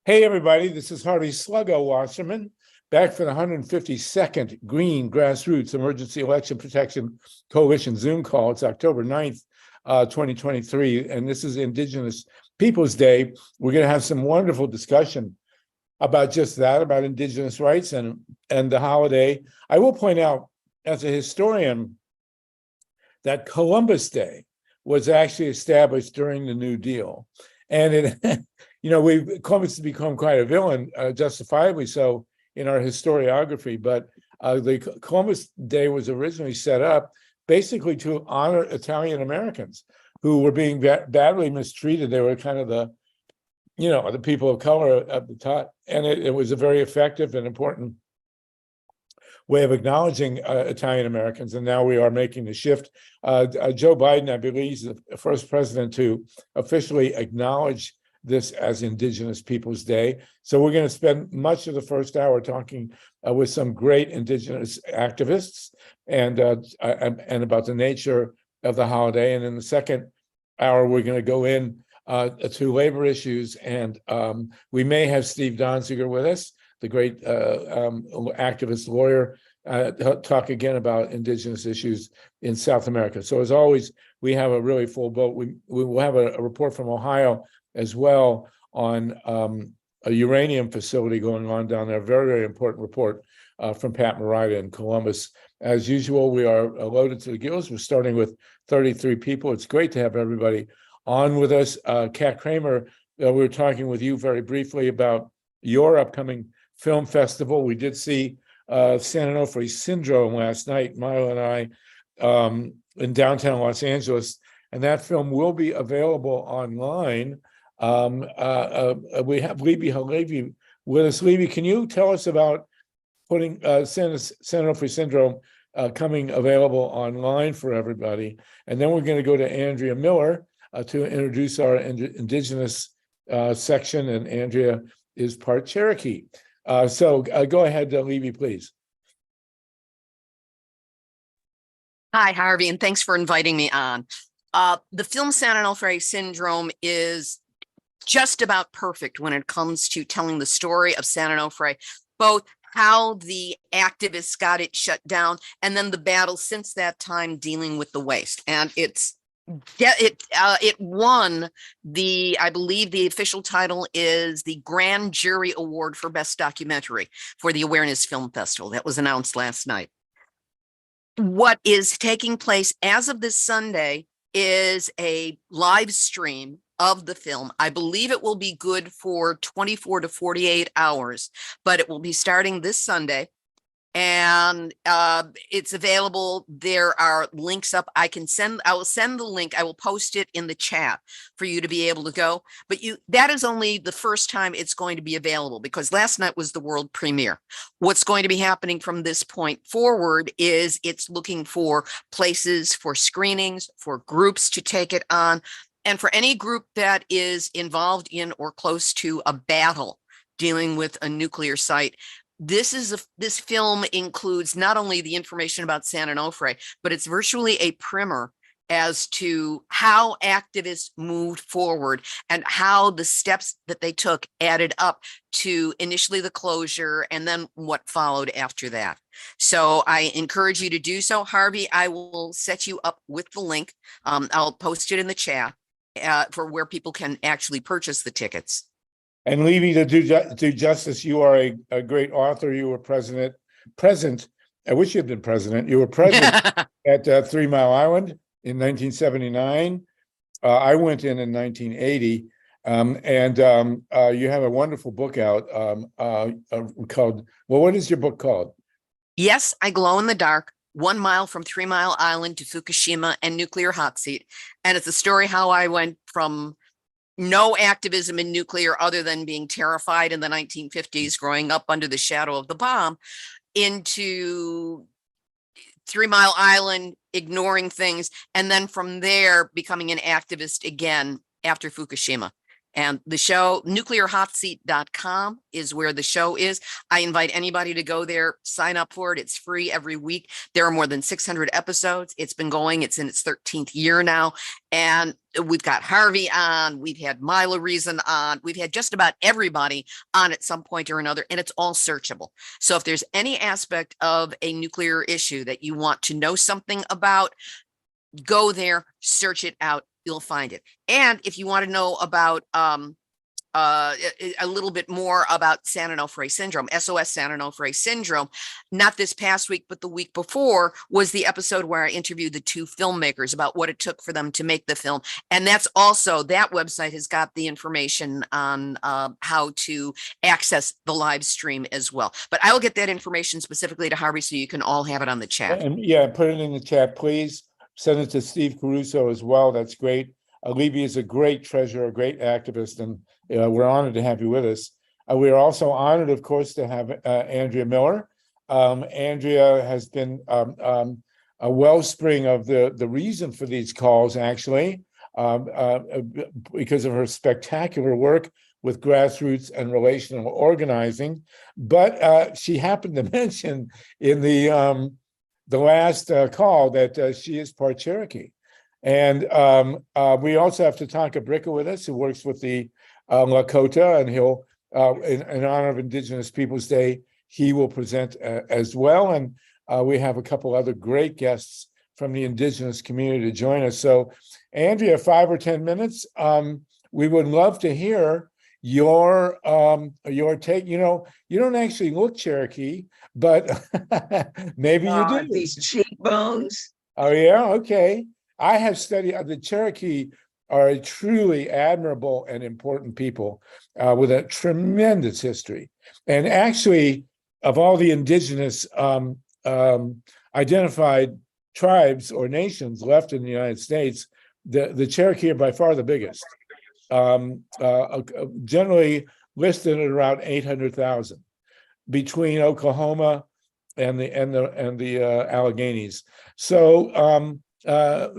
Hey, everybody, this is Harvey Sluggo Wasserman, back for the 152nd Green Grassroots Emergency Election Protection Coalition Zoom call. It's October 9th, 2023, and this is Indigenous Peoples Day. We're going to have some wonderful discussion about just that, about Indigenous rights and the holiday. I will point out, as a historian, that Columbus Day was actually established during the New Deal. And it, Columbus has become quite a villain, justifiably so, in our historiography. But the Columbus Day was originally set up basically to honor Italian Americans who were being badly mistreated. They were kind of the people of color at the top. And it was a very effective and important way of acknowledging Italian Americans, and now we are making the shift. Joe Biden, I believe, is the first president to officially acknowledge this as Indigenous Peoples Day. So we're going to spend much of the first hour talking with some great Indigenous activists and about the nature of the holiday. And in the second hour, we're going to go in to labor issues, and we may have Steve Donziger with us, the great activist lawyer, talk again about Indigenous issues in South America. So as always, we have a really full boat. We will have a report from Ohio as well on a uranium facility going on down there. Very, very important report from Pat Morita in Columbus. As usual, we are loaded to the gills. We're starting with 33 people. It's great to have everybody on with us. Kat Kramer, we were talking with you very briefly about your upcoming film festival. We did see SAN ONOFRE Syndrome last night, MYLA and I, in downtown Los Angeles, and that film will be available online. We have LIBBE HALEVY with us. LIBBE, can you tell us about putting SAN ONOFRE Syndrome coming available online for everybody? And then we're going to go to ANDREA MILLER to introduce our Indigenous section, and ANDREA is part Cherokee. So go ahead, LIBBE, please. Hi, Harvey, and thanks for inviting me on. The film SAN ONOFRE Syndrome is just about perfect when it comes to telling the story of SAN ONOFRE, both how the activists got it shut down and then the battle since that time dealing with the waste. And it won I believe the official title is the Grand Jury Award for Best Documentary for the Awareness Film Festival that was announced last night. What is taking place as of this Sunday is a live stream of the film. I believe it will be good for 24 to 48 hours, but it will be starting this Sunday. And it's available. There are links up. I will send the link. I will post it in the chat for you to be able to go. But that is only the first time it's going to be available, because last night was the world premiere. What's going to be happening from this point forward is it's looking for places for screenings, for groups to take it on, and for any group that is involved in or close to a battle dealing with a nuclear site. This film includes not only the information about SAN ONOFRE, but it's virtually a primer as to how activists moved forward and how the steps that they took added up to initially the closure and then what followed after that. So I encourage you to do so. Harvey, I will set you up with the link. I'll post it in the chat for where people can actually purchase the tickets. And LIBBE, to do justice, you are a great author. You were present. I wish you had been president. You were present at 3 Mile Island in 1979. I went in 1980, and you have a wonderful book out called. Well, what is your book called? Yes, I Glow in the Dark: 1 Mile from 3 Mile Island to Fukushima and Nuclear Hotseat. And it's a story how I went from no activism in nuclear other than being terrified in the 1950s, growing up under the shadow of the bomb, into 3 Mile Island, ignoring things, and then from there becoming an activist again after Fukushima. And the show, nuclearhotseat.com is where the show is. I invite anybody to go there, sign up for it. It's free every week. There are more than 600 episodes. It's been going. It's in its 13th year now. And we've got Harvey on. We've had MYLA RESON on. We've had just about everybody on at some point or another, and it's all searchable. So if there's any aspect of a nuclear issue that you want to know something about, go there, search it out. You'll find it. And if you want to know about a little bit more about SAN ONOFRE syndrome, SOS SAN ONOFRE syndrome, not this past week, but the week before was the episode where I interviewed the two filmmakers about what it took for them to make the film. And that's also, that website has got the information on how to access the live stream as well. But I will get that information specifically to Harvey so you can all have it on the chat. And yeah, put it in the chat, please. Send it to Steve Caruso as well. That's great. LIBBE is a great treasurer, a great activist, and we're honored to have you with us. We're also honored, of course, to have ANDREA MILLER. ANDREA has been a wellspring of the reason for these calls, actually, because of her spectacular work with grassroots and relational organizing. But she happened to mention in the last call that she is part Cherokee. And we also have TATANKA BRICCA with us, who works with the Lakota, and he'll, in honor of Indigenous Peoples Day, he will present as well. And we have a couple other great guests from the Indigenous community to join us. So, Andrea, 5 or 10 minutes. We would love to hear your take. You know, you don't actually look Cherokee, but maybe you do. These cheekbones. Oh yeah, okay. I have studied the Cherokee are a truly admirable and important people with a tremendous history. And actually, of all the indigenous identified tribes or nations left in the United States, the Cherokee are by far the biggest. Generally listed at around 800,000 between Oklahoma and the Alleghenies. So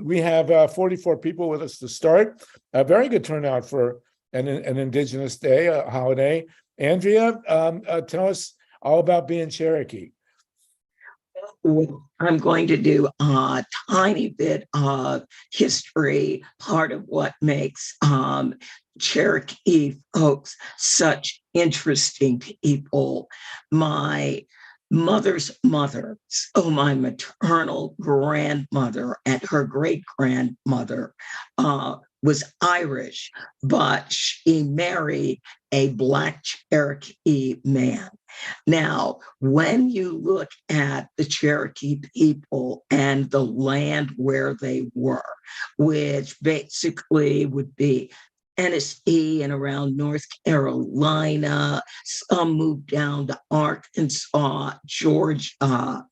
we have 44 people with us to start. A very good turnout for an Indigenous Day, a holiday. Andrea, tell us all about being Cherokee. I'm going to do a tiny bit of history, part of what makes Cherokee folks such interesting people. My mother's mother, so my maternal grandmother and her great-grandmother was Irish, but she married a Black Cherokee man. Now, when you look at the Cherokee people and the land where they were, which basically would be Tennessee and around North Carolina, some moved down to Arkansas, Georgia.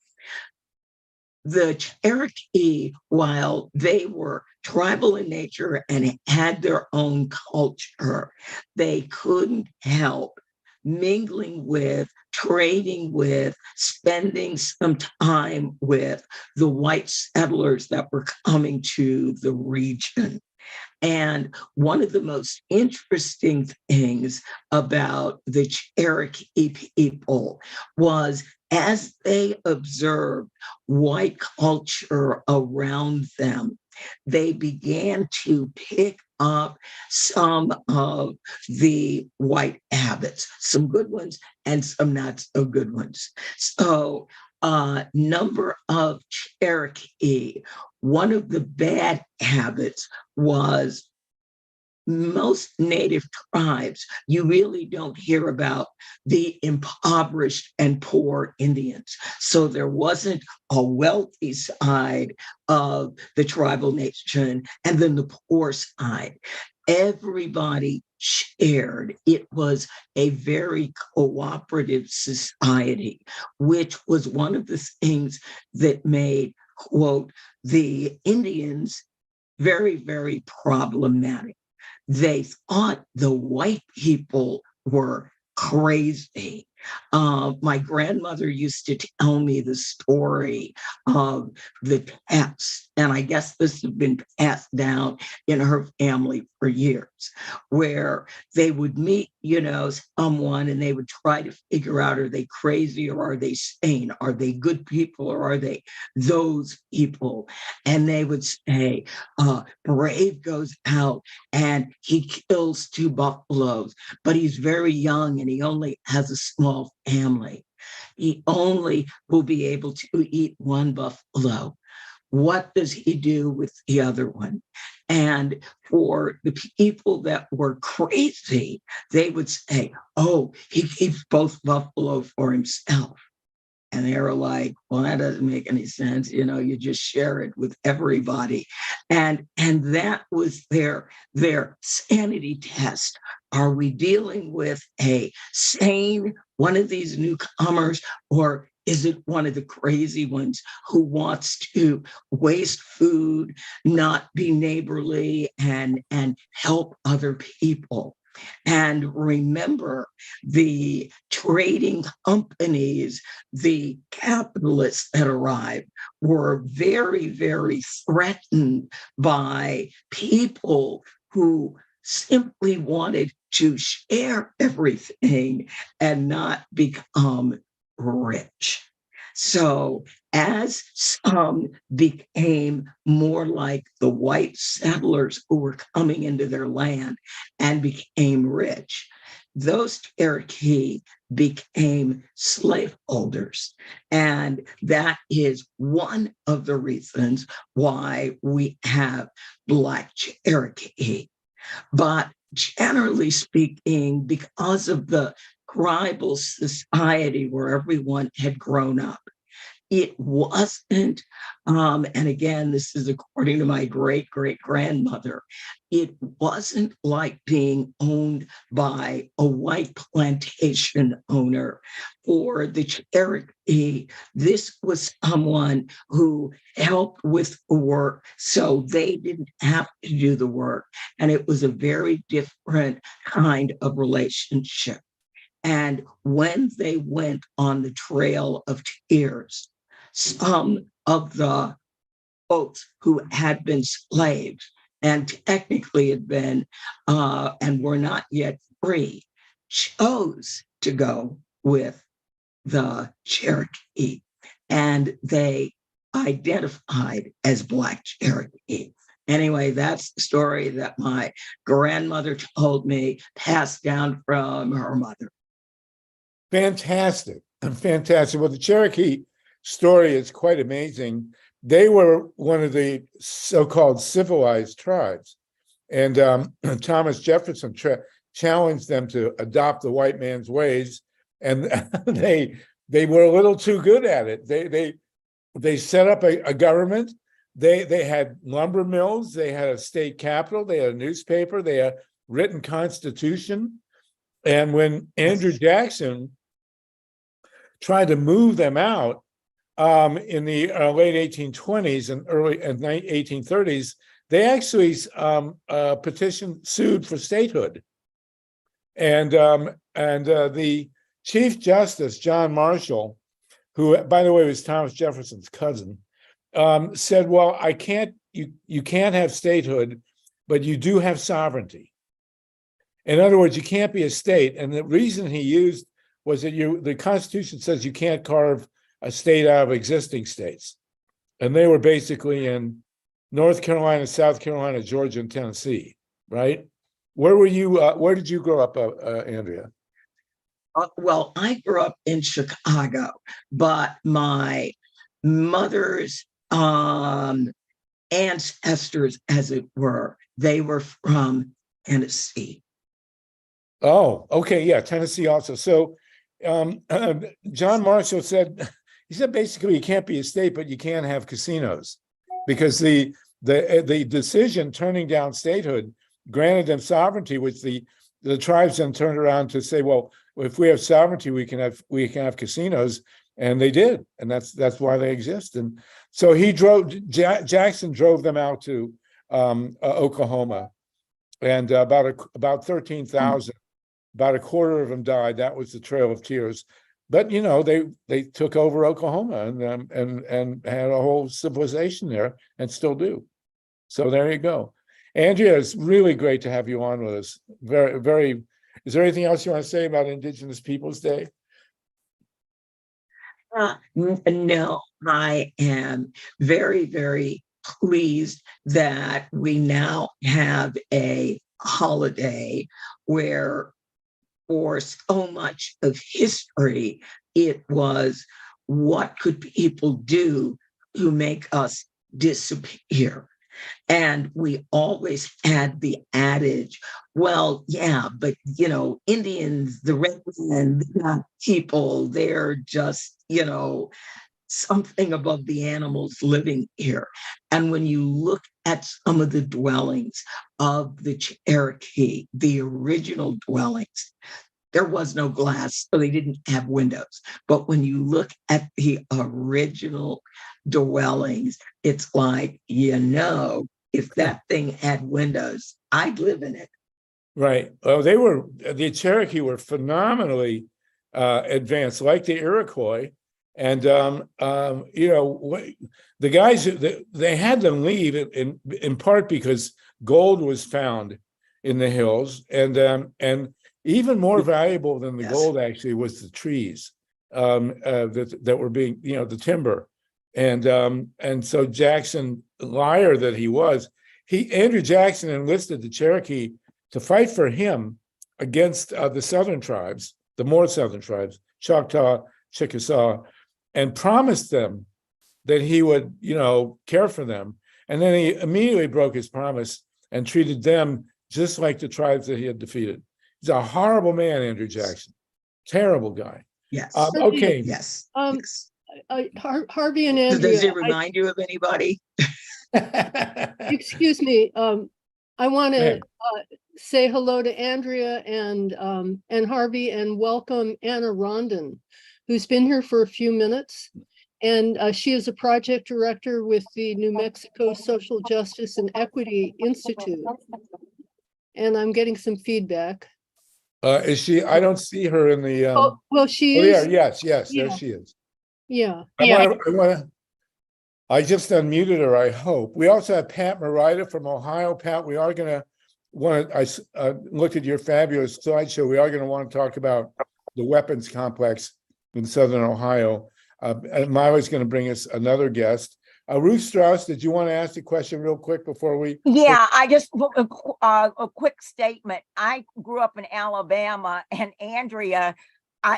The Cherokee, while they were tribal in nature and had their own culture, they couldn't help mingling with, trading with, spending some time with the white settlers that were coming to the region. And one of the most interesting things about the Cherokee people was, as they observed white culture around them, they began to pick up some of the white habits, some good ones and some not so good ones. So number of Cherokee, one of the bad habits was most native tribes, you really don't hear about the impoverished and poor Indians. So there wasn't a wealthy side of the tribal nation and then the poor side. Everybody shared. It was a very cooperative society, which was one of the things that made, quote, the Indians very, very problematic. They thought the white people were crazy. My grandmother used to tell me the story of the test, and I guess this has been passed down in her family for years, where they would meet, someone, and they would try to figure out, are they crazy or are they sane? Are they good people or are they those people? And they would say, Brave goes out and he kills 2 buffaloes, but he's very young and he only has a small family. He only will be able to eat 1 buffalo. What does he do with the other one? And for the people that were crazy, they would say, oh, he keeps both buffalo for himself. And they were like, well, that doesn't make any sense. You just share it with everybody. And that was their sanity test. Are we dealing with a sane, one of these newcomers, or is it one of the crazy ones who wants to waste food, not be neighborly, and help other people? And remember, the trading companies, the capitalists that arrived were very, very threatened by people who simply wanted to share everything and not become rich. So as some became more like the white settlers who were coming into their land and became rich, those Cherokee became slaveholders. And that is one of the reasons why we have Black Cherokee. But generally speaking, because of the tribal society where everyone had grown up, it wasn't, and again, this is according to my great-great-grandmother, it wasn't like being owned by a white plantation owner. For the Cherokee, this was someone who helped with the work, so they didn't have to do the work. And it was a very different kind of relationship. And when they went on the Trail of Tears, some of the folks who had been slaves and technically had been and were not yet free chose to go with the Cherokee, and they identified as Black Cherokee. Anyway, that's the story that my grandmother told me, passed down from her mother. Fantastic. Fantastic. Well, the Cherokee story is quite amazing. They were one of the so-called civilized tribes. And Thomas Jefferson challenged them to adopt the white man's ways. And they were a little too good at it. They set up a government. They had lumber mills. They had a state capital. They had a newspaper. They had a written constitution. And when Andrew Jackson tried to move them out in the late 1820s and early 1830s, they actually sued for statehood. And the Chief Justice, John Marshall, who, by the way, was Thomas Jefferson's cousin, said, well, you can't have statehood, but you do have sovereignty. In other words, you can't be a state. And the reason he used was that the Constitution says you can't carve a state out of existing states. And they were basically in North Carolina, South Carolina, Georgia, and Tennessee, right? Where were you, where did you grow up, Andrea? Well, I grew up in Chicago, but my mother's ancestors, as it were, they were from Tennessee. Oh, okay, yeah, Tennessee also. So John Marshall said, he said basically you can't be a state, but you can have casinos, because the decision turning down statehood granted them sovereignty, which the tribes then turned around to say, well, if we have sovereignty, we can have casinos, and they did, and that's why they exist. And so Jackson drove them out to Oklahoma, and about 13,000 About a quarter of them died. That was the Trail of Tears. But you know, they took over Oklahoma and had a whole civilization there, and still do. So there you go. Andrea, it's really great to have you on with us. Very, very. Is there anything else you want to say about Indigenous Peoples Day? No, I am very, very pleased that we now have a holiday where for so much of history, it was what could people do to make us disappear? And we always had the adage, well, yeah, but you know, Indians, the red men, people, they're just, you know, something above the animals living here. And when you look at some of the dwellings of the Cherokee, the original dwellings, there was no glass, so they didn't have windows. But when you look at the original dwellings, it's like, you know, if that thing had windows, I'd live in it. Right. Well, the Cherokee were phenomenally advanced, like the Iroquois. And, you know, the guys, they had them leave in part because gold was found in the hills. And even more valuable than the gold actually was the trees that were being, you know, the timber. And so Jackson, liar that he was, Andrew Jackson enlisted the Cherokee to fight for him against the southern tribes, the more southern tribes, Choctaw, Chickasaw, and promised them that he would, you know, care for them. And then he immediately broke his promise and treated them just like the tribes that he had defeated. He's a horrible man, Andrew Jackson. Terrible guy. Yes. Okay. Yes. Yes. Harvey and Andrea. Does it remind you of anybody? Excuse me. I want to say hello to Andrea and Harvey, and welcome ANNA RONDON, who's been here for a few minutes. And she is a project director with the New Mexico Social Justice and Equity Institute. And I'm getting some feedback. Is she? I don't see her in the. Oh, well, she is. Yeah, yes, there she is. Yeah. I just unmuted her, I hope. We also have Pat Morita from Ohio. Pat, we are going to I looked at your fabulous slideshow. We are going to want to talk about the weapons complex in Southern Ohio. And MYLA's going to bring us another guest. Ruth Strauss, did you want to ask a question real quick before we? Yeah, I just, a quick statement. I grew up in Alabama, and Andrea,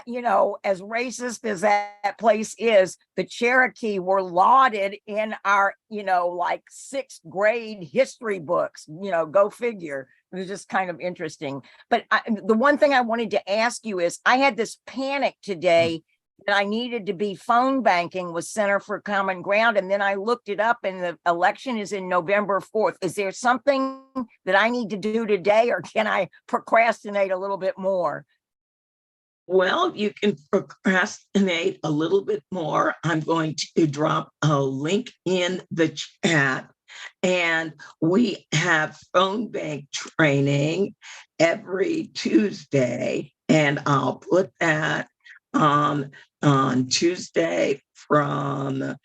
you know, as racist as that place is, the Cherokee were lauded in our, you know, like 6th grade history books, you know, go figure. It was just kind of interesting. But the one thing I wanted to ask you is, I had this panic today that I needed to be phone banking with Center for Common Ground. And then I looked it up, and the election is in November 4th. Is there something that I need to do today, or can I procrastinate a little bit more? Well, you can procrastinate a little bit more. I'm going to drop a link in the chat. And we have phone bank training every Tuesday. And I'll put that on Tuesday from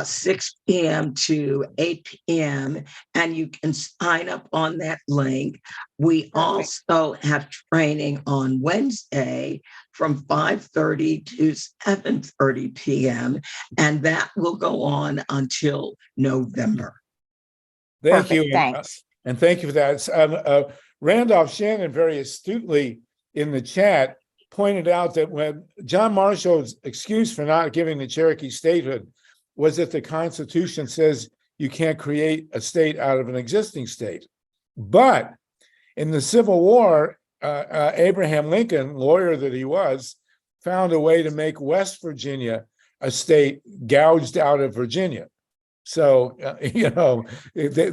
6 p.m. to 8 p.m. And you can sign up on that link. We also have training on Wednesday from 5:30 to 7:30 p.m. And that will go on until November. Thank you. Thanks. And thank you for that. Randolph Shannon very astutely in the chat pointed out that when John Marshall's excuse for not giving the Cherokee statehood was that the Constitution says you can't create a state out of an existing state. But in the Civil War, Abraham Lincoln, lawyer that he was, found a way to make West Virginia a state gouged out of Virginia. So, you know,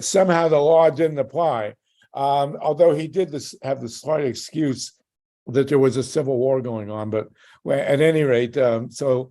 somehow the law didn't apply. Although he did have the slight excuse that there was a civil war going on, but at any rate, that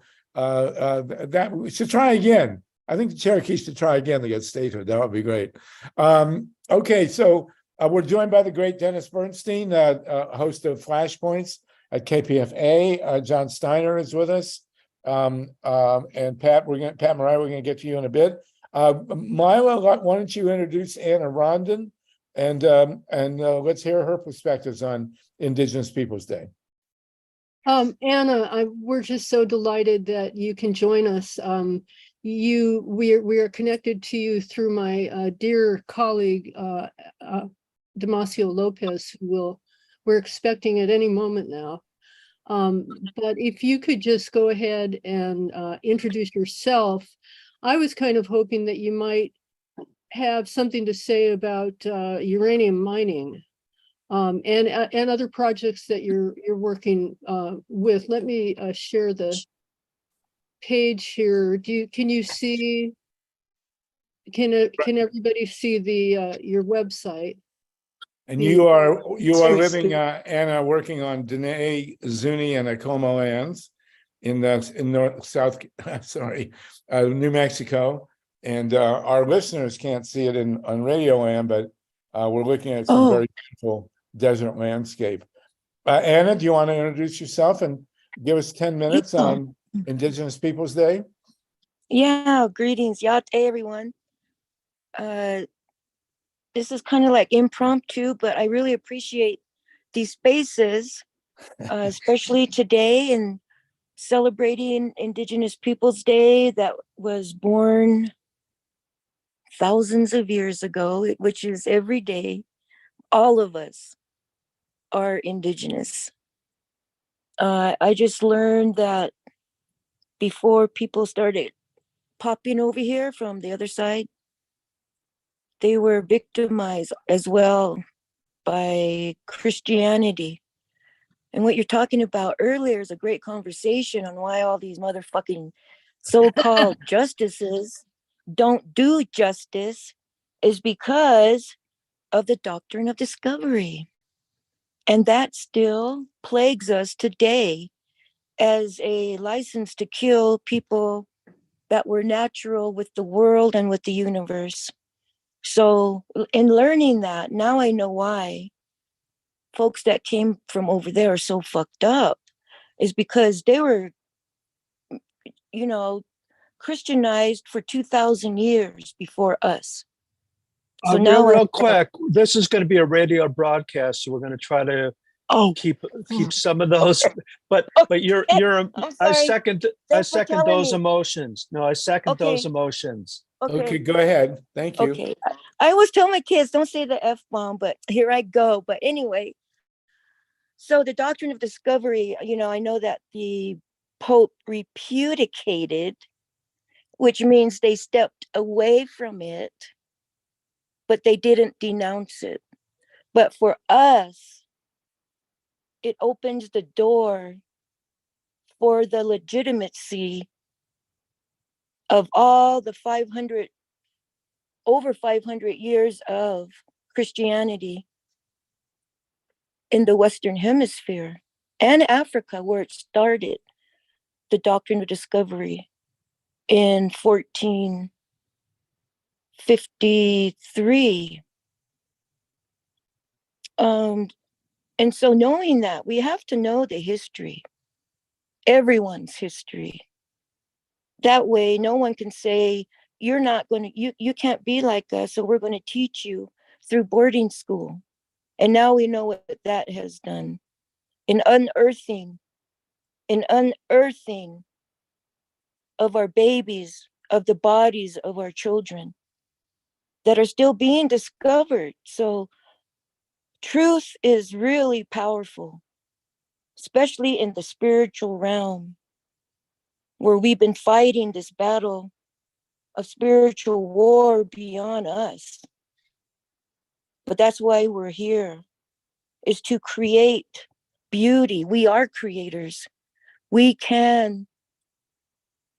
we should try again. I think the Cherokee should try again to get statehood. That would be great. Okay, so We're joined by the great Dennis Bernstein, host of Flashpoints at KPFA. John Steiner is with us. And Pat Mariah, we're gonna get to you in a bit. MYLA, why don't you introduce ANNA RONDON and let's hear her perspectives on Indigenous Peoples Day. Anna, we're just so delighted that you can join us. We are connected to you through my dear colleague, Damasio Lopez, who we're expecting at any moment now. But if you could just go ahead and introduce yourself. I was kind of hoping that you might have something to say about uranium mining and other projects that you're working with. Let me share the page here. Can you see? Can everybody see the your website? And you are living, Anna, working on Dene, Zuni, and Acoma lands in New Mexico. And our listeners can't see it on radio land, but we're looking at some very beautiful desert landscape. Anna, do you want to introduce yourself and give us 10 minutes on Indigenous Peoples Day? Yeah, greetings. Yate, everyone. This is kind of like impromptu, but I really appreciate these spaces, especially today and celebrating Indigenous Peoples Day that was born thousands of years ago, which is every day. All of us are Indigenous. I just learned that before people started popping over here from the other side, they were victimized as well by Christianity. And what you're talking about earlier is a great conversation on why all these motherfucking so-called justices don't do justice is because of the doctrine of discovery. And that still plagues us today as a license to kill people that were natural with the world and with the universe. So in learning that, now I know why folks that came from over there are so fucked up, is because they were, Christianized for 2,000 years before us. So now real quick, this is going to be a radio broadcast, so we're going to try to keep some of those. But I second those emotions. No, I second those emotions. Okay, go ahead. Thank you. Okay, I always tell my kids, don't say the F-bomb, but here I go. But anyway, so the doctrine of discovery, I know that the Pope repudiated, which means they stepped away from it, but they didn't denounce it. But for us, it opens the door for the legitimacy of all the over 500 years of Christianity in the Western Hemisphere and Africa, where it started, the doctrine of discovery in 1453. And so knowing that, we have to know the history, everyone's history. That way, no one can say, you're not going to, you can't be like us, so we're going to teach you through boarding school. And now we know what that has done in unearthing of our babies, of the bodies of our children that are still being discovered. So truth is really powerful, especially in the spiritual realm, where we've been fighting this battle of spiritual war beyond us. But that's why we're here, is to create beauty. We are creators. We can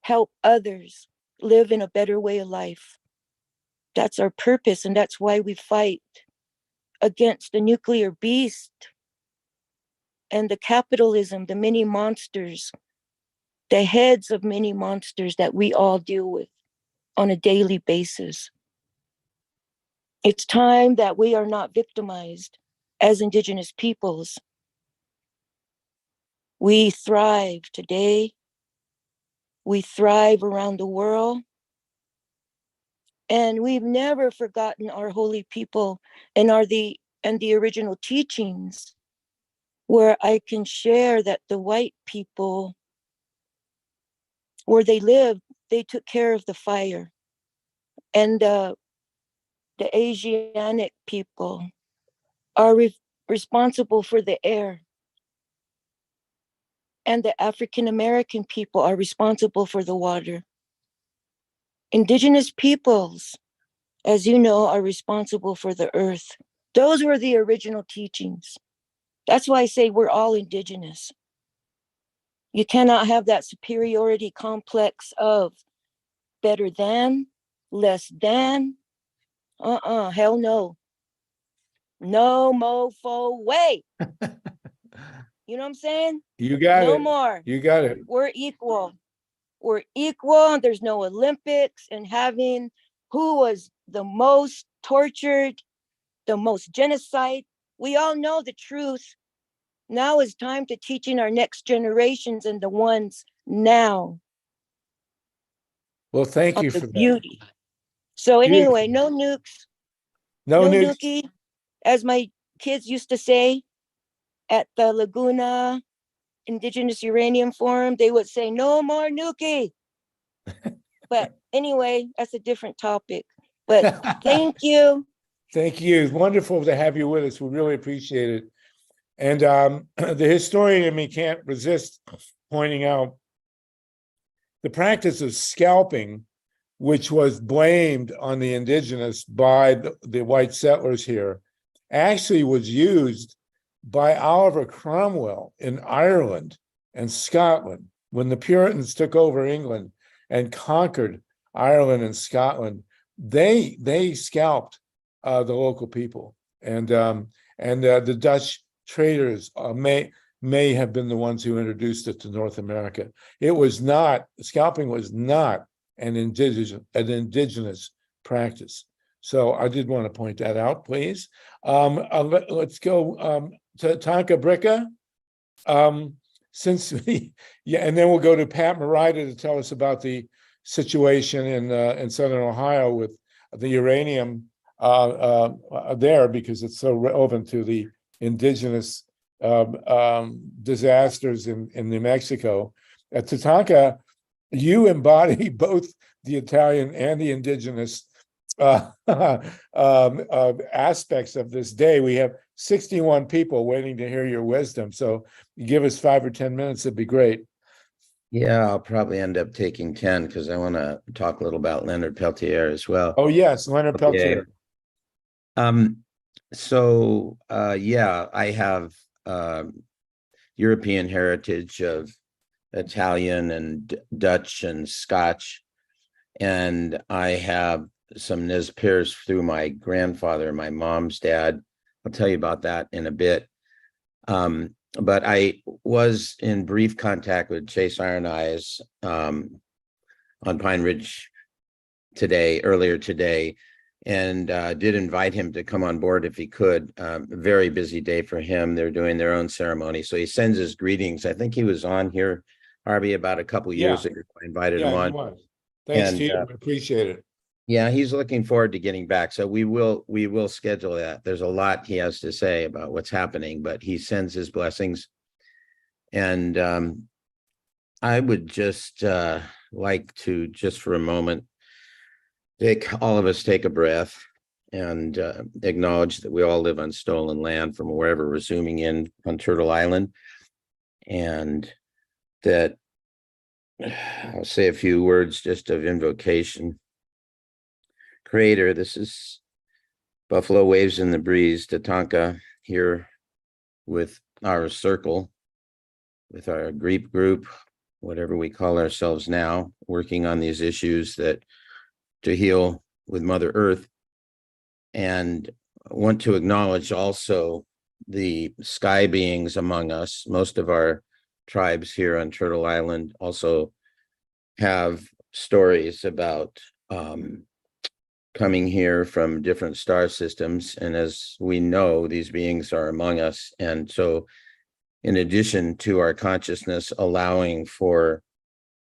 help others live in a better way of life. That's our purpose, and that's why we fight against the nuclear beast and the capitalism, the many monsters, the heads of many monsters that we all deal with on a daily basis. It's time that we are not victimized as Indigenous peoples. We thrive today. We thrive around the world. And we've never forgotten our holy people and the original teachings, where I can share that the white people, where they lived, they took care of the fire. And the Asiatic people are responsible for the air. And the African American people are responsible for the water. Indigenous peoples, as you know, are responsible for the earth. Those were the original teachings. That's why I say we're all Indigenous. You cannot have that superiority complex of better than, less than. Hell no. No mofo way. You know what I'm saying? You got No it. more. You got it. We're equal. We're equal. There's no Olympics and having who was the most tortured, the most genocide. We all know the truth. Now is time to teaching our next generations and the ones now. Well, thank you The for that. beauty. So anyway, no nukes, No no nukes. nukie, as my kids used to say at the Laguna Indigenous Uranium Forum, they would say, no more nukie. But anyway, that's a different topic. But thank you. Thank you. It's wonderful to have you with us. We really appreciate it. And the historian in me can't resist pointing out the practice of scalping, which was blamed on the Indigenous by the white settlers here, actually was used by Oliver Cromwell in Ireland and Scotland when the Puritans took over England and conquered Ireland and Scotland. They scalped the local people, and the Dutch traders may have been the ones who introduced it to North America. It was not, scalping was not an indigenous practice. So I did want to point that out, please. Let's go to TATANKA BRICCA. And then we'll go to Pat Morita to tell us about the situation in Southern Ohio with the uranium there, because it's so relevant to the indigenous disasters in New Mexico. At TATANKA, you embody both the Italian and the indigenous aspects of this day. We have 61 people waiting to hear your wisdom. So you give us 5 or 10 minutes, it'd be great. Yeah, I'll probably end up taking 10 because I want to talk a little about Leonard Peltier as well. Oh, yes, Leonard Peltier. Yeah, I have European heritage of Italian and Dutch and Scotch, and I have some Nez Perce through my grandfather, my mom's dad. I'll tell you about that in a bit. But I was in brief contact with Chase Iron Eyes on Pine Ridge earlier today, and did invite him to come on board if he could. Very busy day for him. They're doing their own ceremony. So he sends his greetings. I think he was on here, Harvey, about a couple years ago. I invited him on. He was. Thanks to you. Appreciate it. Yeah, he's looking forward to getting back. So we will schedule that. There's a lot he has to say about what's happening, but he sends his blessings. And I would just like to, just for a moment, all of us take a breath and acknowledge that we all live on stolen land from wherever we're zooming in on Turtle Island. And that I'll say a few words just of invocation. Creator, this is Buffalo Waves in the Breeze, TATANKA, here with our circle, with our GREEP group, whatever we call ourselves now, working on these issues to heal with Mother Earth. And I want to acknowledge also the sky beings among us. Most of our tribes here on Turtle Island also have stories about coming here from different star systems. And as we know, these beings are among us. And so in addition to our consciousness allowing for,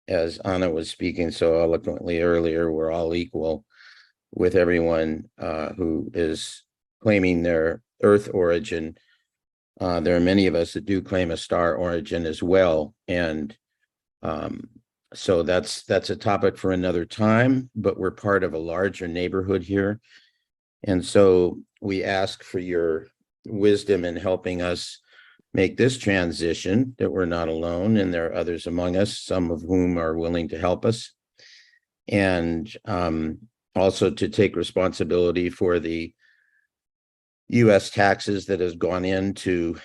as Anna was speaking so eloquently earlier, we're all equal with everyone who is claiming their Earth origin. There are many of us that do claim a star origin as well. And so that's a topic for another time, but we're part of a larger neighborhood here. And so we ask for your wisdom in helping us make this transition, that we're not alone, and there are others among us, some of whom are willing to help us. And also to take responsibility for the U.S. taxes that has gone in to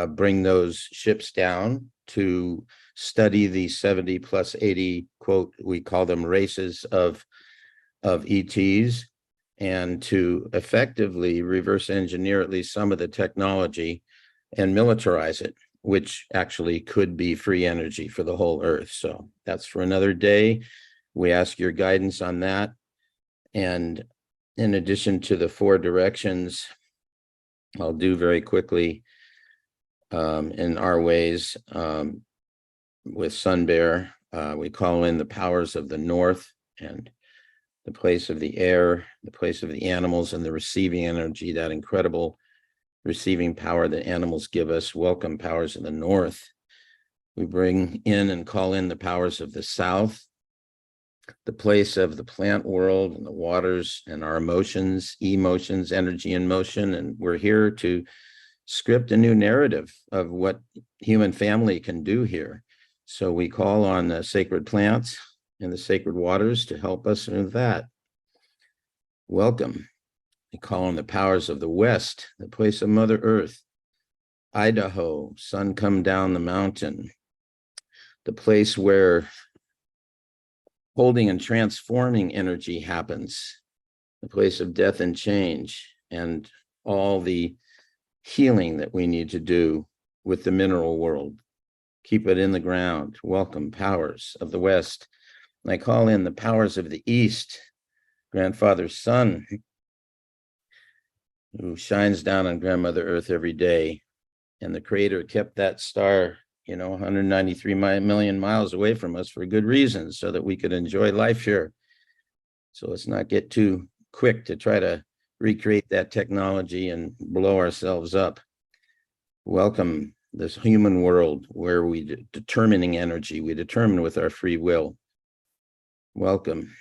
bring those ships down, to study the 70 plus 80, quote, we call them races of ETs, and to effectively reverse engineer at least some of the technology and militarize it, which actually could be free energy for the whole Earth. So that's for another day. We ask your guidance on that. And in addition to the 4 directions, I'll do very quickly in our ways with Sun Bear. We call in the powers of the North and the place of the air, the place of the animals, and the receiving energy, that incredible receiving power that animals give us. Welcome, powers of the North. We bring in and call in the powers of the South, the place of the plant world and the waters and our emotions, emotions, energy and motion. And we're here to script a new narrative of what human family can do here. So we call on the sacred plants and the sacred waters to help us with that. Welcome. We call on the powers of the West, the place of Mother Earth, Idaho, sun come down the mountain, the place where holding and transforming energy happens, the place of death and change, and all the healing that we need to do with the mineral world. Keep it in the ground. Welcome, powers of the West. And I call in the powers of the East, Grandfather's Sun, who shines down on Grandmother Earth every day. And the Creator kept that star, 193 million miles away from us for good reasons, so that we could enjoy life here. So let's not get too quick to try to recreate that technology and blow ourselves up. Welcome this human world where we determining energy, we determine with our free will. Welcome,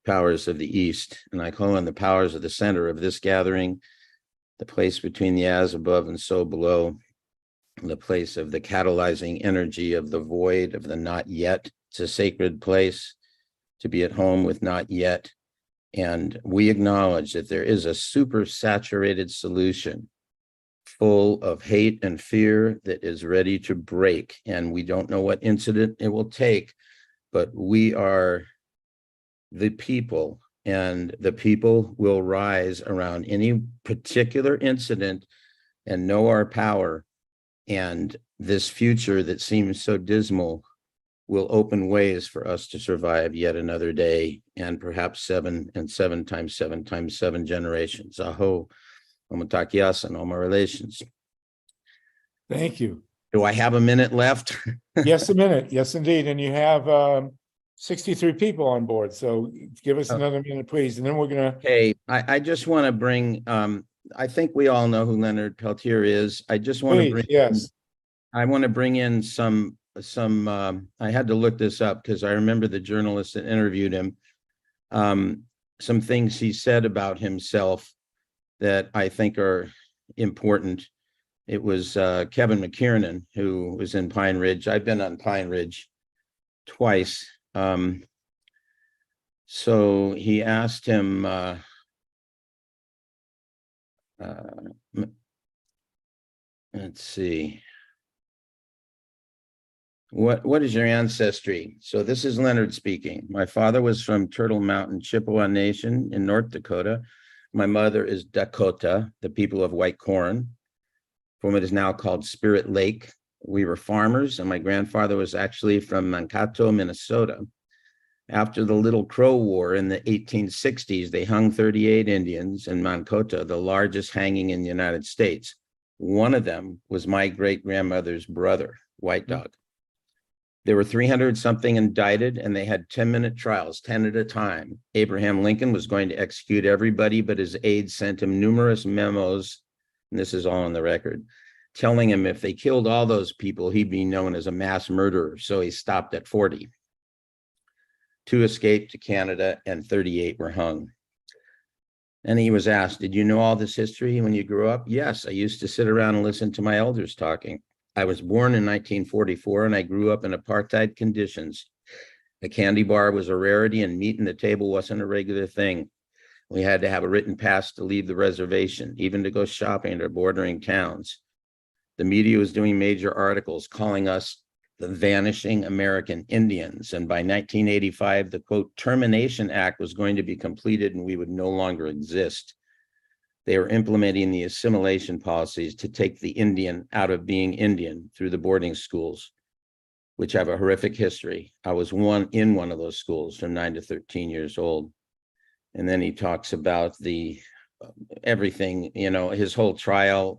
powers of the East. And I call on the powers of the center of this gathering, the place between the as above and so below, the place of the catalyzing energy of the void, of the not yet. It's a sacred place to be at home with not yet. And we acknowledge that there is a super saturated solution full of hate and fear that is ready to break. And we don't know what incident it will take, but we are the people, and the people will rise around any particular incident and know our power. And this future that seems so dismal will open ways for us to survive yet another day, and perhaps 7 and 7 times 7 times 7 generations. Aho, Omatakias, and all my relations. Thank you. Do I have a minute left? Yes, a minute. Yes, indeed. And you have 63 people on board. So give us another minute, please. And then we're going to. Hey, I just want to bring, I think we all know who Leonard Peltier is. I just want to bring, yes. I want to bring in some, I had to look this up because I remember the journalist that interviewed him, some things he said about himself that I think are important. It was Kevin McKiernan, who was in Pine Ridge. I've been on Pine Ridge twice. So he asked him, let's see, what is your ancestry? So this is Leonard speaking. My father was from Turtle Mountain, Chippewa Nation in North Dakota. My mother is Dakota, the people of white corn, from what is now called Spirit Lake. We were farmers, and my grandfather was actually from Mankato, Minnesota. After the Little Crow War in the 1860s, they hung 38 Indians in Mancota, the largest hanging in the United States. One of them was my great-grandmother's brother, White Dog. There were 300 something indicted, and they had 10-minute trials, 10 at a time. Abraham Lincoln was going to execute everybody, but his aides sent him numerous memos, and this is all on the record, telling him if they killed all those people, he'd be known as a mass murderer. So he stopped at 40. 2 escaped to Canada, and 38 were hung. And he was asked, did you know all this history when you grew up? Yes, I used to sit around and listen to my elders talking. I was born in 1944, and I grew up in apartheid conditions. A candy bar was a rarity, and meat in the table wasn't a regular thing. We had to have a written pass to leave the reservation, even to go shopping or bordering towns. The media was doing major articles calling us the vanishing American Indians. And by 1985, the quote, Termination Act was going to be completed and we would no longer exist. They were implementing the assimilation policies to take the Indian out of being Indian through the boarding schools, which have a horrific history. I was in one of those schools from 9 to 13 years old. And then he talks about the everything, you know, his whole trial.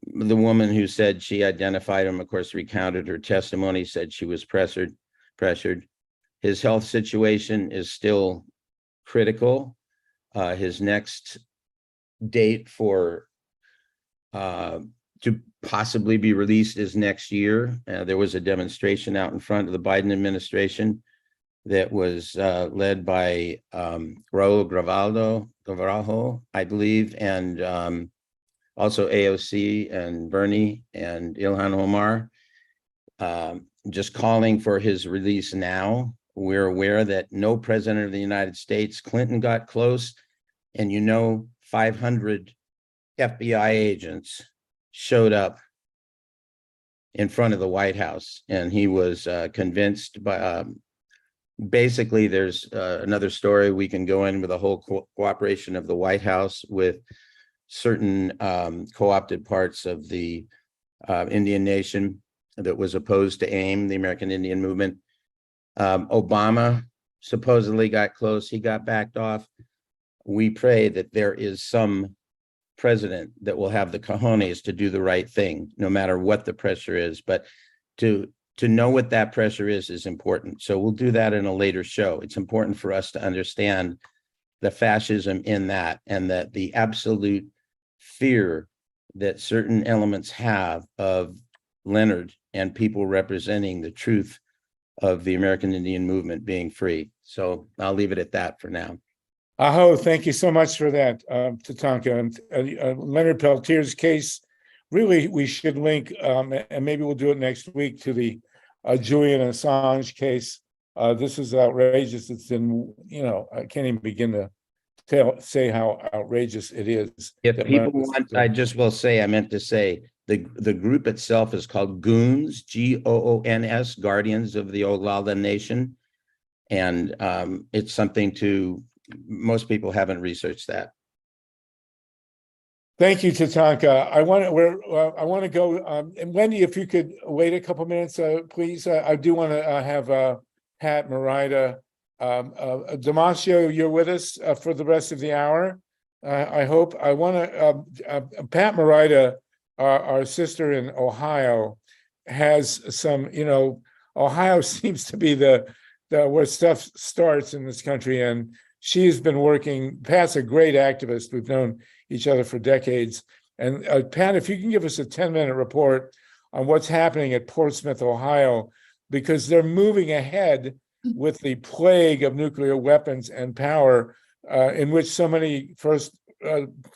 The woman who said she identified him, of course, recounted her testimony, said she was pressured. His health situation is still critical. His next date for to possibly be released is next year. There was a demonstration out in front of the Biden administration that was led by Raul Gravalho, I believe, and also AOC and Bernie and Ilhan Omar, just calling for his release now. We're aware that no president of the United States, Clinton got close, and 500 FBI agents showed up in front of the White House, and he was convinced by, basically there's another story we can go in with the whole cooperation of the White House with certain co-opted parts of the Indian nation that was opposed to AIM, the American Indian Movement. Obama supposedly got close, he got backed off. We pray that there is some president that will have the cojones to do the right thing, no matter what the pressure is. But to know what that pressure is important. So we'll do that in a later show. It's important for us to understand the fascism in that, and that the absolute fear that certain elements have of Leonard and people representing the truth of the American Indian movement being free. So I'll leave it at that for now. Aho, thank you so much for that, TATANKA. And Leonard Peltier's case, really, we should link, and maybe we'll do it next week, to the Julian Assange case. This is outrageous. It's in, I can't even begin to say how outrageous it is. If people want, I just will say, I meant to say, the group itself is called Goons, Goons, Guardians of the Oglala Nation. And it's something most people haven't researched that. Thank you, TATANKA. I want to go, and Wendy, if you could wait a couple minutes, please. I do want to have Pat Morita. Damasio, you're with us for the rest of the hour. I hope. I want to, Pat Morita, our sister in Ohio, has some, Ohio seems to be the where stuff starts in this country, and she's been working. Pat's a great activist. We've known each other for decades. And Pat, if you can give us a 10-minute report on what's happening at Portsmouth, Ohio, because they're moving ahead with the plague of nuclear weapons and power, in which so many first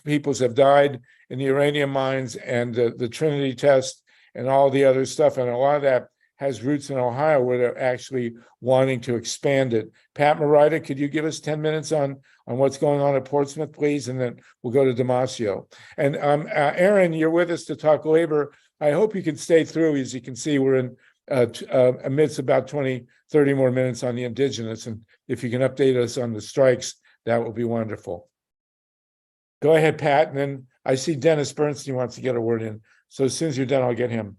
peoples have died in the uranium mines and the Trinity test and all the other stuff. And a lot of that has roots in Ohio, where they're actually wanting to expand it. Pat Morita, could you give us 10 minutes on what's going on at Portsmouth, please? And then we'll go to Damasio. And Aaron, you're with us to talk labor. I hope you can stay through. As you can see, we're in amidst about 20, 30 more minutes on the Indigenous. And if you can update us on the strikes, that would be wonderful. Go ahead, Pat. And then I see Dennis Bernstein wants to get a word in. So as soon as you're done, I'll get him.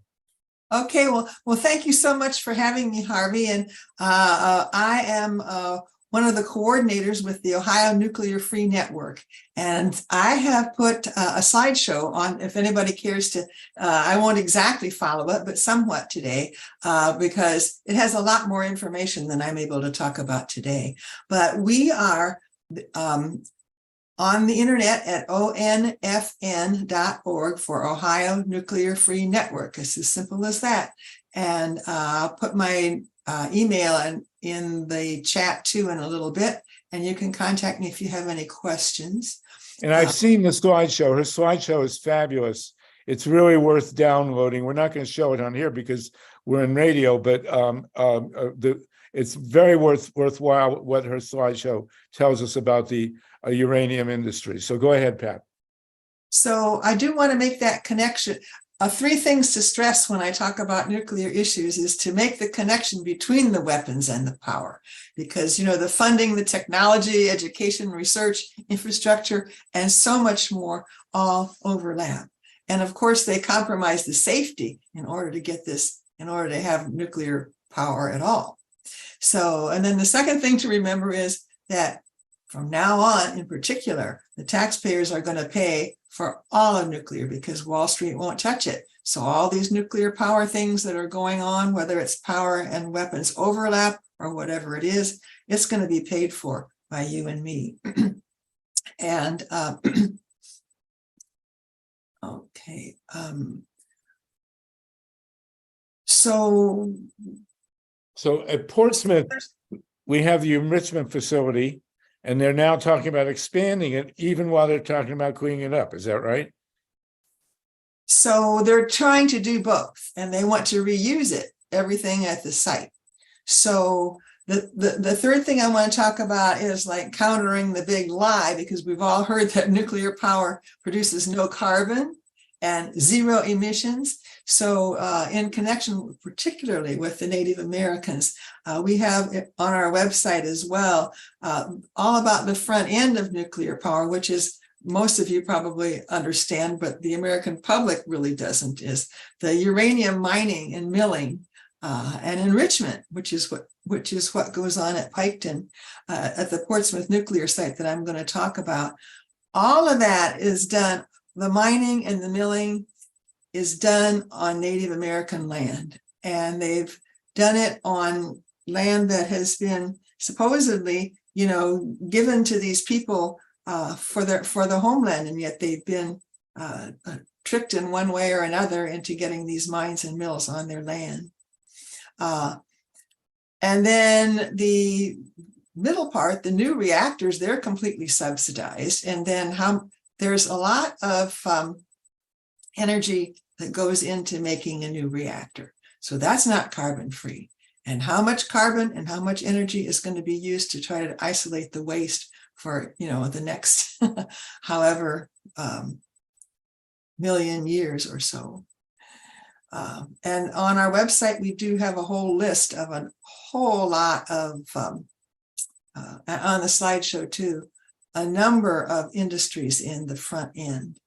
Okay, well, thank you so much for having me, Harvey. And I am one of the coordinators with the Ohio Nuclear Free Network. And I have put a slideshow on, if anybody cares to, I won't exactly follow it, but somewhat today, because it has a lot more information than I'm able to talk about today. But we are on the internet at onfn.org for Ohio Nuclear Free Network. It's as simple as that. And I'll put my email in the chat too in a little bit, and you can contact me if you have any questions. And I've seen the slideshow. Her slideshow is fabulous. It's really worth downloading. We're not going to show it on here because we're in radio, but it's very worthwhile what her slideshow tells us about the uranium industry. So go ahead, Pat. So I do want to make that connection. Three things to stress when I talk about nuclear issues is to make the connection between the weapons and the power, because, you know, the funding, the technology, education, research, infrastructure, and so much more all overlap. And of course, they compromise the safety in order to get this, in order to have nuclear power at all. So, and then the second thing to remember is that from now on, in particular, the taxpayers are going to pay for all of nuclear because Wall Street won't touch it. So all these nuclear power things that are going on, whether it's power and weapons overlap or whatever it is, it's going to be paid for by you and me. And okay. So at Portsmouth, we have the enrichment facility, and they're now talking about expanding it, even while they're talking about cleaning it up. Is that right? So they're trying to do both, and they want to reuse it, everything at the site. So the third thing I want to talk about is like countering the big lie, because we've all heard that nuclear power produces no carbon and zero emissions. So in connection particularly with the Native Americans, we have on our website as well, all about the front end of nuclear power, which is most of you probably understand, but the American public really doesn't, is the uranium mining and milling and enrichment, which is what goes on at Piketon at the Portsmouth nuclear site that I'm going to talk about. All of that is done. The mining and the milling is done on Native American land, and they've done it on land that has been supposedly, you know, given to these people for the homeland, and yet they've been tricked in one way or another into getting these mines and mills on their land. And then the middle part, the new reactors, they're completely subsidized, and then there's a lot of energy that goes into making a new reactor. So that's not carbon free. And how much carbon and how much energy is going to be used to try to isolate the waste for, you know, the next however million years or so. And on our website, we do have a whole list of a whole lot of, on the slideshow too, a number of industries in the front end.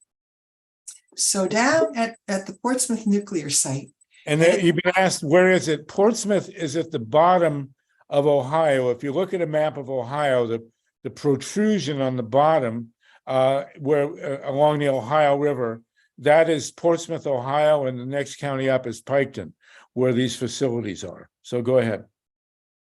So down at the Portsmouth nuclear site. And then you've been asked, where is it? Portsmouth is at the bottom of Ohio. If you look at a map of Ohio, the protrusion on the bottom, where along the Ohio River, that is Portsmouth, Ohio, and the next county up is Piketon, where these facilities are. So go ahead.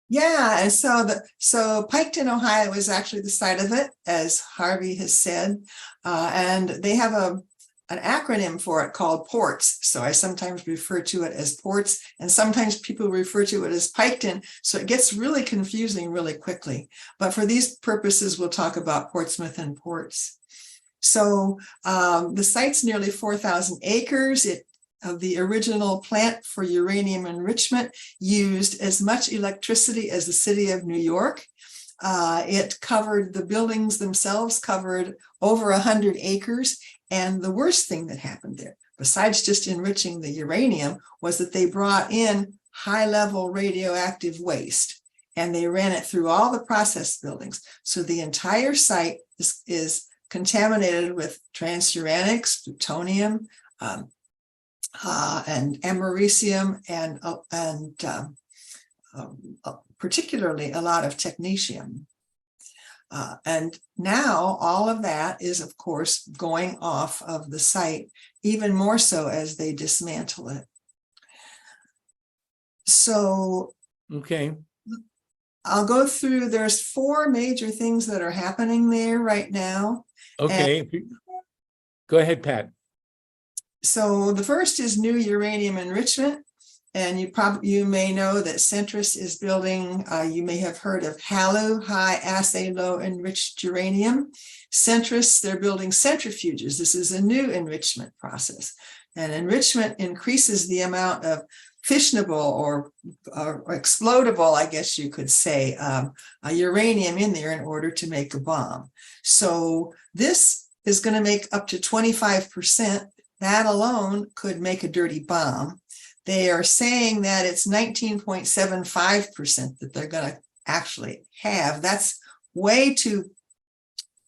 Yeah, and so Piketon, Ohio is actually the site of it, as Harvey has said, and they have an acronym for it called PORTS. So I sometimes refer to it as PORTS, and sometimes people refer to it as Piketon. So it gets really confusing really quickly. But for these purposes, we'll talk about Portsmouth and PORTS. So the site's nearly 4,000 acres. Of the original plant for uranium enrichment used as much electricity as the city of New York. It covered, the buildings themselves covered over 100 acres. And the worst thing that happened there, besides just enriching the uranium, was that they brought in high-level radioactive waste, and they ran it through all the process buildings. So the entire site is contaminated with transuranics, plutonium, and americium, and particularly a lot of technetium. And now all of that is, of course, going off of the site, even more so as they dismantle it. So Okay. I'll go through, there's 4 major things that are happening there right now. Okay. Go ahead, Pat. So the first is new uranium enrichment. And you may know that Centrus is building, you may have heard of HALEV, high assay low enriched uranium. Centrus, they're building centrifuges. This is a new enrichment process. And enrichment increases the amount of fissionable or explodable, I guess you could say, uranium in there in order to make a bomb. So this is going to make up to 25%. That alone could make a dirty bomb. They are saying that it's 19.75% that they're going to actually have. That's way too,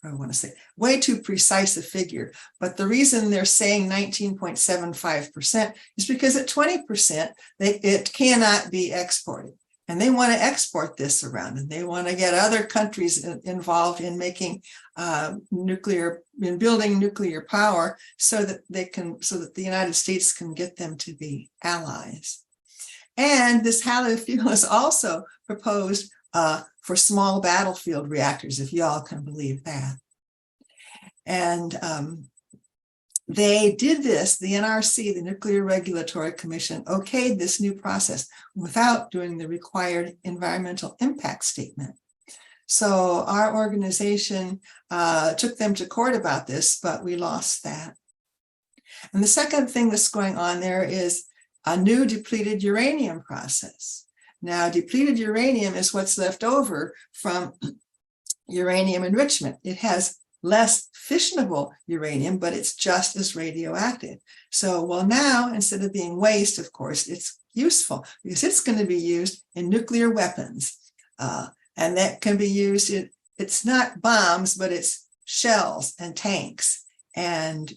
I want to say, way too precise a figure. But the reason they're saying 19.75% is because at 20%, it cannot be exported. And they want to export this around, and they want to get other countries involved in making building nuclear power so that the United States can get them to be allies. And this HALEV fuel is also proposed for small battlefield reactors, if y'all can believe that. And they did this, the NRC, the Nuclear Regulatory Commission, okayed this new process without doing the required environmental impact statement. So our organization took them to court about this, but we lost that. And the second thing that's going on there is a new depleted uranium process. Now, depleted uranium is what's left over from uranium enrichment. It has less fissionable uranium, but it's just as radioactive. So, well, now, instead of being waste, of course, it's useful because it's going to be used in nuclear weapons. And that can be used, it's not bombs, but it's shells and tanks. And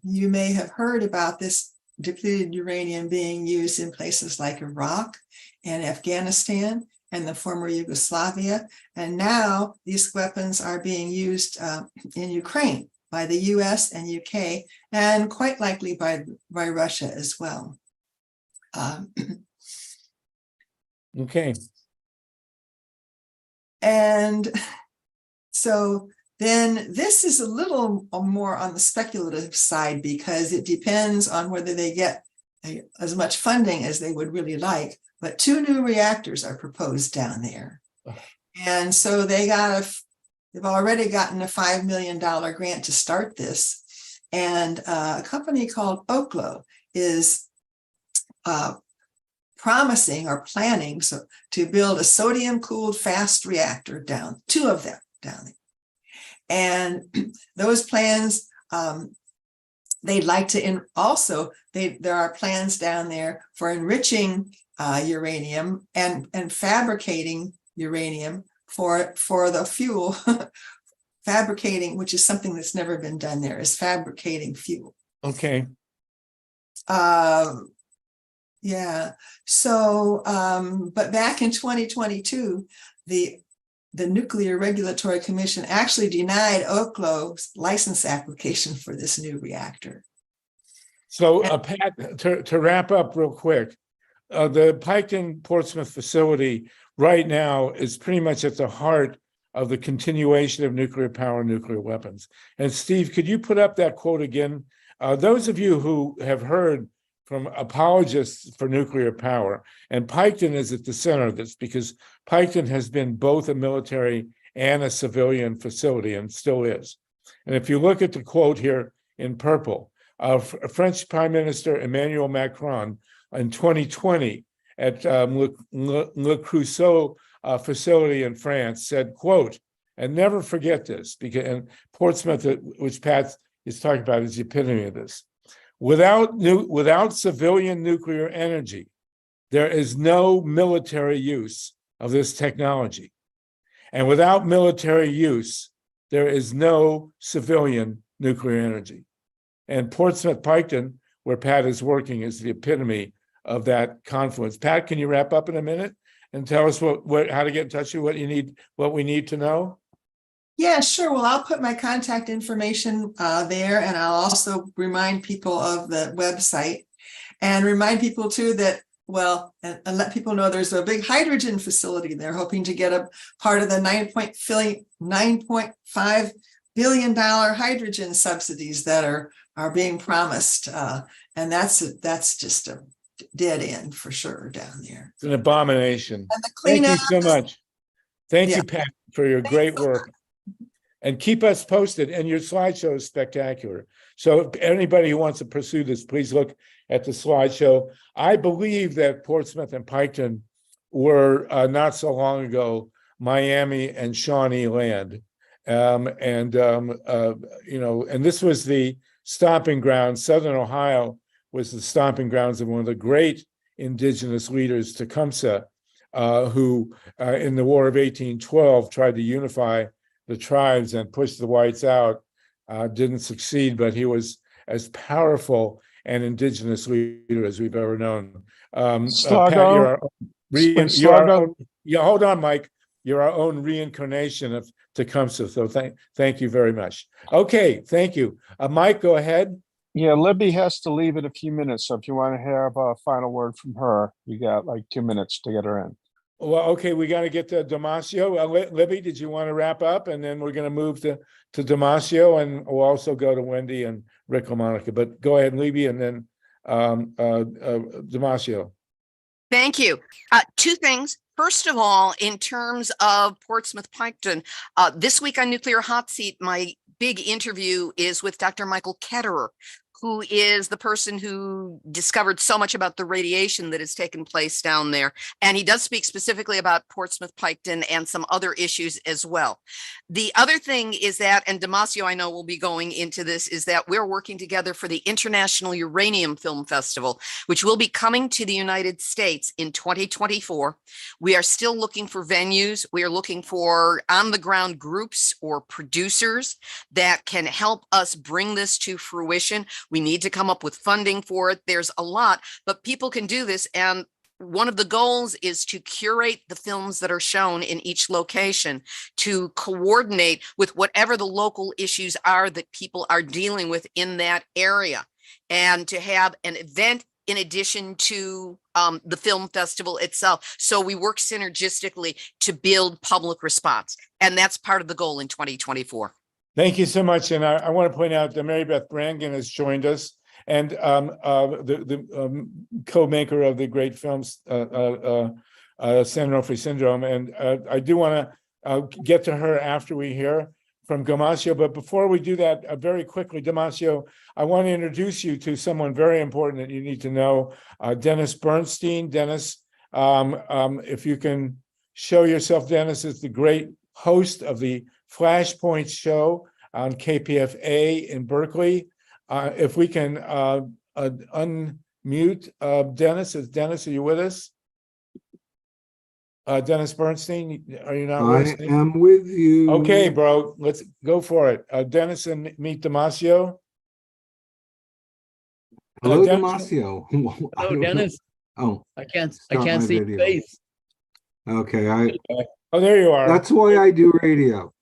you may have heard about this depleted uranium being used in places like Iraq and Afghanistan and the former Yugoslavia. And now these weapons are being used in Ukraine by the US and UK, and quite likely by Russia as well. Okay. And so then this is a little more on the speculative side because it depends on whether they get as much funding as they would really like. But 2 new reactors are proposed down there. And so they've already gotten a $5 million grant to start this. And a company called Oklo is promising or planning to build a sodium-cooled fast reactor 2 of them down there. And those plans, they'd like to there are plans down there for enriching uranium and fabricating uranium for the fuel. Fabricating, which is something that's never been done there, is fabricating fuel. Okay. Yeah. So, but back in 2022, the Nuclear Regulatory Commission actually denied Oklo's license application for this new reactor. So, Pat, to wrap up real quick, the Piketon Portsmouth facility right now is pretty much at the heart of the continuation of nuclear power and nuclear weapons. And Steve, could you put up that quote again? Those of you who have heard from apologists for nuclear power, and Piketon is at the center of this because Piketon has been both a military and a civilian facility and still is. And if you look at the quote here in purple, French Prime Minister Emmanuel Macron in 2020 at Le Creusot facility in France said, quote, and never forget this, because and Portsmouth, which Pat is talking about, is the epitome of this. Without civilian nuclear energy, there is no military use of this technology. And without military use, there is no civilian nuclear energy. And Portsmouth Piketon where Pat is working is the epitome of that confluence. Pat, can you wrap up in a minute and tell us how to get in touch with you, what you need, what we need to know? Yeah, sure. Well, I'll put my contact information there, and I'll also remind people of the website and remind people too that, well, and let people know there's a big hydrogen facility. They're hoping to get a part of the $9.5 billion hydrogen subsidies that are being promised. And that's just a dead end for sure down there. It's an abomination. And the Thank cleanup. you so much. Thank Yeah. you, Pat, for your great work. And keep us posted. And your slideshow is spectacular. So anybody who wants to pursue this, please look at the slideshow. I believe that Portsmouth and Piketon were not so long ago Miami and Shawnee land. And this was the stomping ground. Southern Ohio was the stomping grounds of one of the great indigenous leaders, Tecumseh, who in the War of 1812 tried to unify the tribes and push the whites out. Didn't succeed, but he was as powerful an indigenous leader as we've ever known. Pat, hold on, Mike. You're our own reincarnation of Tecumseh. So thank you very much. Okay, thank you. Mike, go ahead. Yeah, Libby has to leave in a few minutes. So if you want to have a final word from her, you got like 2 minutes to get her in. Well, okay, we got to get to Damasio. Libby, did you want to wrap up? And then we're going to move to Damasio, and we'll also go to Wendy and Rick LaMonica. But go ahead, Libby, and then Damasio. Thank you. Two things. First of all, in terms of Portsmouth Piketon, this week on Nuclear Hotseat, my big interview is with Dr. Michael Ketterer, who is the person who discovered so much about the radiation that has taken place down there. And he does speak specifically about Portsmouth Piketon and some other issues as well. The other thing is that, and Damasio I know will be going into this, is that we're working together for the International Uranium Film Festival, which will be coming to the United States in 2024. We are still looking for venues. We are looking for on-the-ground groups or producers that can help us bring this to fruition. We need to come up with funding for it. There's a lot, but people can do this. And one of the goals is to curate the films that are shown in each location, to coordinate with whatever the local issues are that people are dealing with in that area, and to have an event in addition to the film festival itself. So we work synergistically to build public response. And that's part of the goal in 2024. Thank you so much. And I want to point out that Mary Beth Brangan has joined us, and the co-maker of the great films, SAN ONOFRE Syndrome. And I do want to get to her after we hear from Damasio. But before we do that, very quickly, Damasio, I want to introduce you to someone very important that you need to know, Dennis Bernstein. Dennis, if you can show yourself, Dennis is the great host of the Flashpoint show on KPFA in Berkeley. If we can unmute Dennis. Dennis, are you with us? Dennis Bernstein, are you not listening? I am with you. Okay, bro, let's go for it. Dennis, and meet Damasio. Hello, Dennis. Damasio. Hello, Dennis. Oh, I can't my see your video. face. okay. Oh, there you are. That's why I do radio.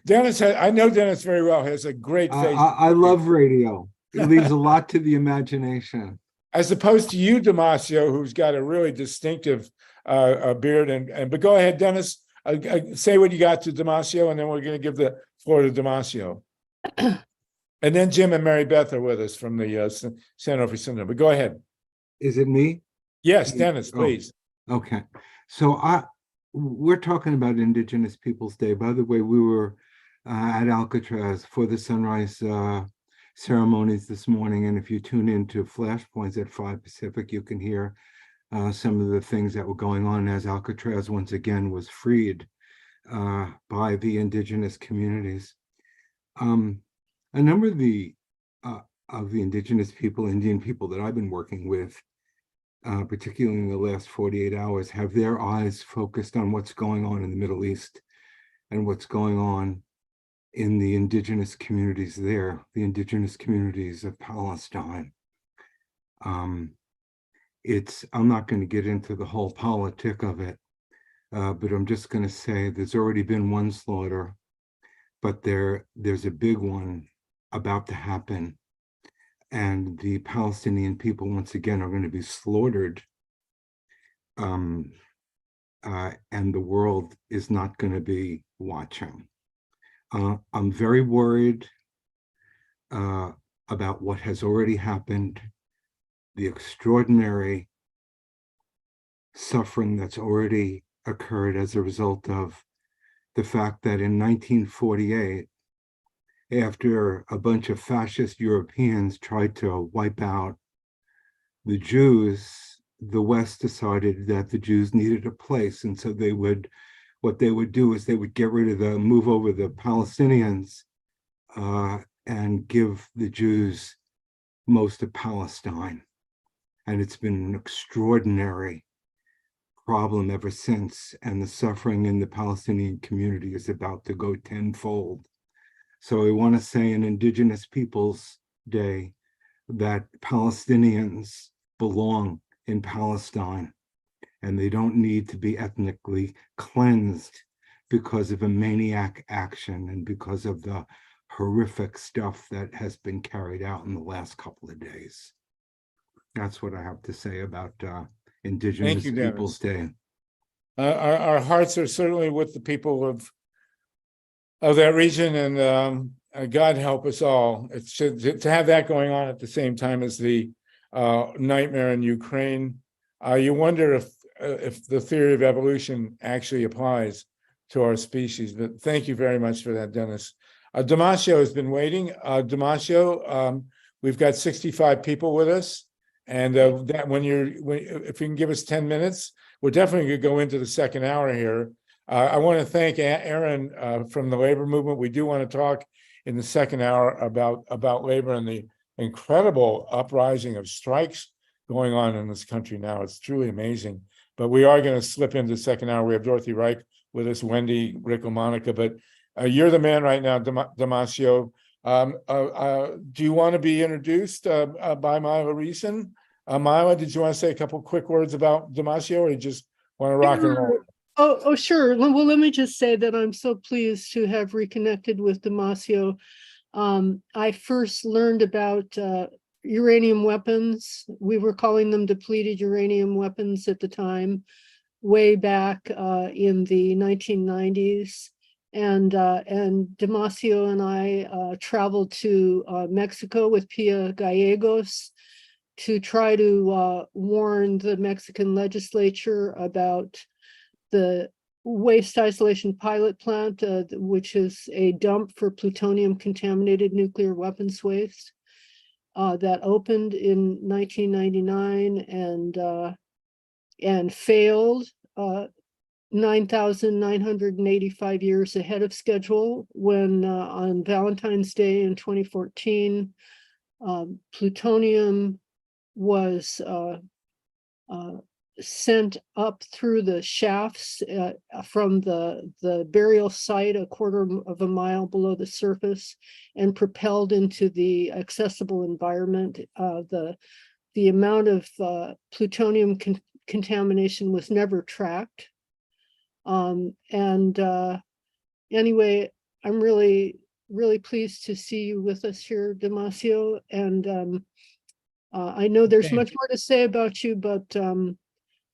Dennis, I know Dennis very well. Has a great face. I love radio. It leaves a lot to the imagination. As opposed to you, Damasio, who's got a really distinctive beard. But go ahead, Dennis. Say what you got to Damasio, and then we're going to give the floor to Damasio. And then Jim and Mary Beth are with us from the SAN ONOFRE Syndrome. But go ahead. Is it me? Yes, Dennis, please. Okay. So we're talking about Indigenous Peoples Day. By the way, we were at Alcatraz for the sunrise ceremonies this morning. And if you tune into Flashpoints at 5 Pacific, you can hear some of the things that were going on as Alcatraz once again was freed by the indigenous communities. A number of the indigenous people, Indian people that I've been working with, particularly in the last 48 hours, have their eyes focused on what's going on in the Middle East and what's going on in the indigenous communities there, the indigenous communities of Palestine. I'm not going to get into the whole politic of it, but I'm just going to say there's already been one slaughter, but there's a big one about to happen. And the Palestinian people, once again, are going to be slaughtered. And the world is not going to be watching. I'm very worried about what has already happened, the extraordinary suffering that's already occurred as a result of the fact that in 1948, after a bunch of fascist Europeans tried to wipe out the Jews, the West decided that the Jews needed a place. And so what they would do is they would get rid of move over the Palestinians and give the Jews most of Palestine. And it's been an extraordinary problem ever since. And the suffering in the Palestinian community is about to go tenfold. So I want to say in Indigenous Peoples Day that Palestinians belong in Palestine, and they don't need to be ethnically cleansed because of a maniac action and because of the horrific stuff that has been carried out in the last couple of days. That's what I have to say about Indigenous Peoples Day. Our hearts are certainly with the people of that region, and God help us all. It's to have that going on at the same time as the nightmare in Ukraine. You wonder if the theory of evolution actually applies to our species. But thank you very much for that, Dennis. Damasio has been waiting. Damasio, we've got 65 people with us, and that if you can give us 10 minutes, we're definitely going to go into the second hour here. I want to thank Aaron from the labor movement. We do want to talk in the second hour about labor and the incredible uprising of strikes going on in this country now. It's truly amazing. But we are going to slip into the second hour. We have Dorothy Reich with us, Wendy, Rick, Monica. But you're the man right now, Damasio. Do you want to be introduced by MYLA RESON? MYLA, did you want to say a couple quick words about Damasio, or you just want to rock and roll? Oh, sure. Well, let me just say that I'm so pleased to have reconnected with Damasio. I first learned about uranium weapons. We were calling them depleted uranium weapons at the time, way back in the 1990s. And Damasio and I traveled to Mexico with Pia Gallegos to try to warn the Mexican legislature about the waste isolation pilot plant, which is a dump for plutonium contaminated nuclear weapons waste, that opened in 1999 and failed 9,985 years ahead of schedule when on Valentine's Day in 2014, plutonium was sent up through the shafts from the burial site a quarter of a mile below the surface and propelled into the accessible environment. The amount of plutonium contamination was never tracked. Anyway, I'm really pleased to see you with us here, Damasio. And I know there's much more to say about you, but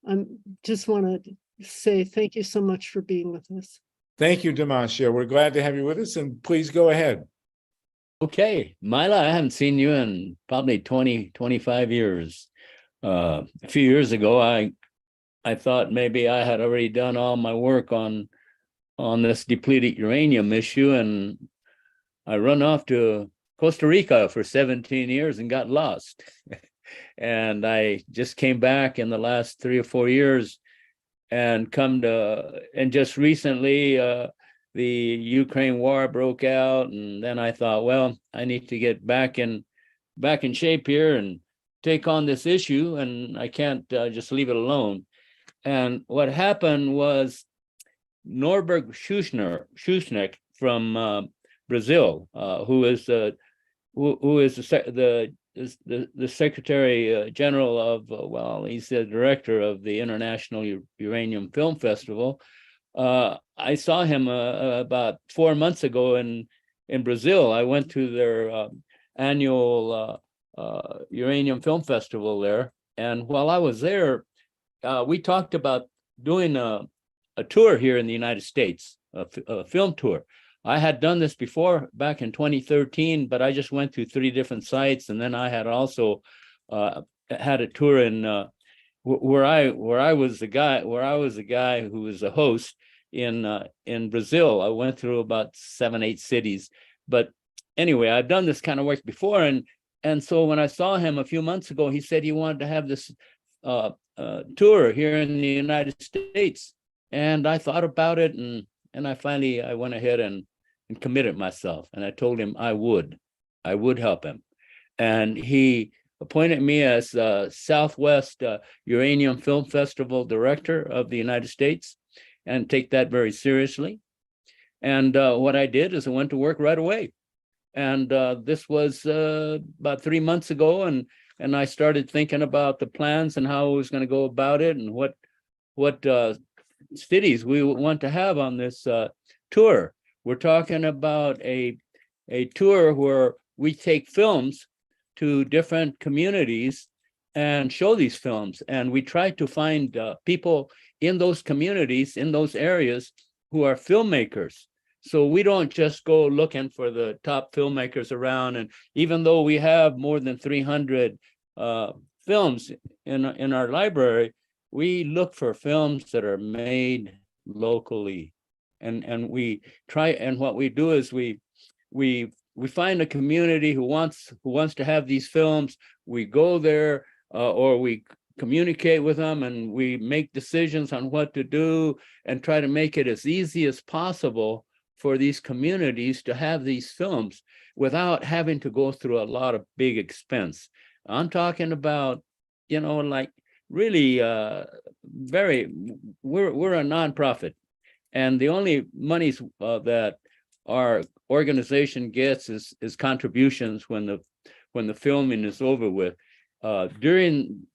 I just want to say thank you so much for being with us. Thank you, Damasio. We're glad to have you with us, and please go ahead. Okay, MYLA, I haven't seen you in probably 20, 25 years. A few years ago, I thought maybe I had already done all my work on this depleted uranium issue, and I run off to Costa Rica for 17 years and got lost. And I just came back in the last 3 or 4 years and just recently the Ukraine war broke out, and then I thought, well, I need to get back in shape here and take on this issue, and I can't just leave it alone. And what happened was Norberg Schuschnigg from Brazil, who is the Secretary General of, well, he's the director of the International Uranium Film Festival. I saw him about 4 months ago in Brazil. I went to their annual Uranium Film Festival there. And while I was there, we talked about doing a tour here in the United States, a film tour. I had done this before back in 2013, but I just went to 3 different sites. And then I had also had a tour in where I was the guy who was a host in Brazil. I went through about 7, 8 cities. But anyway, I've done this kind of work before. And so when I saw him a few months ago, he said he wanted to have this tour here in the United States. And I thought about it, and I went ahead and committed myself. And I told him I would help him. And he appointed me as Southwest Uranium Film Festival Director of the United States, and take that very seriously. And what I did is I went to work right away. And this was about 3 months ago, and I started thinking about the plans and how I was going to go about it, and what cities we want to have on this tour. We're talking about a tour where we take films to different communities and show these films, and we try to find people in those communities, in those areas, who are filmmakers. So we don't just go looking for the top filmmakers around. And even though we have more than 300 films in our library, we look for films that are made locally. And we try, and what we do is we find a community who wants to have these films. We go there, or we communicate with them, and we make decisions on what to do, and try to make it as easy as possible for these communities to have these films without having to go through a lot of big expense. I'm talking about, like really we're a nonprofit, and the only monies that our organization gets is contributions when the filming is over with. Going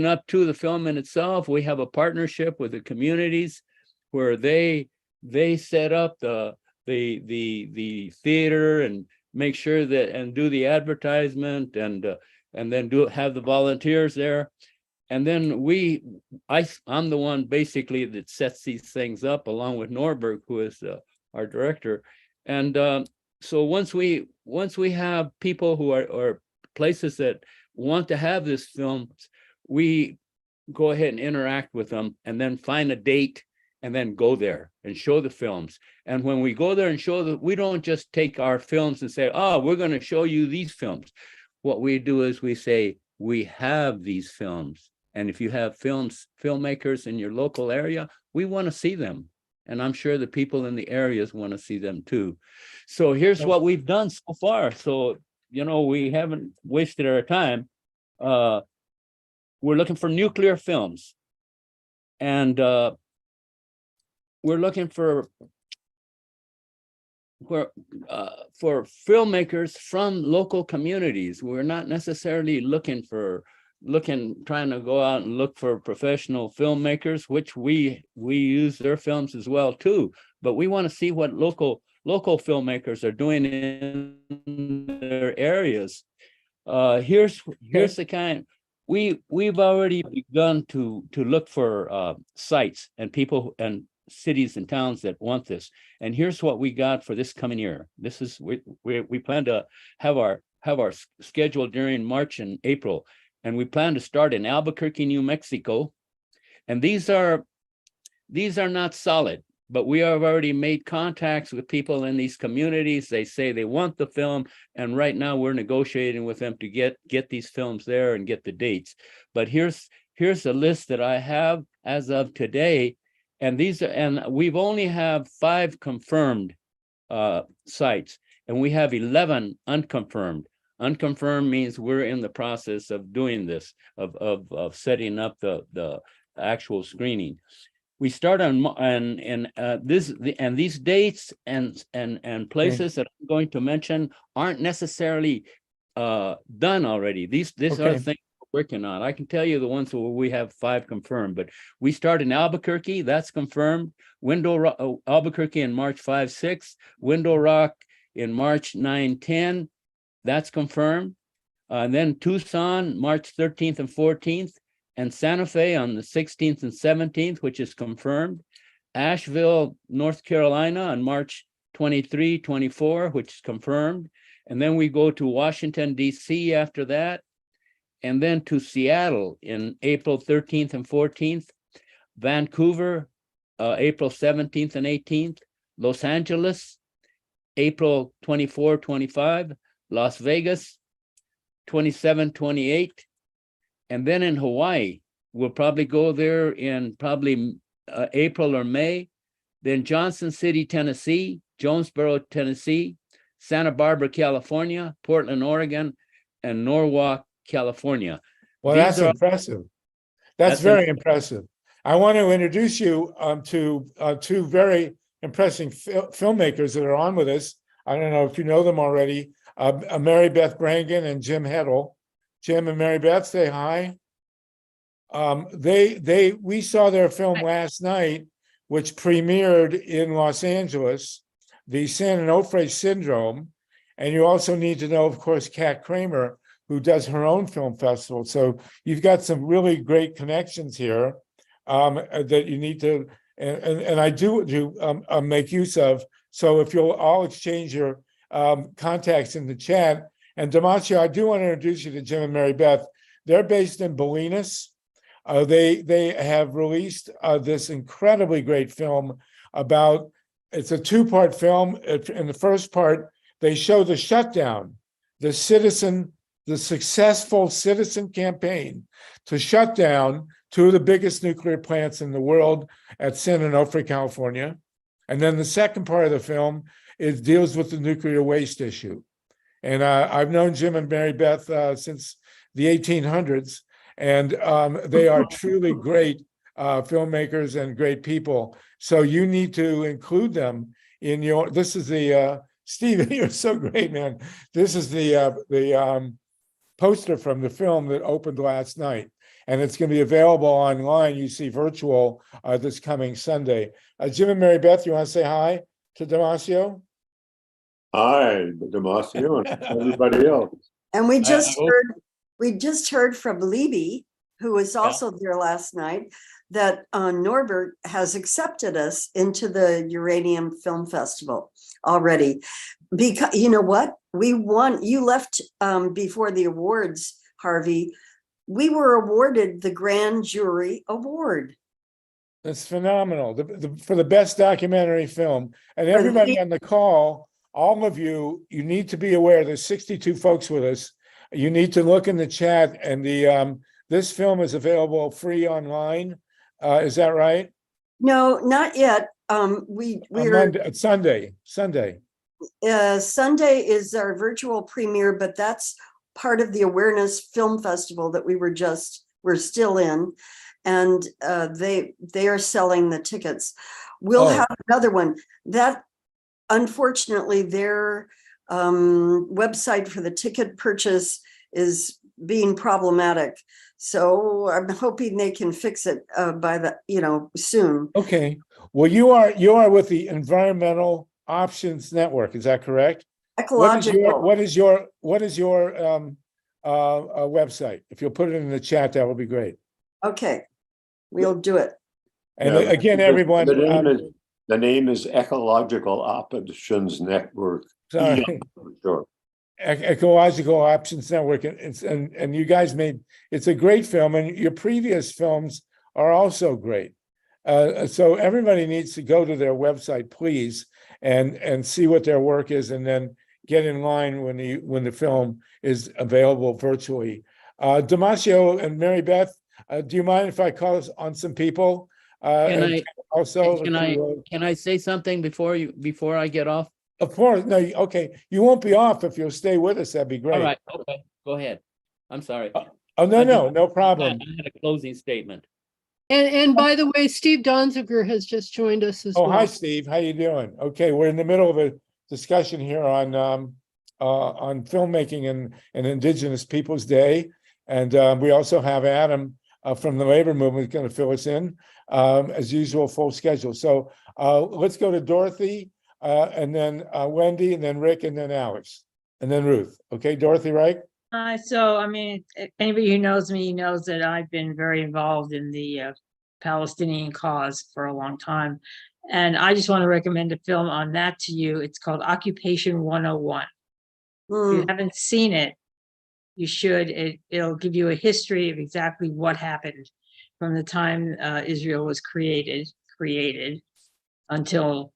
up to the filming itself, we have a partnership with the communities where they set up the theater and make sure that, and do the advertisement, and then have the volunteers there. And then I'm the one basically that sets these things up, along with Norberg, who is our director. And so once we have people who are, or places that want to have this film, we go ahead and interact with them, and then find a date, and then go there and show the films. And when we go there and show that, we don't just take our films and say, oh, we're going to show you these films. What we do is we say, we have these films. And if you have filmmakers in your local area, we want to see them. And I'm sure the people in the areas want to see them too. So here's what we've done so far. So, we haven't wasted our time. We're looking for nuclear films. And we're looking for filmmakers from local communities. We're not necessarily trying to go out and look for professional filmmakers, which we use their films as well too. But we want to see what local filmmakers are doing in their areas. Here's the kind. We've already begun to look for sites and people and cities and towns that want this. And here's what we got for this coming year. This is we plan to have our schedule during March and April, and we plan to start in Albuquerque, New Mexico. And these are not solid, but we have already made contacts with people in these communities. They say they want the film, and right now we're negotiating with them to get these films there and get the dates. But here's a list that I have as of today. And we've only have 5 confirmed sites, and we have 11 unconfirmed. Unconfirmed means we're in the process of doing this, of setting up the actual screening. We start and these dates and places that I'm going to mention aren't necessarily done already. These are Okay. things we're working on. I can tell you the ones where we have 5 confirmed, but we start in Albuquerque, that's confirmed. Albuquerque in March 5-6, Window Rock in March 9-10, that's confirmed. And then Tucson, March 13th and 14th, and Santa Fe on the 16th and 17th, which is confirmed. Asheville, North Carolina on March 23, 24, which is confirmed. And then we go to Washington, D.C. after that. And then to Seattle in April 13th and 14th. Vancouver, April 17th and 18th. Los Angeles, April 24, 25. Las Vegas, 27, 28. And then in Hawaii, we'll probably go there in probably April or May. Then Johnson City, Tennessee, Jonesboro, Tennessee, Santa Barbara, California, Portland, Oregon, and Norwalk, California. Well, These that's are- impressive. That's very impressive. I want to introduce you to 2 very impressive filmmakers that are on with us. I don't know if you know them already. Mary Beth Brangan and Jim HEDDLE. Jim and Mary Beth, say hi. We saw their film last night, which premiered in Los Angeles, the SAN ONOFRE Syndrome. And you also need to know, of course, Kat Kramer, who does her own film festival. So you've got some really great connections here that you need to, and I do make use of. So if you'll all exchange your contacts in the chat. And Damasio, I do want to introduce you to Jim and Mary Beth. They're based in Bolinas. They have released this incredibly great film about, it's a 2-part film. In the first part, they show the shutdown, the successful citizen campaign to shut down 2 of the biggest nuclear plants in the world at San Onofre, California. And then the second part of the film deals with the nuclear waste issue. And I've known Jim and Mary Beth since the 1800s, and they are truly great filmmakers and great people. So you need to include them in your, this is the, Stephen, you're so great, man. This is the poster from the film that opened last night. And it's going to be available online, you see virtual, this coming Sunday. Jim and Mary Beth, you want to say hi to Damasio? Hi, Damasio, and everybody else. And we I just heard from LIBBE, who was also there last night, that Norbert has accepted us into the Uranium Film Festival already. Because you know what? We won, you left before the awards, Harvey. We were awarded the Grand Jury Award. That's phenomenal. For the best documentary film. And everybody on the call, all of you, you need to be aware there's 62 folks with us. You need to look in the chat, and this film is available free online. Is that right? No, not yet. Sunday. Sunday is our virtual premiere, but that's part of the Awareness Film Festival that we're still in, and they are selling the tickets. We'll have another one that, unfortunately, their website for the ticket purchase is being problematic. So I'm hoping they can fix it by soon. Okay. Well, you are with the Environmental Options Network. Is that correct? Ecological. What is your website? If you'll put it in the chat, that would be great. Okay, we'll do it. And again, everyone. The name is Ecological Options Network. Sorry. Sure. Ecological Options Network, and you guys it's a great film, and your previous films are also great. So everybody needs to go to their website, please, and see what their work is, and then get in line when the film is available virtually. Damasio and Mary Beth, do you mind if I call on some people? Can I say something before I get off? Of course. No, okay. You won't be off if you'll stay with us. That'd be great. All right. Okay. Go ahead. I'm sorry. No problem. I had a closing statement. And by the way, Steve Donziger has just joined us as Oh, well. hi, Steve. How you doing? Okay, we're in the middle of a discussion here on filmmaking and Indigenous Peoples Day, and we also have Adam from the labor movement going to fill us in as usual, full schedule. So let's go to Dorothy, and then Wendy, and then Rick, and then Alex, and then Ruth. Okay, Dorothy, right? So, I mean, anybody who knows me knows that I've been very involved in the Palestinian cause for a long time. And I just want to recommend a film on that to you. It's called Occupation 101. If you haven't seen it, you should. It'll give you a history of exactly what happened from the time Israel was created until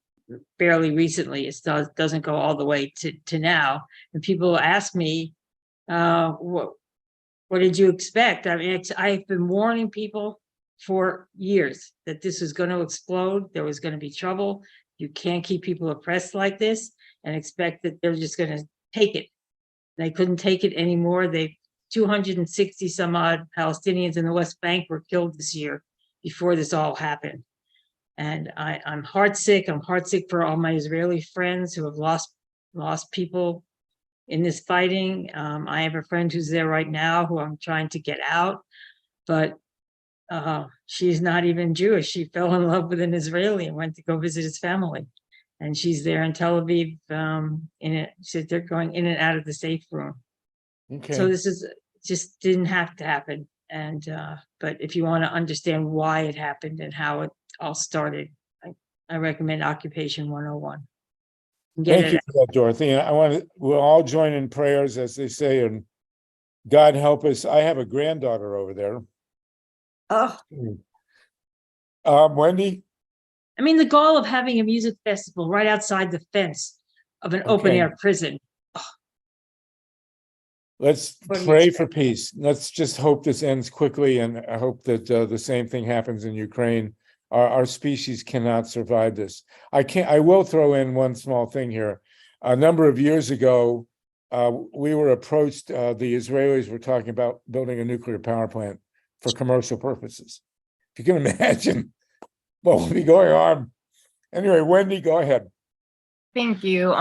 fairly recently. It doesn't go all the way to now. And people ask me, what did you expect? I mean, I've been warning people for years that this was going to explode. There was going to be trouble. You can't keep people oppressed like this and expect that they're just going to take it. They couldn't take it anymore. 260 some odd Palestinians in the West Bank were killed this year before this all happened. And I'm heartsick. I'm heartsick for all my Israeli friends who have lost people in this fighting. I have a friend who's there right now who I'm trying to get out, but she's not even Jewish. She fell in love with an Israeli and went to go visit his family. And she's there in Tel Aviv. They're going in and out of the safe room. Okay. So this just didn't have to happen. And but if you want to understand why it happened and how it all started, I recommend Occupation 101. Thank you for that, Dorothy. And we'll all join in prayers, as they say, and God help us. I have a granddaughter over there. Oh, Wendy? I mean, the goal of having a music festival right outside the fence of an open air prison. Let's pray for peace. Let's just hope this ends quickly, and I hope that the same thing happens in Ukraine. Our species cannot survive this. I will throw in one small thing here. A number of years ago, we were approached, the Israelis were talking about building a nuclear power plant for commercial purposes. If you can imagine what will be going on. Anyway, Wendy, go ahead. Thank you.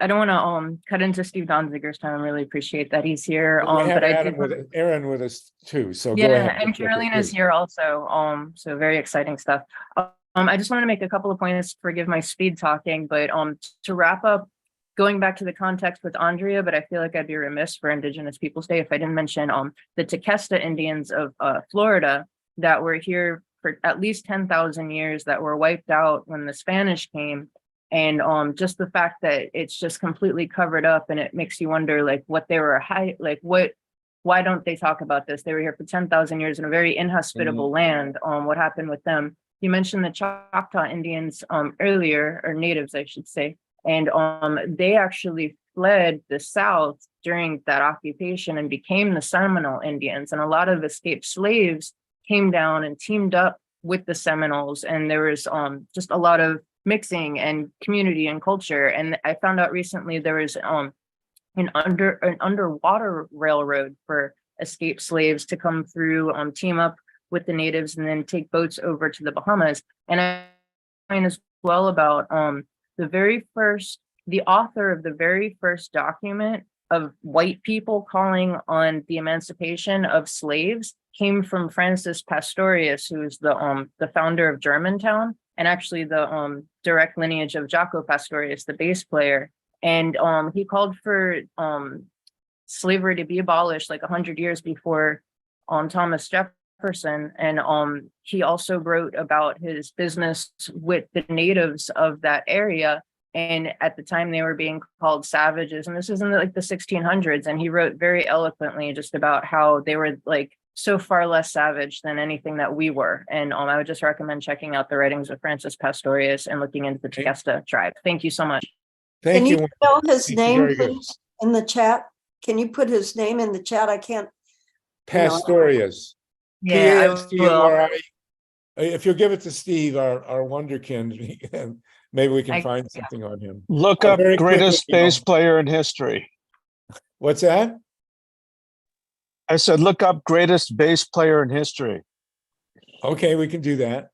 I don't want to cut into Steve Donziger's time. I really appreciate that he's here. We have But Aaron with us too. So yeah, go ahead. and Carolina's here also. So very exciting stuff. I just want to make a couple of points. Forgive my speed talking, but to wrap up, going back to the context with Andrea, but I feel like I'd be remiss for Indigenous Peoples Day if I didn't mention the Tequesta Indians of Florida that were here for at least 10,000 years, that were wiped out when the Spanish came. And just the fact that it's just completely covered up, and it makes you wonder, like, what they were, why don't they talk about this? They were here for 10,000 years in a very inhospitable land. What happened with them? You mentioned the Choctaw Indians earlier, or natives, I should say. And they actually fled the South during that occupation and became the Seminole Indians. And a lot of escaped slaves came down and teamed up with the Seminoles. And there was just a lot of mixing and community and culture. And I found out recently there was an underwater railroad for escaped slaves to come through, team up with the natives, and then take boats over to the Bahamas. And I find as well about the author of the very first document of white people calling on the emancipation of slaves came from Francis Pastorius, who is the founder of Germantown, and actually the direct lineage of Jaco Pastorius, the bass player. And he called for slavery to be abolished like 100 years before Thomas Jefferson. And he also wrote about his business with the natives of that area. And at the time they were being called savages. And this is in like the 1600s. And he wrote very eloquently just about how they were like so far less savage than anything that we were. And I would just recommend checking out the writings of Francis Pastorius and looking into the Tequesta tribe. Thank you so much. Thank you. Can you spell his name Very good. please, in the chat? Can you put his name in the chat? I can't. Pastorius. Yeah, I will. If you'll give it to Steve, our wonderkind, maybe we can find something on him. Look up greatest bass player in history. What's that? I said, look up greatest bass player in history. Okay, we can do that.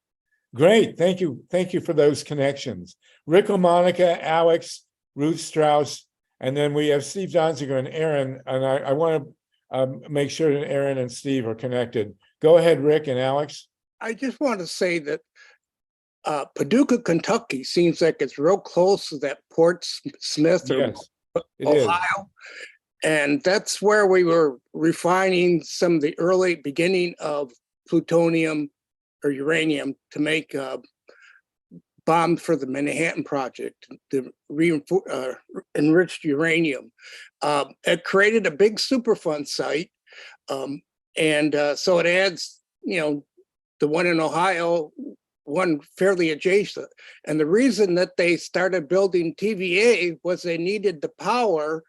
Great, thank you. Thank you for those connections. Rick LaMonica, Alex, Ruth Strauss, and then we have Steve Donziger and Aaron, and I want to make sure that Aaron and Steve are connected. Go ahead, Rick and Alex. I just want to say that Paducah, Kentucky seems like it's real close to that Port Smith or Yes, it is. Ohio. And that's where we were refining some of the early beginning of plutonium or uranium to make bombs for the Manhattan Project, the enriched uranium. It created a big Superfund site. So it adds, the one in Ohio, one fairly adjacent. And the reason that they started building TVA was they needed the power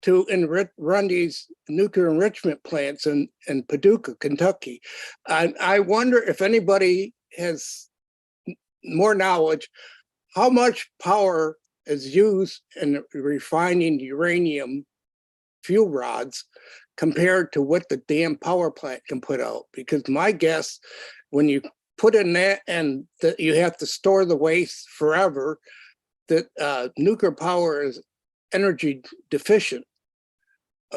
to run these nuclear enrichment plants in Paducah, Kentucky. And I wonder if anybody has more knowledge, how much power is used in refining uranium fuel rods compared to what the damn power plant can put out. Because my guess, when you put in that and that you have to store the waste forever, that nuclear power is energy deficient.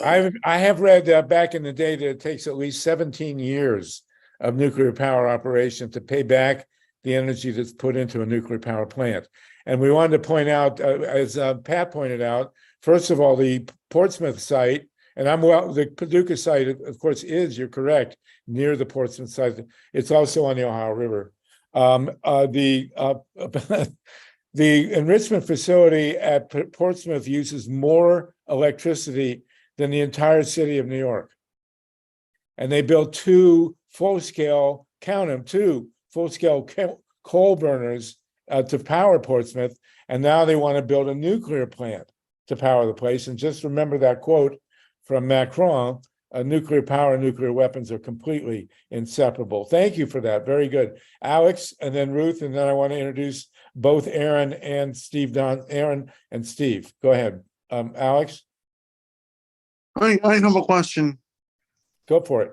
I have read back in the day that it takes at least 17 years of nuclear power operation to pay back the energy that's put into a nuclear power plant. And we wanted to point out, as Pat pointed out, first of all, the Portsmouth site, and the Paducah site, of course, you're correct, near the Portsmouth site. It's also on the Ohio River. The enrichment facility at Portsmouth uses more electricity than the entire city of New York. And they built two full-scale coal burners to power Portsmouth, and now they want to build a nuclear plant to power the place. And just remember that quote from Macron, nuclear power and nuclear weapons are completely inseparable. Thank you for that. Very good. Alex, and then Ruth, and then I want to introduce both Aaron and Steve. Aaron and Steve, go ahead. Alex? I have a question. Go for it.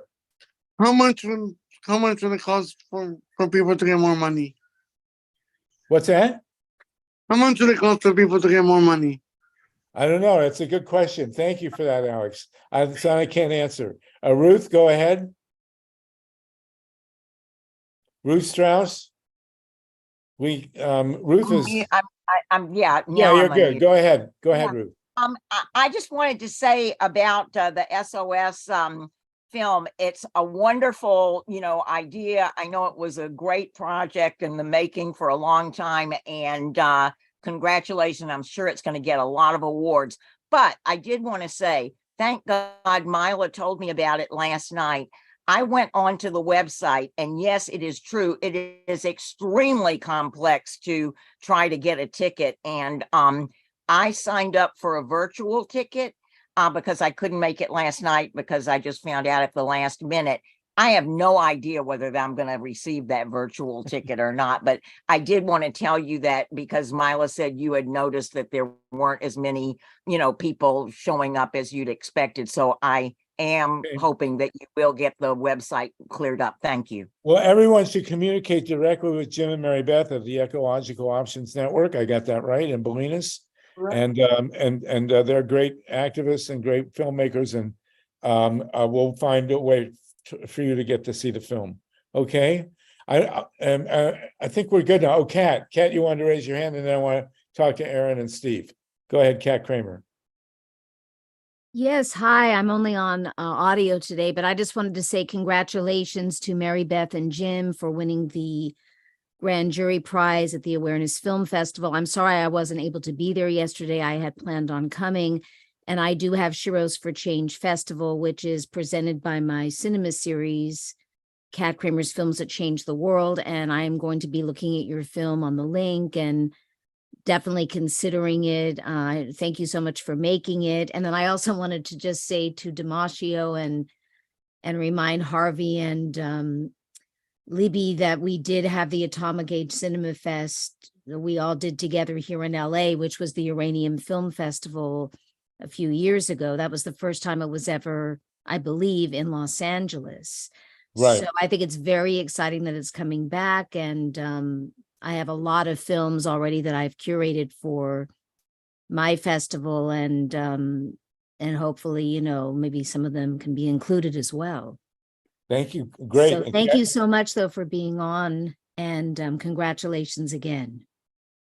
How much would it cost for people to get more money? What's that? How much would it cost for people to get more money? I don't know. That's a good question. Thank you for that, Alex. I can't answer. Ruth, go ahead. Ruth Strauss. Ruth is. Yeah, you're good. Go ahead. Go ahead, Ruth. I just wanted to say about the SOS film. It's a wonderful, idea. I know it was a great project in the making for a long time, and congratulations. I'm sure it's going to get a lot of awards. But I did want to say, thank God MYLA told me about it last night. I went onto the website, and yes, it is true. It is extremely complex to try to get a ticket. And I signed up for a virtual ticket because I couldn't make it last night because I just found out at the last minute. I have no idea whether I'm going to receive that virtual ticket or not, but I did want to tell you that because MYLA said you had noticed that there weren't as many, people showing up as you'd expected. So I am hoping that you will get the website cleared up. Thank you. Well, everyone should communicate directly with Jim and Mary Beth of the Ecological Options Network. I got that right, in Bolinas. Right. And they're great activists and great filmmakers, and we'll find a way for you to get to see the film. Okay, I think we're good now. Oh, Kat, you wanted to raise your hand, and then I want to talk to Aaron and Steve. Go ahead, Kat Kramer. Yes, hi. I'm only on audio today, but I just wanted to say congratulations to Mary Beth and Jim for winning the Grand Jury Prize at the Awareness Film Festival. I'm sorry I wasn't able to be there yesterday. I had planned on coming. And I do have Sheroes for Change Festival, which is presented by my cinema series, Kat Kramer's Films That Change the World. And I am going to be looking at your film on the link and definitely considering it. Thank you so much for making it. And then I also wanted to just say to Damasio and remind Harvey and Libby that we did have the Atomic Age Cinema Fest that we all did together here in LA, which was the Uranium Film Festival a few years ago. That was the first time it was ever, I believe, in Los Angeles. Right. So I think it's very exciting that it's coming back, and I have a lot of films already that I've curated for my festival, and hopefully, you know, maybe some of them can be included as well. Thank you. Great. So thank you so much, though, for being on, and congratulations again.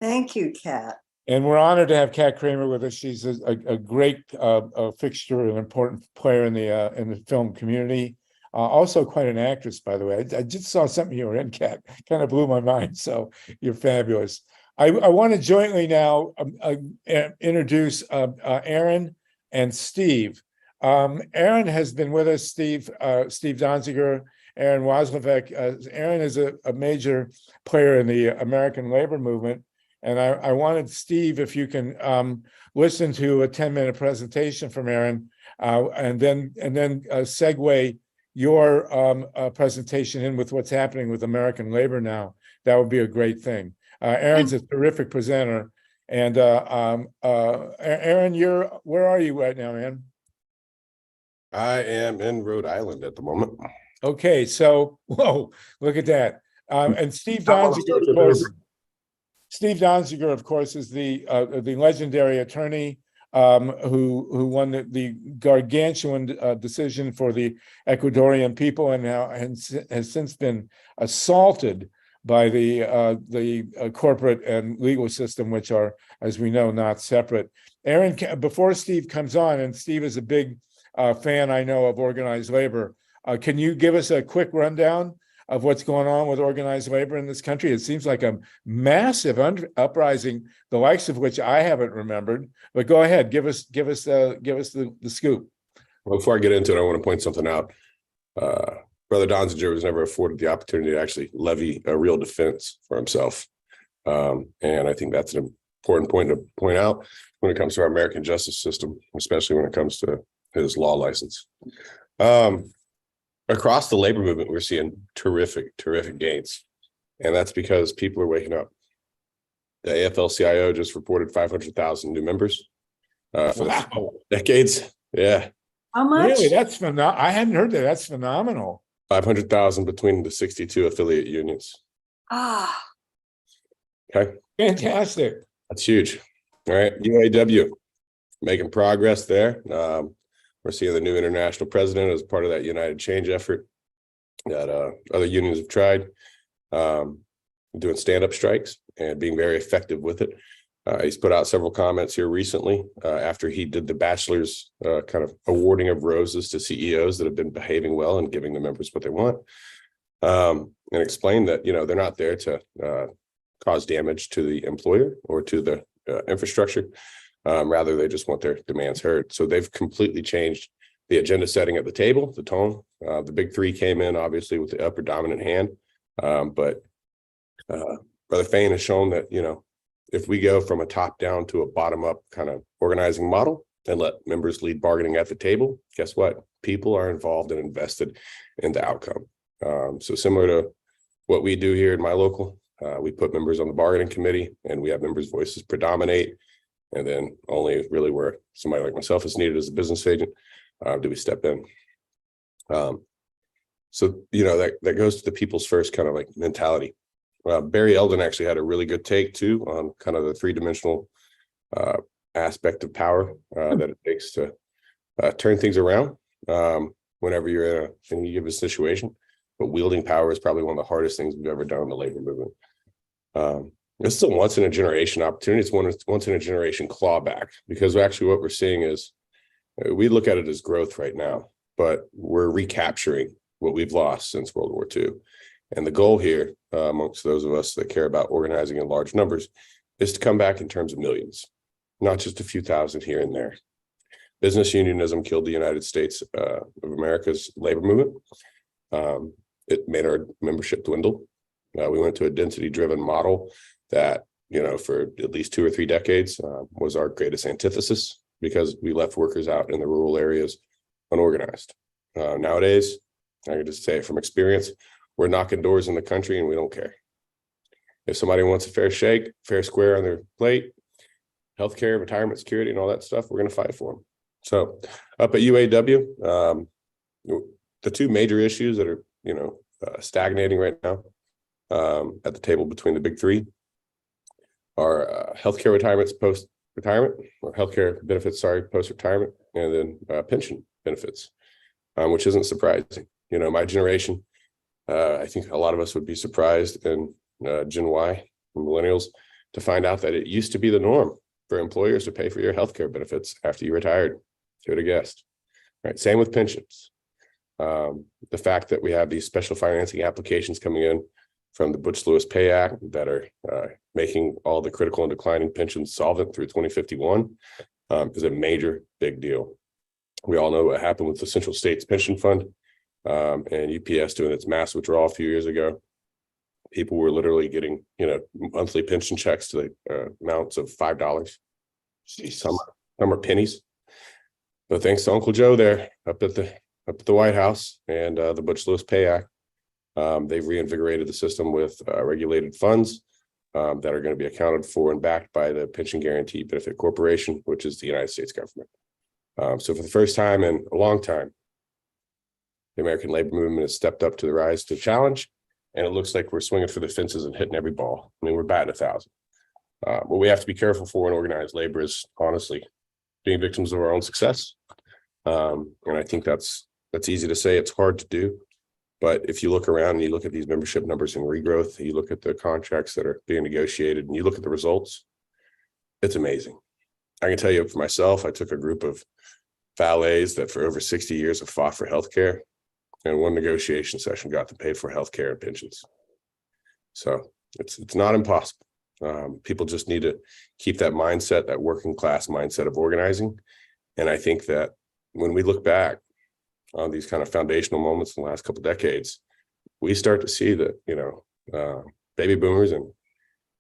Thank you, Kat. And we're honored to have Kat Kramer with us. She's a great fixture and important player in the film community. Also quite an actress, by the way. I just saw something you were in, Kat. Kind of blew my mind. So you're fabulous. I want to jointly now introduce Aaron and Steve. Aaron has been with us, Steve Donziger, Aaron Waslevek. Aaron is a major player in the American labor movement. And I wanted, Steve, if you can listen to a 10-minute presentation from Aaron, and then segue your presentation in with what's happening with American labor now. That would be a great thing. Aaron's a terrific presenter. And Aaron, where are you right now, man? I am in Rhode Island at the moment. Okay, so whoa, look at that. And Steve Donziger, of course. Steve Donziger, of course, is the legendary attorney who won the gargantuan decision for the Ecuadorian people, and now has since been assaulted by the corporate and legal system, which are, as we know, not separate. Aaron, before Steve comes on, and Steve is a big fan, I know, of organized labor. Can you give us a quick rundown of what's going on with organized labor in this country? It seems like a massive uprising, the likes of which I haven't remembered. But go ahead, give us the scoop. Well, before I get into it, I want to point something out. Brother Donziger was never afforded the opportunity to actually levy a real defense for himself, and I think that's an important point to point out when it comes to our American justice system, especially when it comes to his law license. Across the labor movement, we're seeing terrific gains. And that's because people are waking up. The AFL-CIO just reported 500,000 new members for decades. Yeah. How much? Really? That's phenomenal. I hadn't heard that. That's phenomenal. 500,000 between the 62 affiliate unions. Ah. Okay. Fantastic. That's huge. All right. UAW, making progress there. We're seeing the new international president as part of that United Change effort that other unions have tried, doing stand-up strikes and being very effective with it. He's put out several comments here recently after he did the bachelor's kind of awarding of roses to CEOs that have been behaving well and giving the members what they want, and explained that, you know, they're not there to cause damage to the employer or to the infrastructure. Rather, they just want their demands heard. So they've completely changed the agenda setting at the table, the tone. The big three came in, obviously, with the upper dominant hand. But Brother Fain has shown that, you know, if we go from a top down to a bottom up kind of organizing model and let members lead bargaining at the table, guess what? People are involved and invested in the outcome. So similar to what we do here in my local, we put members on the bargaining committee and we have members' voices predominate. And then only really where somebody like myself is needed as a business agent, do we step in. So, you know, that goes to the people's first kind of like mentality. Barry Eldon actually had a really good take too on kind of the three-dimensional aspect of power that it takes to turn things around whenever you're in any given situation. But wielding power is probably one of the hardest things we've ever done in the labor movement. This is a once in a generation opportunity. It's once in a generation clawback, because actually what we're seeing is we look at it as growth right now, but we're recapturing what we've lost since World War II. And the goal here, amongst those of us that care about organizing in large numbers, is to come back in terms of millions, not just a few thousand here and there. Business unionism killed the United States of America's labor movement. It made our membership dwindle. We went to a density-driven model that, you know, for at least 2 or 3 decades was our greatest antithesis, because we left workers out in the rural areas unorganized. Nowadays, I can just say from experience, we're knocking doors in the country and we don't care. If somebody wants a fair shake, fair square on their plate, healthcare, retirement security, and all that stuff, we're going to fight for them. So up at UAW, the two major issues that are, stagnating right now at the table between the big three are healthcare retirements post-retirement, or healthcare benefits, sorry, post-retirement, and then pension benefits, which isn't surprising. My generation, I think a lot of us would be surprised, and Gen Y and millennials, to find out that it used to be the norm for employers to pay for your healthcare benefits after you retired. Who would have guessed? Right. Same with pensions. The fact that we have these special financing applications coming in from the Butch-Lewis Pay Act that are making all the critical and declining pensions solvent through 2051 is a major big deal. We all know what happened with the Central States Pension Fund and UPS doing its mass withdrawal a few years ago. People were literally getting, monthly pension checks to the amounts of $5. Some are pennies. But thanks to Uncle Joe there up at the White House and the Butch-Lewis Pay Act, they've reinvigorated the system with regulated funds that are going to be accounted for and backed by the Pension Guarantee Benefit Corporation, which is the United States government. So for the first time in a long time, the American labor movement has stepped up to the rise to challenge, and it looks like we're swinging for the fences and hitting every ball. I mean, we're batting 1,000. What we have to be careful for in organized labor is honestly being victims of our own success. And I think that's easy to say, it's hard to do. But if you look around and you look at these membership numbers in regrowth, you look at the contracts that are being negotiated, and you look at the results, it's amazing. I can tell you for myself, I took a group of valets that for over 60 years have fought for healthcare, and one negotiation session got them paid for healthcare and pensions. So it's not impossible. People just need to keep that mindset, that working class mindset of organizing. And I think that when we look back on these kind of foundational moments in the last couple of decades, we start to see that, baby boomers and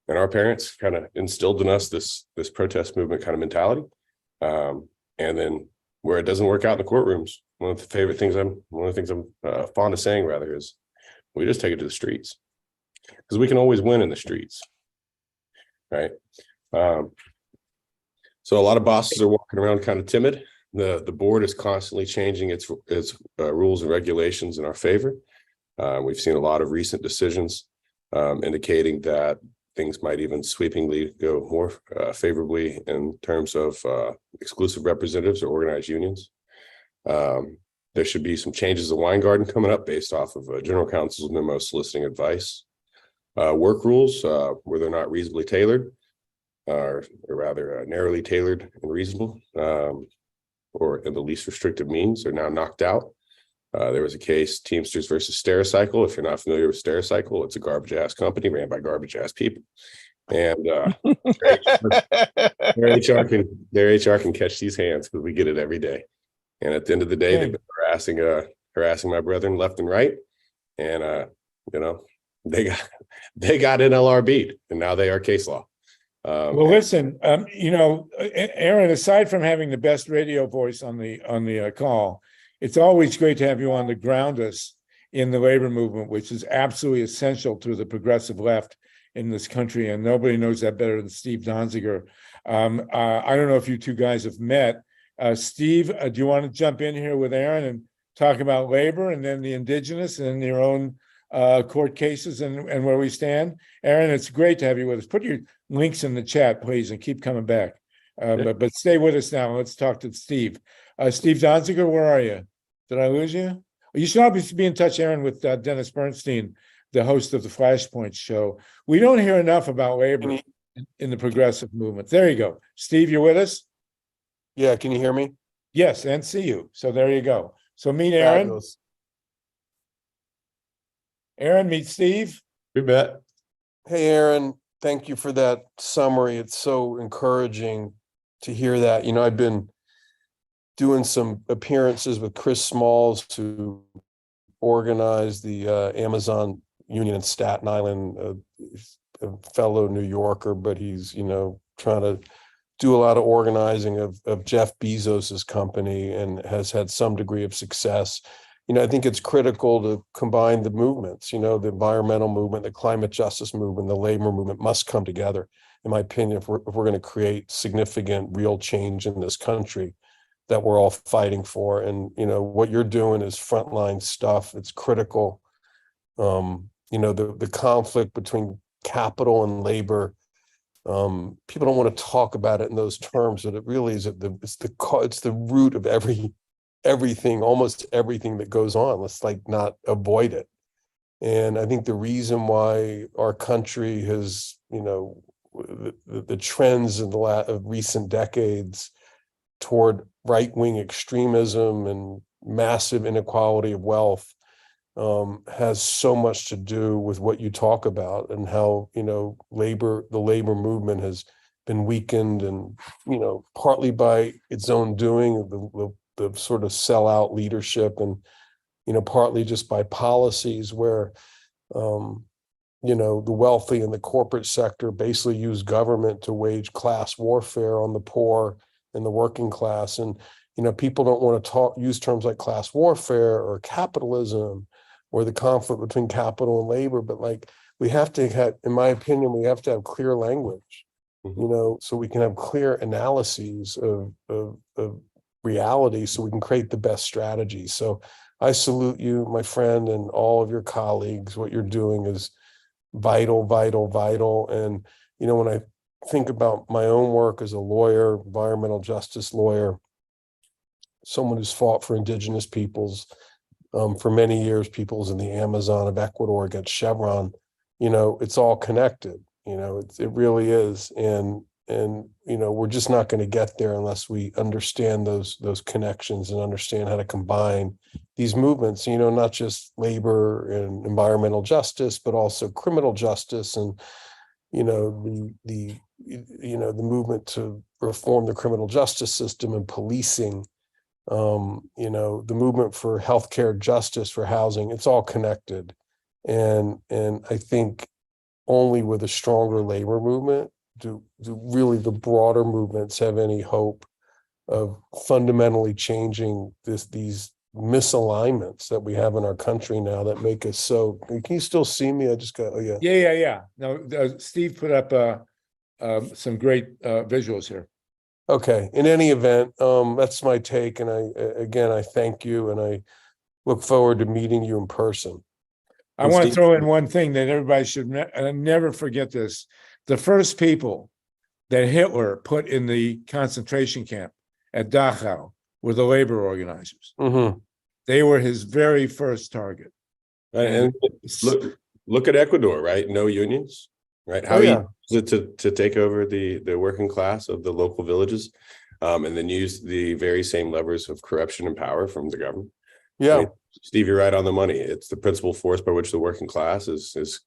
our parents kind of instilled in us this protest movement kind of mentality. And then where it doesn't work out in the courtrooms, one of the things I'm fond of saying rather is we just take it to the streets, because we can always win in the streets. Right. So a lot of bosses are walking around kind of timid. The board is constantly changing its rules and regulations in our favor. We've seen a lot of recent decisions indicating that things might even sweepingly go more favorably in terms of exclusive representatives or organized unions. There should be some changes in Weingarten coming up based off of General Counsel's memo soliciting advice. Work rules, where they're not reasonably tailored, or rather narrowly tailored and reasonable, or in the least restrictive means, are now knocked out. There was a case, Teamsters versus Stericycle. If you're not familiar with Stericycle, it's a garbage ass company ran by garbage ass people. And their HR can catch these hands, because we get it every day. And at the end of the day, they've been harassing my brethren left and right. And they got NLRB'd, and now they are case law. Well, listen, Aaron, aside from having the best radio voice on the call, it's always great to have you on to ground us in the labor movement, which is absolutely essential to the progressive left in this country. And nobody knows that better than Steve Donziger. I don't know if you two guys have met. Steve, do you want to jump in here with Aaron and talk about labor, and then the Indigenous and your own court cases and where we stand? Aaron, it's great to have you with us. Put your links in the chat, please, and keep coming back. But stay with us now. Let's talk to Steve. Steve Donziger, where are you? Did I lose you? You should obviously be in touch, Aaron, with Dennis Bernstein, the host of the Flashpoint show. We don't hear enough about labor in the progressive movement. There you go. Steve, you're with us? Yeah, can you hear me? Yes, and see you. So there you go. So meet Aaron. Fabulous. Aaron, meet Steve. We bet. Hey, Aaron, thank you for that summary. It's so encouraging to hear that. I've been doing some appearances with Chris Smalls, who organized the Amazon Union in Staten Island, a fellow New Yorker, but he's, trying to do a lot of organizing of Jeff Bezos's company, and has had some degree of success. I think it's critical to combine the movements, the environmental movement, the climate justice movement, the labor movement must come together, in my opinion, if we're going to create significant real change in this country that we're all fighting for. And, what you're doing is frontline stuff. It's critical. The conflict between capital and labor. People don't want to talk about it in those terms, but it really is it's the root of everything, almost everything that goes on. Let's not avoid it. And I think the reason why our country has, the trends in of recent decades toward right-wing extremism and massive inequality of wealth has so much to do with what you talk about, and how, the labor movement has been weakened, and, partly by its own doing, the sort of sellout leadership, and, partly just by policies where, the wealthy and the corporate sector basically use government to wage class warfare on the poor and the working class. And, people don't want to use terms like class warfare or capitalism or the conflict between capital and labor, but we have to have, in my opinion, we have to have clear language, so we can have clear analyses of reality, so we can create the best strategies. So I salute you, my friend, and all of your colleagues. What you're doing is vital, vital, vital. And, when I think about my own work as a lawyer, environmental justice lawyer, someone who's fought for Indigenous peoples, for many years, peoples in the Amazon of Ecuador against Chevron, it's all connected, it really is. And we're just not going to get there unless we understand those connections and understand how to combine these movements, not just labor and environmental justice, but also criminal justice, and, the movement to reform the criminal justice system and policing, the movement for healthcare justice, for housing. It's all connected. And I think only with a stronger labor movement do really the broader movements have any hope of fundamentally changing these misalignments that we have in our country now that make us so. Can you still see me? I just got, oh yeah. Yeah. No, Steve put up some great visuals here. Okay. In any event, that's my take. And I thank you, and I look forward to meeting you in person. I want to throw in one thing that everybody should never forget this. The first people that Hitler put in the concentration camp at Dachau were the labor organizers. Mm-hmm. They were his very first target. And look at Ecuador, right? No unions, right? How easy is it to take over the working class of the local villages, and then use the very same levers of corruption and power from the government? Yeah. I mean, Steve, you're right on the money. It's the principal force by which the working class is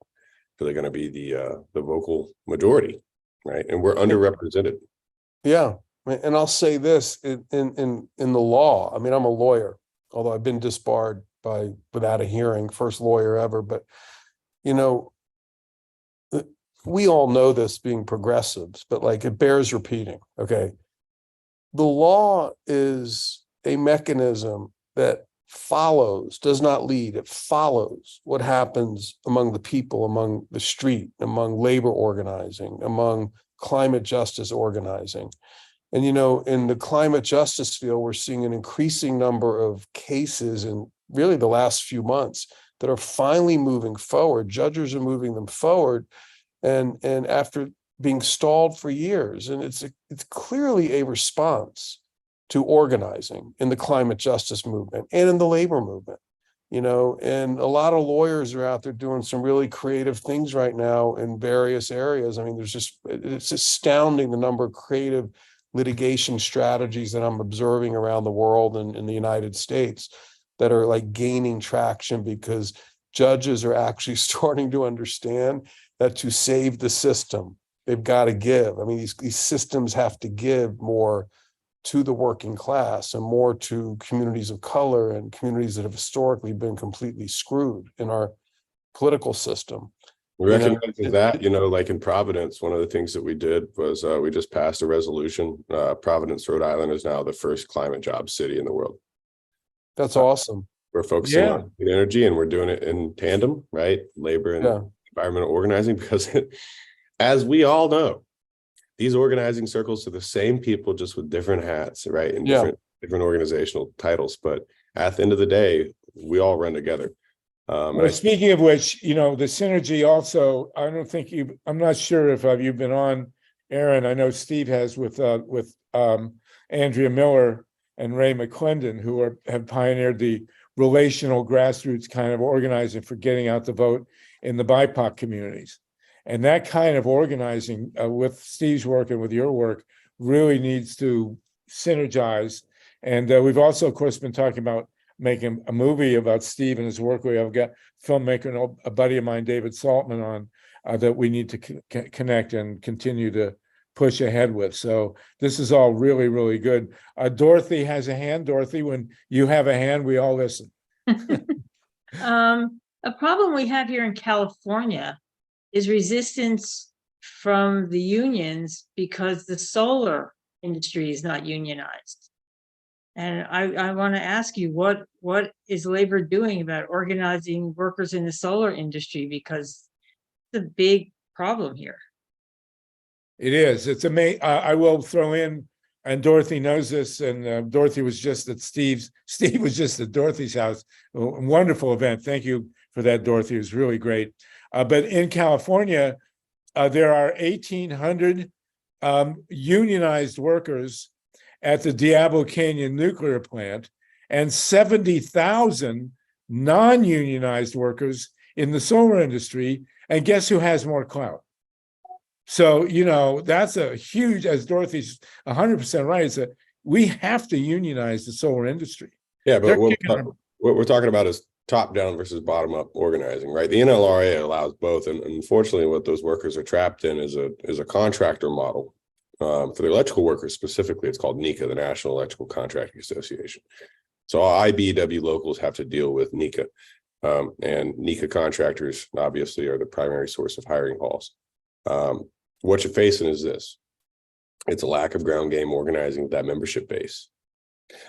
really going to be the vocal majority, right? And we're underrepresented. Yeah. And I'll say this in the law. I mean, I'm a lawyer, although I've been disbarred without a hearing, first lawyer ever. But, we all know this, being progressives, but it bears repeating. Okay. The law is a mechanism that does not lead, it follows what happens among the people, among the street, among labor organizing, among climate justice organizing. And, in the climate justice field, we're seeing an increasing number of cases in really the last few months that are finally moving forward. Judges are moving them forward, and after being stalled for years. And it's clearly a response to organizing in the climate justice movement and in the labor movement, and a lot of lawyers are out there doing some really creative things right now in various areas. I mean, it's astounding the number of creative litigation strategies that I'm observing around the world and in the United States that are gaining traction, because judges are actually starting to understand that to save the system, they've got to give. I mean, these systems have to give more to the working class and more to communities of color and communities that have historically been completely screwed in our political system. We recognize that, in Providence, one of the things that we did was we just passed a resolution. Providence, Rhode Island is now the first climate job city in the world. That's awesome. We're focusing on clean energy, and we're doing it in tandem, right? Labor and environmental organizing, because as we all know, these organizing circles are the same people, just with different hats, right? And different organizational titles. But at the end of the day, we all run together. Well, speaking of which, the synergy also, I'm not sure if you've been on, Aaron, I know Steve has with Andrea Miller and Ray McClendon, who have pioneered the relational grassroots kind of organizing for getting out the vote in the BIPOC communities. And that kind of organizing with Steve's work and with your work really needs to synergize. And we've also, of course, been talking about making a movie about Steve and his work. We have got filmmaker, a buddy of mine, David Saltman, on that we need to connect and continue to push ahead with. So this is all really, really good. Dorothy has a hand. Dorothy, when you have a hand, we all listen. A problem we have here in California is resistance from the unions because the solar industry is not unionized. And I want to ask you, what is labor doing about organizing workers in the solar industry? Because it's a big problem here. It is. It's amazing. I will throw in, and Dorothy knows this, and Dorothy was just at Steve was just at Dorothy's house. A wonderful event. Thank you for that, Dorothy. It was really great. But in California, there are 1,800 unionized workers at the Diablo Canyon nuclear plant and 70,000 non-unionized workers in the solar industry. And guess who has more clout? So, that's a huge, as Dorothy's 100% right, we have to unionize the solar industry. Yeah, but what we're talking about is top-down versus bottom-up organizing, right? The NLRA allows both, and unfortunately, what those workers are trapped in is a contractor model. For the electrical workers specifically, it's called NECA, the National Electrical Contracting Association. So all IBEW locals have to deal with NECA, and NECA contractors obviously are the primary source of hiring hauls. What you're facing is this. It's a lack of ground game organizing with that membership base.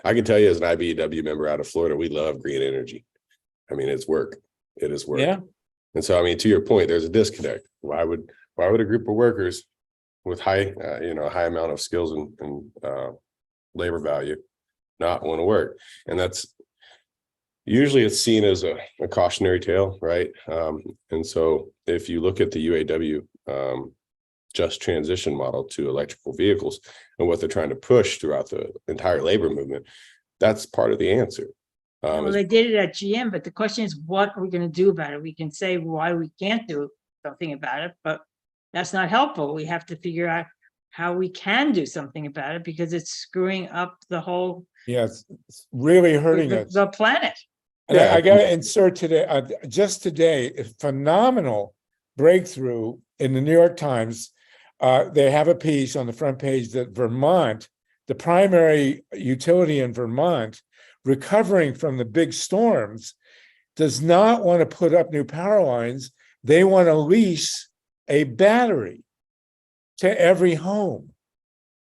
I can tell you as an IBEW member out of Florida, we love green energy. I mean, it's work. It is work. Yeah. And so, I mean, to your point, there's a disconnect. Why would a group of workers with high amount of skills and labor value not want to work? And that's usually it's seen as a cautionary tale, right? And so if you look at the UAW just transition model to electrical vehicles and what they're trying to push throughout the entire labor movement, that's part of the answer. Well, they did it at GM, but the question is, what are we going to do about it? We can say why we can't do something about it, but that's not helpful. We have to figure out how we can do something about it because it's screwing up the whole. Yes, it's really hurting the planet. And I got to insert today, just today, a phenomenal breakthrough in the New York Times. They have a piece on the front page that Vermont, the primary utility in Vermont, recovering from the big storms, does not want to put up new power lines. They want to lease a battery to every home.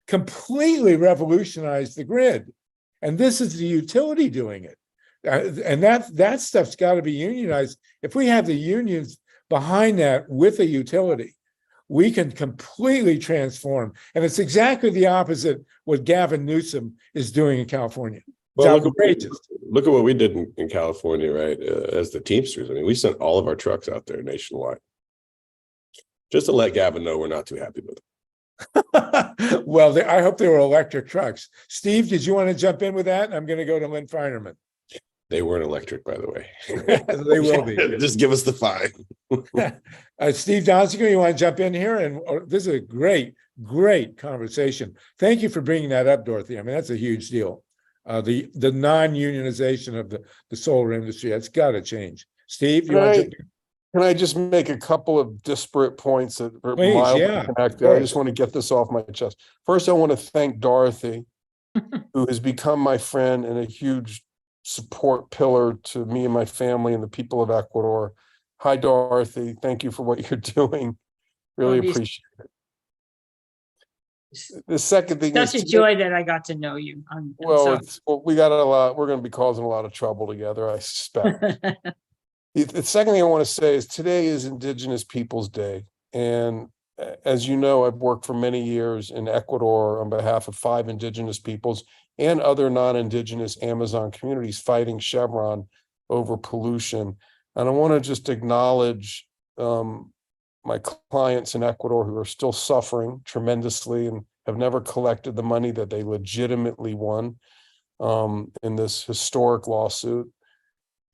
Completely revolutionized the grid. And this is the utility doing it. And that stuff's got to be unionized. If we have the unions behind that with a utility, we can completely transform. And it's exactly the opposite what Gavin Newsom is doing in California. Well, look at what we did in California, right? As the Teamsters. I mean, we sent all of our trucks out there nationwide just to let Gavin know we're not too happy with it. Well, I hope they were electric trucks. Steve, did you want to jump in with that? I'm going to go to Lynn Feinerman. They weren't electric, by the way. They will be. Just give us the fine. Steve Donziger, you want to jump in here? And this is a great conversation. Thank you for bringing that up, Dorothy. I mean, that's a huge deal. The non-unionization of the solar industry, that's got to change. Steve, can I just make a couple of disparate points that are mildly connected? I just want to get this off my chest. First, I want to thank Dorothy, who has become my friend and a huge support pillar to me and my family and the people of Ecuador. Hi, Dorothy. Thank you for what you're doing. Really appreciate it. The second thing is such a joy that I got to know you. We got a lot. We're going to be causing a lot of trouble together, I suspect. The second thing I want to say is today is Indigenous Peoples Day. And as you know, I've worked for many years in Ecuador on behalf of 5 indigenous peoples and other non-indigenous Amazon communities fighting Chevron over pollution. And I want to just acknowledge my clients in Ecuador who are still suffering tremendously and have never collected the money that they legitimately won in this historic lawsuit,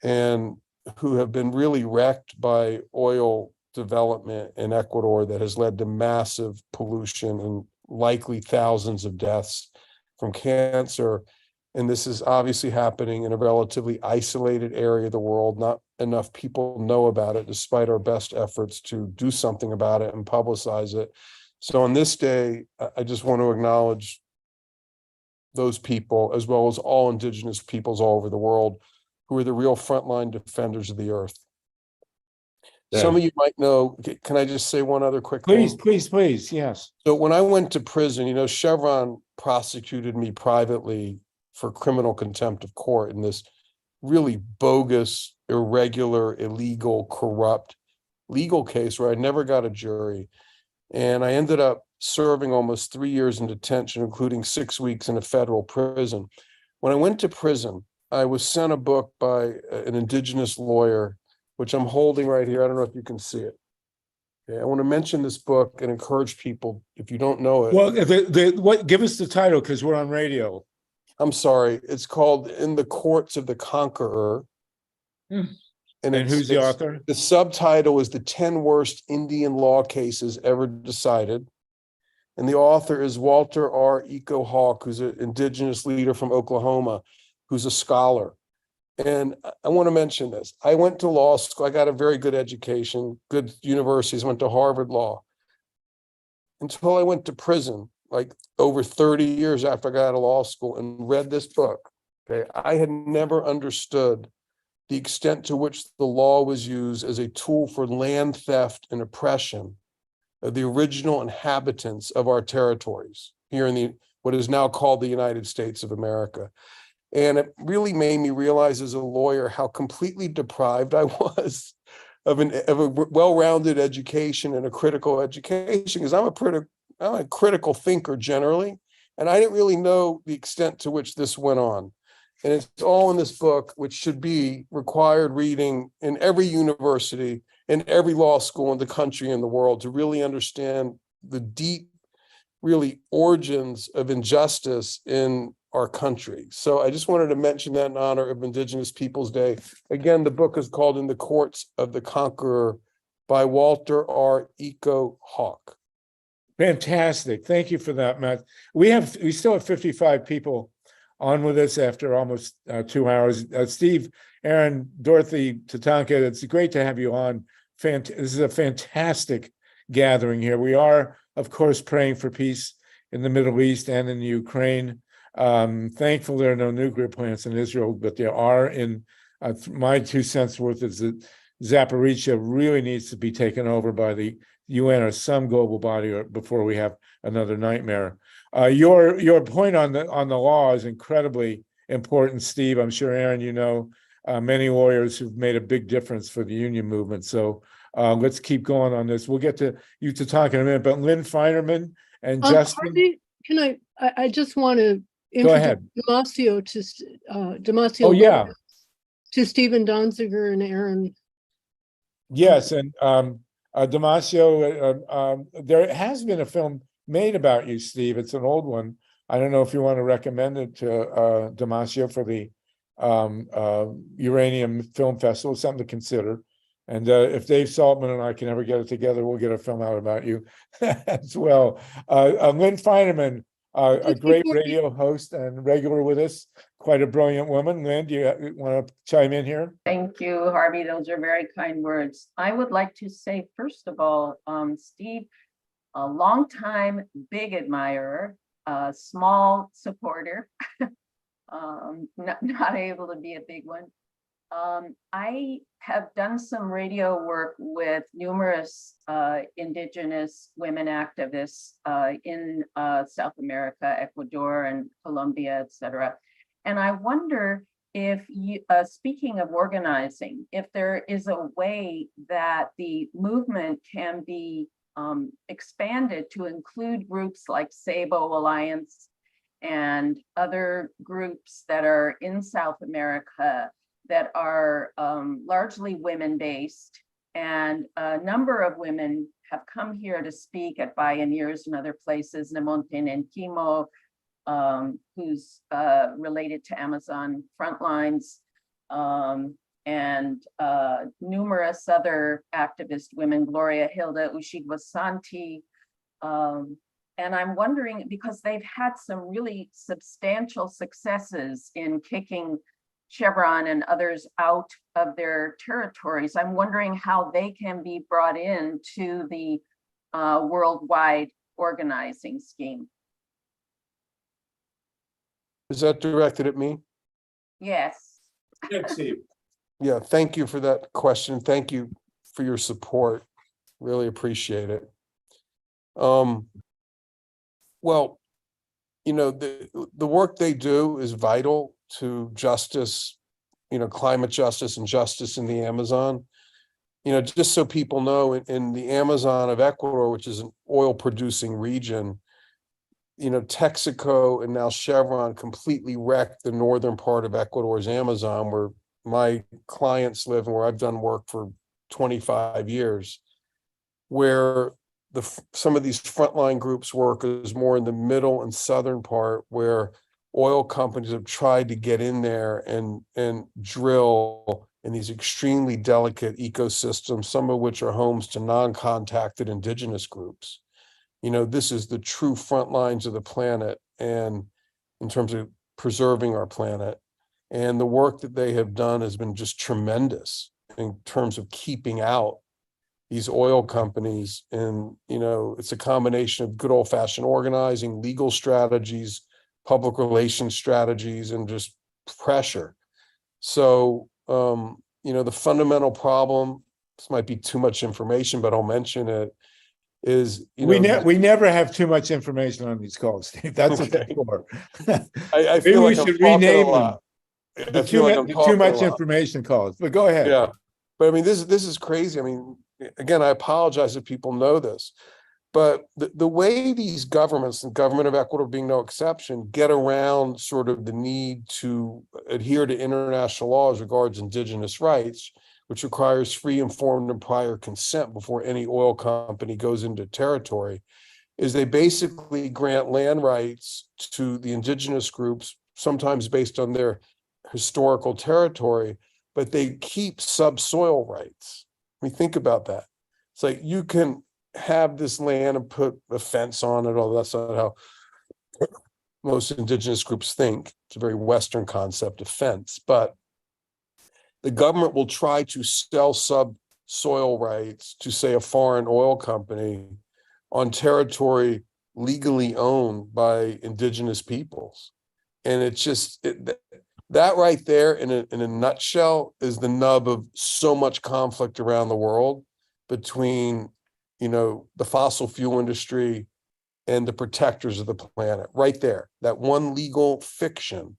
and who have been really wrecked by oil development in Ecuador that has led to massive pollution and likely thousands of deaths from cancer. And this is obviously happening in a relatively isolated area of the world. Not enough people know about it, despite our best efforts to do something about it and publicize it. So on this day, I just want to acknowledge those people, as well as all indigenous peoples all over the world, who are the real frontline defenders of the earth. Yeah. Some of you might know, can I just say one other quick thing? Please, yes. So when I went to prison, you know, Chevron prosecuted me privately for criminal contempt of court in this really bogus, irregular, illegal, corrupt legal case where I never got a jury. And I ended up serving almost 3 years in detention, including 6 weeks in a federal prison. When I went to prison, I was sent a book by an indigenous lawyer, which I'm holding right here. I don't know if you can see it. Okay, I want to mention this book and encourage people, if you don't know it. Well, give us the title, because we're on radio. I'm sorry. It's called In the Courts of the Conqueror. And who's the author? The subtitle is The 10 Worst Indian Law Cases Ever Decided. And the author is Walter R. Eco Hawk, who's an indigenous leader from Oklahoma, who's a scholar. And I want to mention this. I went to law school. I got a very good education, good universities, went to Harvard Law. Until I went to prison, like over 30 years after I got out of law school, and read this book. Okay, I had never understood the extent to which the law was used as a tool for land theft and oppression of the original inhabitants of our territories here in what is now called the United States of America. And it really made me realize as a lawyer how completely deprived I was of a well-rounded education and a critical education, because I'm a critical thinker generally, and I didn't really know the extent to which this went on. And it's all in this book, which should be required reading in every university, in every law school in the country and the world, to really understand the deep, really origins of injustice in our country. So I just wanted to mention that in honor of Indigenous Peoples Day. Again, the book is called In the Courts of the Conqueror by Walter R. Eco Hawk. Fantastic. Thank you for that, Matt. We still have 55 people on with us after almost 2 hours. Steve, Aaron, Dorothy, Tatanka, it's great to have you on. This is a fantastic gathering here. We are, of course, praying for peace in the Middle East and in the Ukraine. Thankful there are no nuclear plants in Israel, but there are in my 2 cents worth is that Zaporizhzhia really needs to be taken over by the UN or some global body before we have another nightmare. Your point on the law is incredibly important, Steve. I'm sure, Aaron, you know many lawyers who've made a big difference for the union movement. So let's keep going on this. We'll get to you to talk in a minute, but Lynn Feinerman and Justin. Harvey, can I just want to go ahead. Damasio Oh, yeah. To Stephen Donziger and Aaron. Yes, and Damasio, there has been a film made about you, Steve. It's an old one. I don't know if you want to recommend it to Damasio for the Uranium Film Festival. It's something to consider. And if Dave Saltman and I can ever get it together, we'll get a film out about you as well. Lynn Feinerman, a great radio host and regular with us, quite a brilliant woman. Lynn, do you want to chime in here? Thank you, Harvey. Those are very kind words. I would like to say, first of all, Steve, a longtime big admirer, a small supporter, not able to be a big one. I have done some radio work with numerous Indigenous women activists in South America, Ecuador, and Colombia, etc. And I wonder if you, speaking of organizing, if there is a way that the movement can be expanded to include groups like Sabo Alliance and other groups that are in South America that are largely women-based. And a number of women have come here to speak at Pioneers and other places. Namonten and Kimo, who's related to Amazon Frontlines, and numerous other activist women, Gloria Hilda Ushigwa Santi. And I'm wondering, because they've had some really substantial successes in kicking Chevron and others out of their territories, I'm wondering how they can be brought into the worldwide organizing scheme. Is that directed at me? Yes. Yeah, thank you for that question. Thank you for your support. Really appreciate it. Well, you know, the work they do is vital to justice, you know, climate justice and justice in the Amazon. You know, just so people know, in the Amazon of Ecuador, which is an oil producing region, you know, Texaco and now Chevron completely wrecked the northern part of Ecuador's Amazon, where my clients live and where I've done work for 25 years, where some of these frontline groups work is more in the middle and southern part, where oil companies have tried to get in there and drill in these extremely delicate ecosystems, some of which are homes to non-contacted indigenous groups. You know, this is the true front lines of the planet, and in terms of preserving our planet. And the work that they have done has been just tremendous in terms of keeping out these oil companies. And, you know, it's a combination of good old fashioned organizing, legal strategies, public relations strategies, and just pressure. So, you know, the fundamental problem, this might be too much information, but I'll mention it, is, you know, we never have too much information on these calls, Steve. That's what they're for. I feel like I'm talking a lot. The too much information calls, but go ahead. Yeah, but I mean, this is crazy. I mean, again, I apologize if people know this, but the way these governments, and government of Ecuador being no exception, get around sort of the need to adhere to international law as regards indigenous rights, which requires free, informed, and prior consent before any oil company goes into territory, is they basically grant land rights to the indigenous groups, sometimes based on their historical territory, but they keep subsoil rights. I mean, think about that. It's like you can have this land and put a fence on it, although that's not how most indigenous groups think. It's a very Western concept of fence, but the government will try to sell subsoil rights to, say, a foreign oil company on territory legally owned by indigenous peoples. And it's just, that right there in a nutshell is the nub of so much conflict around the world between, you know, the fossil fuel industry and the protectors of the planet. Right there, that one legal fiction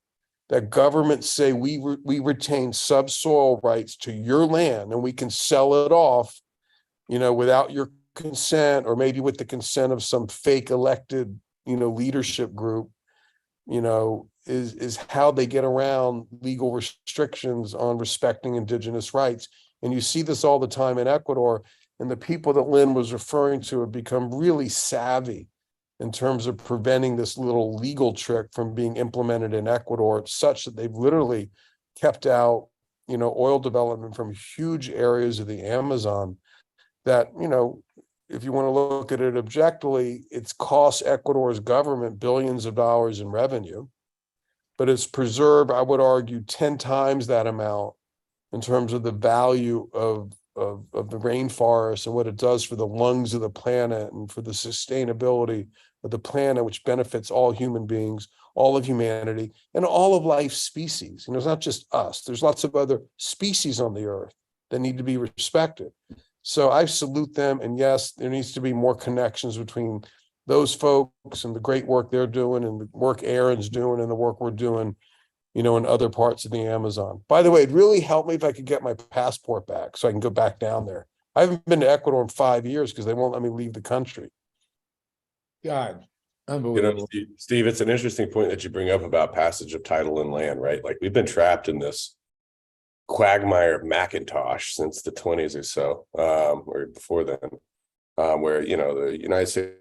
that governments say we retain subsoil rights to your land and we can sell it off, you know, without your consent, or maybe with the consent of some fake elected, you know, leadership group, you know, is how they get around legal restrictions on respecting indigenous rights. And you see this all the time in Ecuador, and the people that Lynn was referring to have become really savvy in terms of preventing this little legal trick from being implemented in Ecuador, such that they've literally kept out, you know, oil development from huge areas of the Amazon that, you know, if you want to look at it objectively, it's cost Ecuador's government billions of dollars in revenue, but it's preserved, I would argue, 10 times that amount in terms of the value of the rainforest and what it does for the lungs of the planet and for the sustainability of the planet, which benefits all human beings, all of humanity, and all of life species. You know, it's not just us. There's lots of other species on the earth that need to be respected. So I salute them. And yes, there needs to be more connections between those folks and the great work they're doing and the work Aaron's doing and the work we're doing, you know, in other parts of the Amazon. By the way, it'd really help me if I could get my passport back so I can go back down there. I haven't been to Ecuador in 5 years because they won't let me leave the country. God, You unbelievable. know, Steve, it's an interesting point that you bring up about passage of title and land, right? Like we've been trapped in this quagmire of Macintosh since the 20s or so, or before then, where, you know, the United States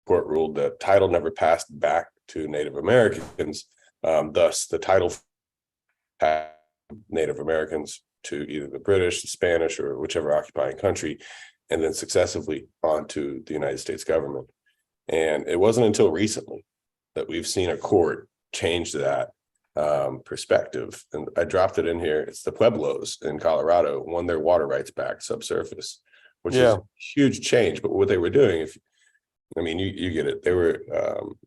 court ruled that title never passed back to Native Americans. Thus, the title passed Native Americans to either the British, the Spanish, or whichever occupying country, and then successively onto the United States government. And it wasn't until recently that we've seen a court change that perspective. And I dropped it in here. It's the Pueblos in Colorado won their water rights back subsurface, which is a huge change. But what they were doing, you get it. They were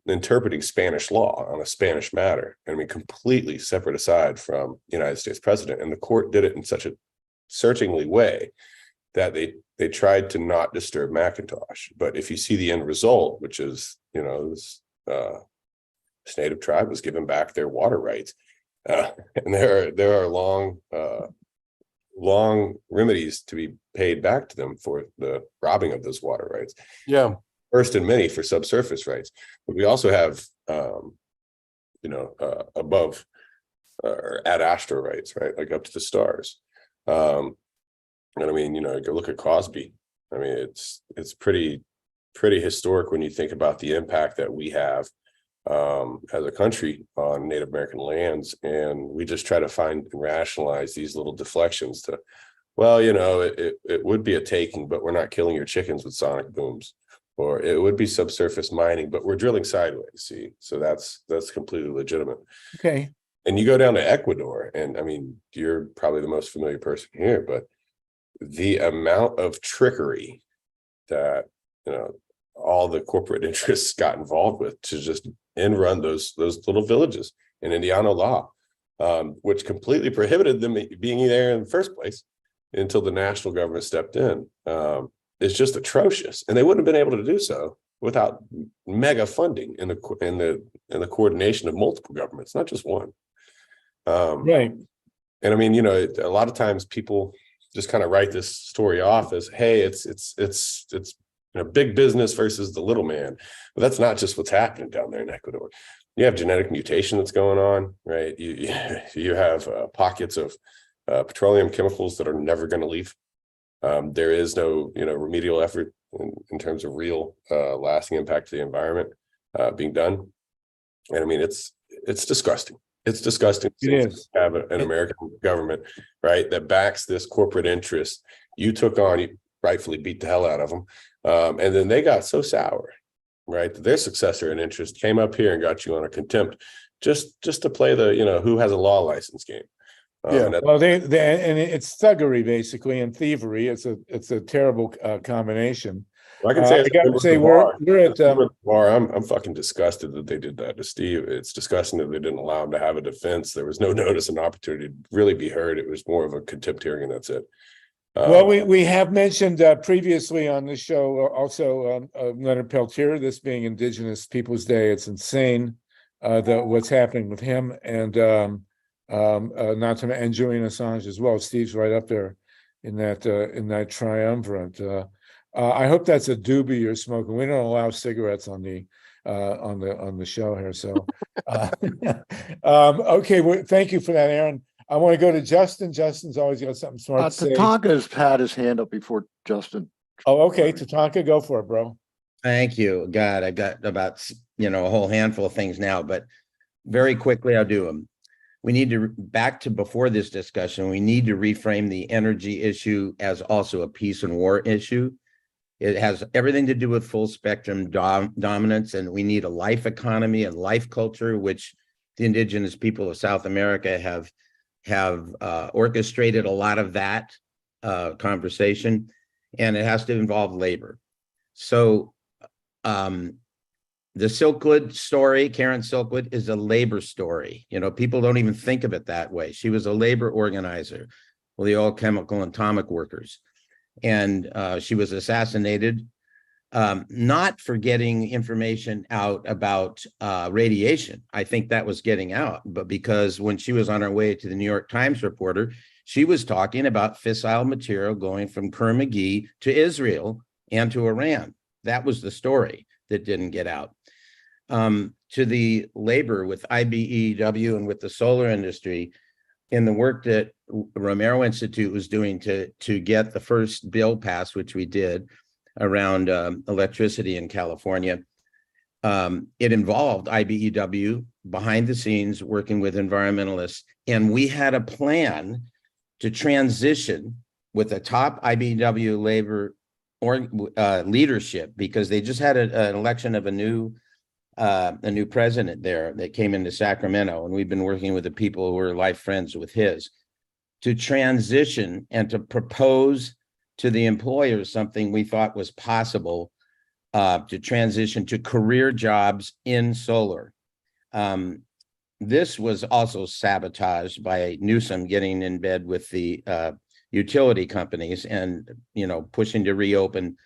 interpreting Spanish law on a Spanish matter. I mean, completely separate aside from the United States president. And the court did it in such a searchingly way that they tried to not disturb Macintosh. But if you see the end result, which is, you know, this native tribe was given back their water rights, and there are long remedies to be paid back to them for the robbing of those water rights. Yeah. First and many for subsurface rights, but we also have, above or ad astra rights, right? Like up to the stars. And I mean, you know, go look at Cosby. I mean, it's pretty historic when you think about the impact that we have as a country on Native American lands, and we just try to find and rationalize these little deflections to, well, you know, it would be a taking, but we're not killing your chickens with sonic booms. Or it would be subsurface mining, but we're drilling sideways. See, so that's completely legitimate. Okay. And you go down to Ecuador, and I mean, you're probably the most familiar person here, but the amount of trickery that, you know, all the corporate interests got involved with to just end run those little villages in Indiano law, which completely prohibited them being there in the first place until the national government stepped in. Is just atrocious, and they wouldn't have been able to do so without mega funding in the coordination of multiple governments, not just one. Right. And I mean, you know, a lot of times people just kind of write this story off as, hey, it's you know, big business versus the little man. But that's not just what's happening down there in Ecuador. You have genetic mutation that's going on, right? You have pockets of petroleum chemicals that are never going to leave. There is no, you know, remedial effort in terms of real lasting impact to the environment being done. And I mean, it's disgusting. It's disgusting to have an American government, right, that backs this corporate interest. You took on, you rightfully beat the hell out of them. And then they got so sour, right, that their successor in interest came up here and got you on a contempt just to play the, you know, who has a law license game. Well, they and it's thuggery basically and thievery. It's a terrible combination. I can say, I got to say we're at I'm fucking disgusted that they did that to Steve. It's disgusting that they didn't allow him to have a defense. There was no notice and opportunity to really be heard. It was more of a contempt hearing, and that's it. Well, we have mentioned previously on this show also Leonard Peltier, this being Indigenous Peoples Day. It's insane what's happening with him, and and Julian Assange as well. Steve's right up there in that triumvirate. I hope that's a doobie you're smoking. We don't allow cigarettes on the show here. So okay, well, thank you for that, Aaron. I want to go to Justin. Justin's always got something smart to say. Tatanka's had his hand up before Justin. Oh, okay. Tatanka, go for it, bro. Thank you. God, I've got about, you know, a whole handful of things now, but very quickly I'll do them. We need to, back to before this discussion, we need to reframe the energy issue as also a peace and war issue. It has everything to do with full spectrum dominance, and we need a life economy and life culture, which the indigenous people of South America have orchestrated a lot of that conversation, and it has to involve labor. So the Silkwood story, Karen Silkwood, is a labor story. You know, people don't even think of it that way. She was a labor organizer with the oil, chemical, and atomic workers. And she was assassinated, not for getting information out about radiation. I think that was getting out, but because when she was on her way to the New York Times reporter, she was talking about fissile material going from Kerr-McGee to Israel and to Iran. That was the story that didn't get out. To the labor with IBEW and with the solar industry, in the work that Romero Institute was doing to get the first bill passed, which we did around electricity in California. It involved IBEW behind the scenes working with environmentalists, and we had a plan to transition with the top IBEW labor or leadership, because they just had an election of a new president there that came into Sacramento, and we've been working with the people who are life friends with his, to transition and to propose to the employers something we thought was possible, to transition to career jobs in solar. This was also sabotaged by Newsom getting in bed with the utility companies and, pushing to reopen,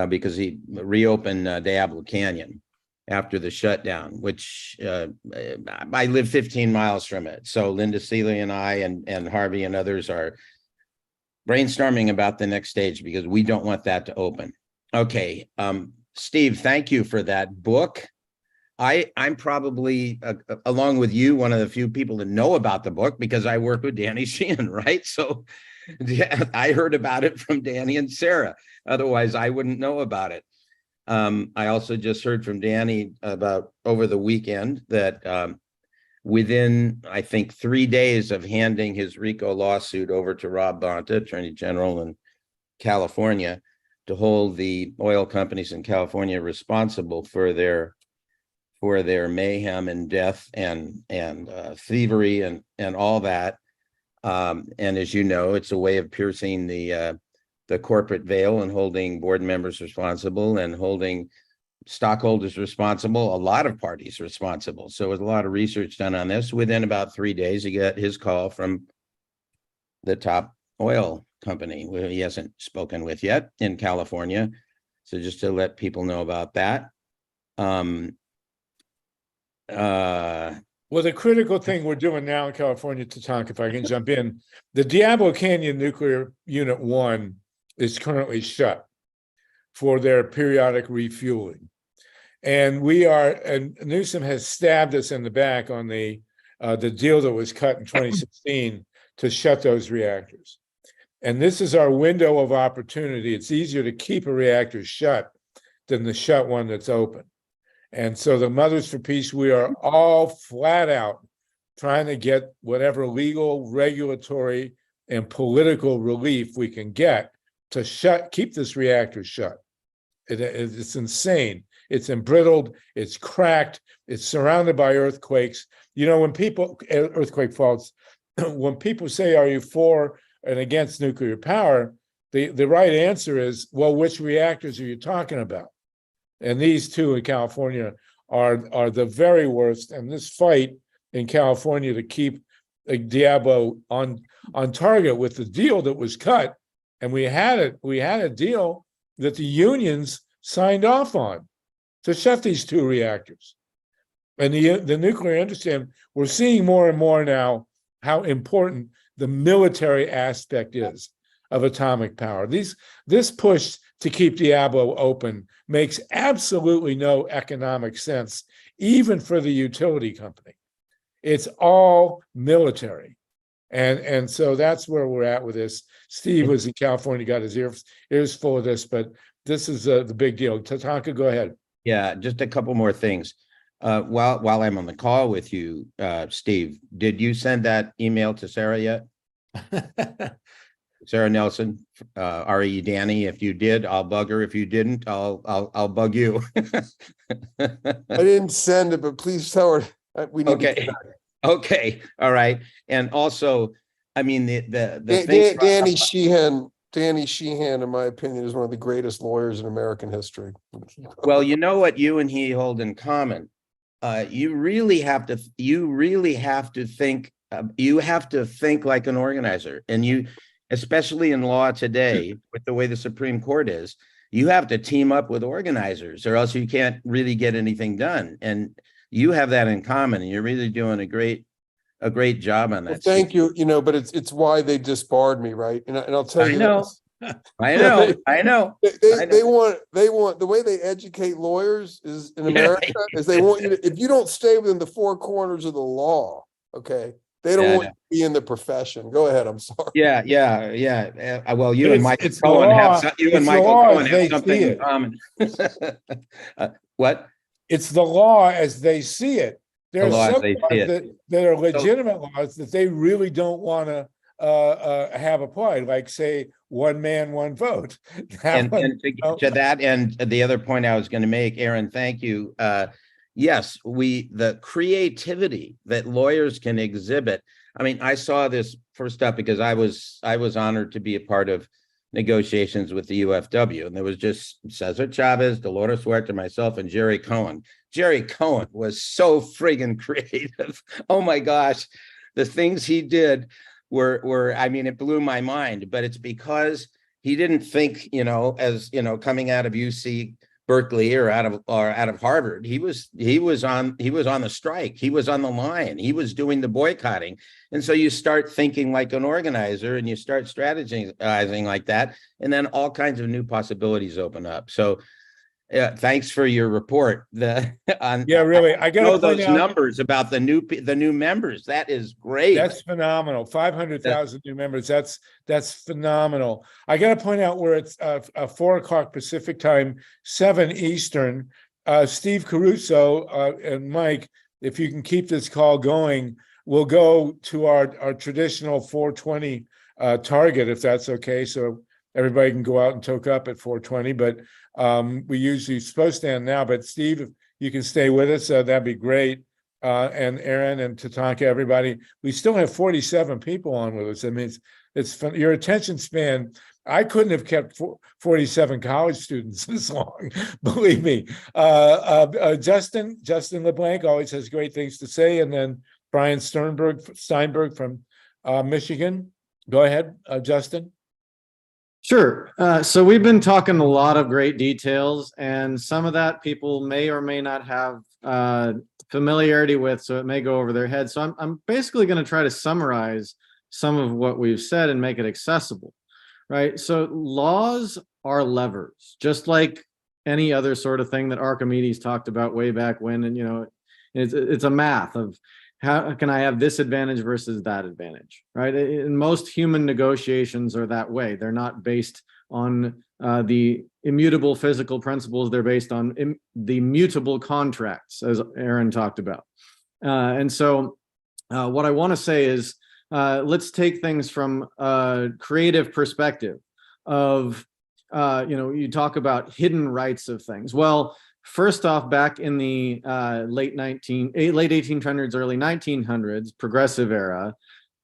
because he reopened Diablo Canyon after the shutdown, which I live 15 miles from it. So Linda Seeley and I and Harvey and others are brainstorming about the next stage, because we don't want that to open. Okay, Steve, thank you for that book. I'm probably, along with you, one of the few people that know about the book, because I work with Danny Sheehan, right? So yeah, I heard about it from Danny and Sarah. Otherwise, I wouldn't know about it. I also just heard from Danny about over the weekend that within, I think, 3 days of handing his RICO lawsuit over to Rob Bonta, Attorney General in California, to hold the oil companies in California responsible for their mayhem and death and thievery and all that. And as you know, it's a way of piercing the corporate veil and holding board members responsible and holding stockholders responsible, a lot of parties responsible. So there's a lot of research done on this. Within about 3 days, he got his call from the top oil company, who he hasn't spoken with yet in California. So just to let people know about that. Well, the critical thing we're doing now in California, Tatanka, if I can jump in, the Diablo Canyon Nuclear Unit 1 is currently shut for their periodic refueling. And Newsom has stabbed us in the back on the deal that was cut in 2016 to shut those reactors. And this is our window of opportunity. It's easier to keep a reactor shut than to shut one that's open. And so the Mothers for Peace, we are all flat out trying to get whatever legal, regulatory, and political relief we can get to keep this reactor shut. It's insane. It's embrittled, it's cracked, it's surrounded by earthquakes. When earthquake faults, when people say, are you for and against nuclear power? The right answer is, well, which reactors are you talking about? And these two in California are the very worst. And this fight in California to keep Diablo on target with the deal that was cut, and we had a deal that the unions signed off on to shut these two reactors. And the nuclear industry, we're seeing more and more now how important the military aspect is of atomic power. This push to keep Diablo open makes absolutely no economic sense, even for the utility company. It's all military. And so that's where we're at with this. Steve was in California, got his ears full of this, but this is the big deal. Tatanka, go ahead. Yeah, just a couple more things. While I'm on the call with you, Steve, did you send that email to Sarah yet? Sarah Nelson, R.E. Danny. If you did, I'll bug her. If you didn't, I'll bug you. I didn't send it, but please tell her we need to get back. Okay. All right. And also, I mean, the Danny Sheehan, in my opinion, is one of the greatest lawyers in American history. Well, you know what you and he hold in common. You really have to think. You have to think like an organizer, and especially in law today, with the way the Supreme Court is, you have to team up with organizers, or else you can't really get anything done. And you have that in common, and you're really doing a great job on that. Well, thank you. But it's why they disbarred me, right? And I'll tell you. I know. They want the way they educate lawyers is in America is they want you to, if you don't stay within the four corners of the law, okay, They don't Yeah, I want to be in the profession. Go ahead. I'm sorry. Yeah. Well, you But and it's- Michael it's the Cohen law- have, you it's and the Michael law Cohen as they have something see in it. common. What? It's the law as they see it. There The are law as some they laws see it. that are legitimate laws that they really don't want to have applied, like say, one man, one vote. That And, one, and to that, and the other point I was going to make, Aaron, thank you. Yes, the creativity that lawyers can exhibit. I mean, I saw this first up because I was honored to be a part of negotiations with the UFW, and there was just Cesar Chavez, Dolores Huerta, myself, and Jerry Cohen. Jerry Cohen was so friggin' creative. Oh my gosh, the things he did were I mean, it blew my mind. But it's because he didn't think, as coming out of UC Berkeley or out of Harvard, he was on the strike, he was on the line, he was doing the boycotting. And so you start thinking like an organizer, and you start strategizing like that, and then all kinds of new possibilities open up. So thanks for your report. really, I gotta know point those out- numbers about the new members. That is great. That's phenomenal. 500,000 new members. That's phenomenal. I got to point out where it's 4 o'clock Pacific time, 7 Eastern. Steve Caruso and Mike, if you can keep this call going, we'll go to our traditional 4:20 target, if that's okay. So everybody can go out and toke up at 4:20, but we usually supposed to end now. But Steve, if you can stay with us, that'd be great. And Aaron and TATANKA, everybody, we still have 47 people on with us. I mean, it's fun. Your attention span. I couldn't have kept 47 college students this long, believe me. Justin LeBlanc always has great things to say, and then Brian Steinberg from Michigan. Go ahead, Justin. Sure. So we've been talking a lot of great details, and some of that people may or may not have familiarity with, so it may go over their head. So I'm basically going to try to summarize some of what we've said and make it accessible, right? So laws are levers, just like any other sort of thing that Archimedes talked about way back when. And, it's a math of how can I have this advantage versus that advantage, right? And most human negotiations are that way. They're not based on the immutable physical principles. They're based on the mutable contracts, as Aaron talked about. And so what I want to say is, let's take things from a creative perspective of, you talk about hidden rights of things. Well, first off, back in the late 1800s, early 1900s, progressive era,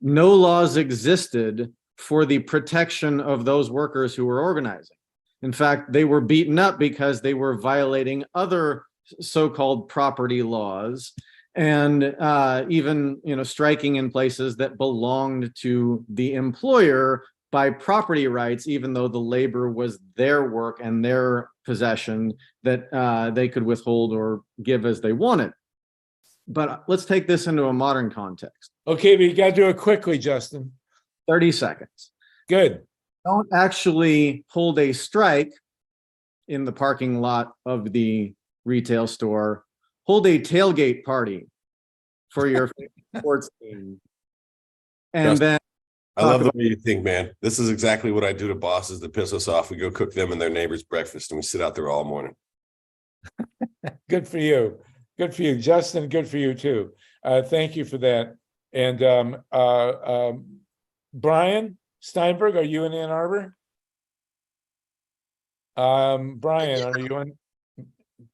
no laws existed for the protection of those workers who were organizing. In fact, they were beaten up because they were violating other so-called property laws, and even striking in places that belonged to the employer by property rights, even though the labor was their work and their possession that they could withhold or give as they wanted. But let's take this into a modern context. Okay, but you got to do it quickly, Justin. 30 seconds. Good. Don't actually hold a strike in the parking lot of the retail store. Hold a tailgate party for your sports team. And Justin, then I love the way you think, man. This is exactly what I do to bosses that piss us off. We go cook them and their neighbors breakfast, and we sit out there all morning. Good for you. Good for you, Justin. Good for you too. Thank you for that. And Brian Steinberg, are you in Ann Arbor? Brian, are you in?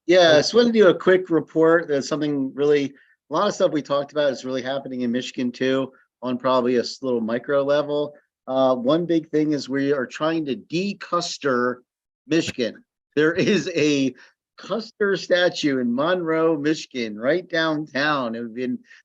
Yeah, I just wanted to do a quick report. There's something really, a lot of stuff we talked about is really happening in Michigan too, on probably a little micro level. One big thing is we are trying to de-Custer Michigan. There is a Custer statue in Monroe, Michigan, right downtown.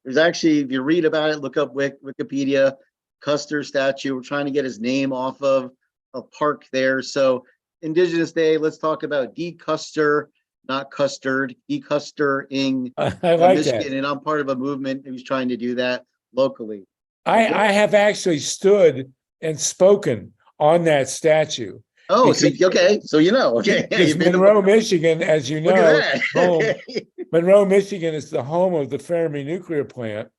There's actually, if you read about it, look up Wikipedia, Custer statue. We're trying to get his name off of a park there. So Indigenous Day, let's talk about de-Custer, not custard, de-Custering I like Michigan. that. And I'm part of a movement who's trying to do that locally. I have actually stood and spoken on that statue. Oh, so, okay. So okay. Because Monroe, Michigan, as you Look know, at that. Monroe, Michigan is the home of the Fermi nuclear plant,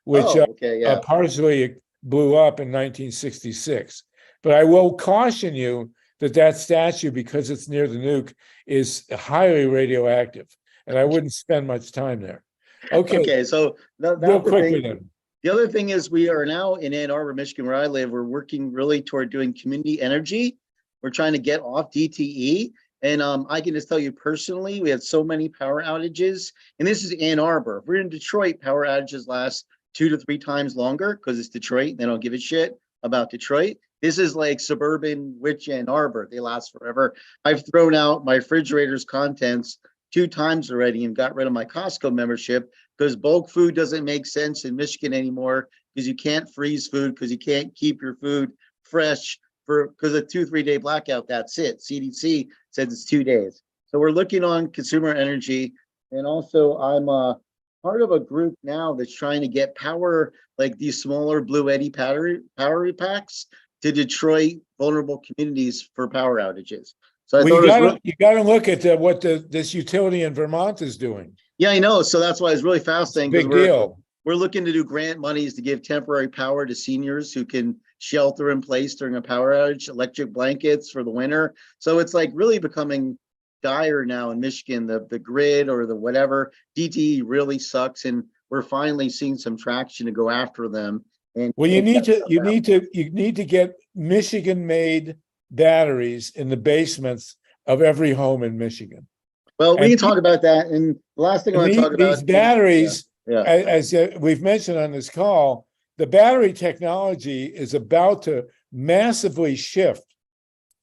which Okay, yeah. partially blew up in 1966. But I will caution you that that statue, because it's near the nuke, is highly radioactive, and I wouldn't spend much time there. Okay, Okay, so real that's the quickly thing. then. The other thing is we are now in Ann Arbor, Michigan, where I live. We're working really toward doing community energy. We're trying to get off DTE. And I can just tell you personally, we had so many power outages. And this is Ann Arbor. If we're in Detroit, power outages last 2 to 3 times longer because it's Detroit. They don't give a shit about Detroit. This is like suburban witch Ann Arbor. They last forever. I've thrown out my refrigerator's contents 2 times already and got rid of my Costco membership because bulk food doesn't make sense in Michigan anymore because you can't freeze food because you can't keep your food fresh because a 2-3 day blackout. That's it. CDC says it's 2 days. So we're looking on consumer energy. And also I'm part of a group now that's trying to get power, like these smaller Blue Eddy power packs to Detroit vulnerable communities for power outages. So I thought you got to look at what this utility in Vermont is doing. Yeah, I know. So that's why it's really fascinating. Big deal. We're looking to do grant monies to give temporary power to seniors who can shelter in place during a power outage, electric blankets for the winter. So it's like really becoming dire now in Michigan, the grid or the whatever. DTE really sucks, and we're finally seeing some traction to go after them. And well, you need to get Michigan-made batteries in the basements of every home in Michigan. Well, we can talk about that. And the last thing I want to talk about these batteries, as we've mentioned on this call, the battery technology is about to massively shift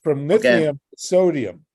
from lithium to sodium.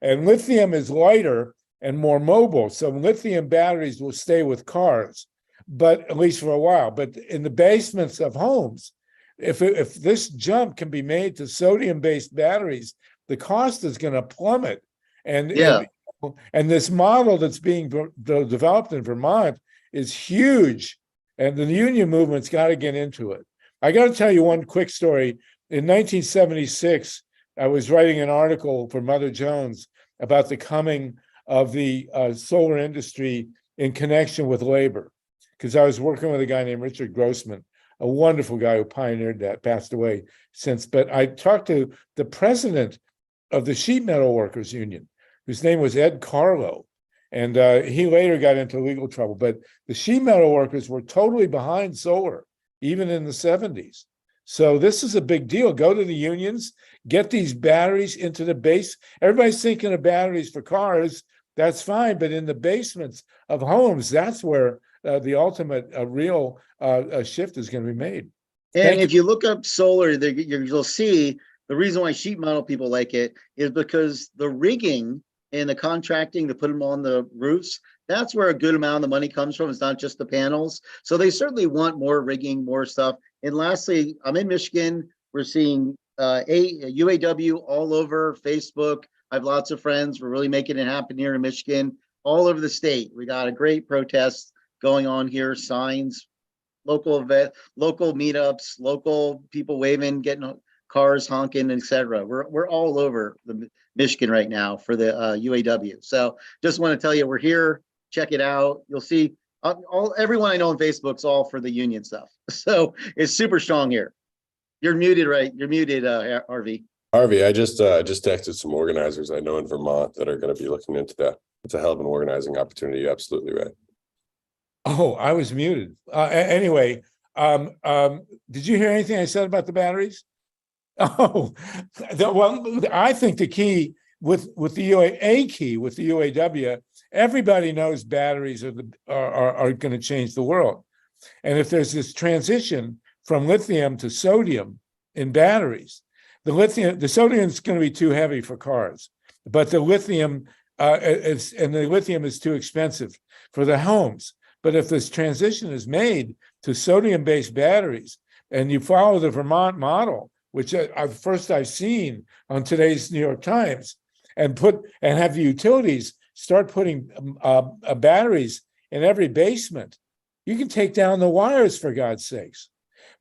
And lithium is lighter and more mobile. So lithium batteries will stay with cars, but at least for a while. But in the basements of homes, if this jump can be made to sodium-based batteries, the cost is going to plummet. And this model that's being developed in Vermont is huge, and the union movement's got to get into it. I got to tell you one quick story. In 1976, I was writing an article for Mother Jones about the coming of the solar industry in connection with labor, because I was working with a guy named Richard Grossman, a wonderful guy who pioneered that, passed away since. But I talked to the president of the Sheet Metal Workers Union, whose name was Ed Carlo. And he later got into legal trouble. But the sheet metal workers were totally behind solar, even in the 70s. So this is a big deal. Go to the unions, get these batteries into the base. Everybody's thinking of batteries for cars. That's fine. But in the basements of homes, that's where the ultimate real shift is going to be made. And if you look up solar, you'll see the reason why sheet metal people like it is because the rigging and the contracting to put them on the roofs, that's where a good amount of the money comes from. It's not just the panels. So they certainly want more rigging, more stuff. And lastly, I'm in Michigan. We're seeing UAW all over Facebook. I have lots of friends. We're really making it happen here in Michigan, all over the state. We got a great protest going on here, signs, local meetups, local people waving, getting cars honking, etc. We're all over the Michigan right now for the UAW. So just want to tell you, we're here. Check it out. You'll see everyone I know on Facebook's all for the union stuff. So it's super strong here. You're muted, right? You're muted, Harvey. Harvey, I just texted some organizers I know in Vermont that are going to be looking into that. It's a hell of an organizing opportunity. You're absolutely right. Oh, I was muted. Anyway, did you hear anything I said about the batteries? Oh, well, I think the key with the UAW, everybody knows batteries are going to change the world. And if there's this transition from lithium to sodium in batteries, the sodium is going to be too heavy for cars, but the lithium is too expensive for the homes. But if this transition is made to sodium-based batteries, and you follow the Vermont model, which I've seen on today's New York Times, and have the utilities start putting batteries in every basement, you can take down the wires, for God's sakes.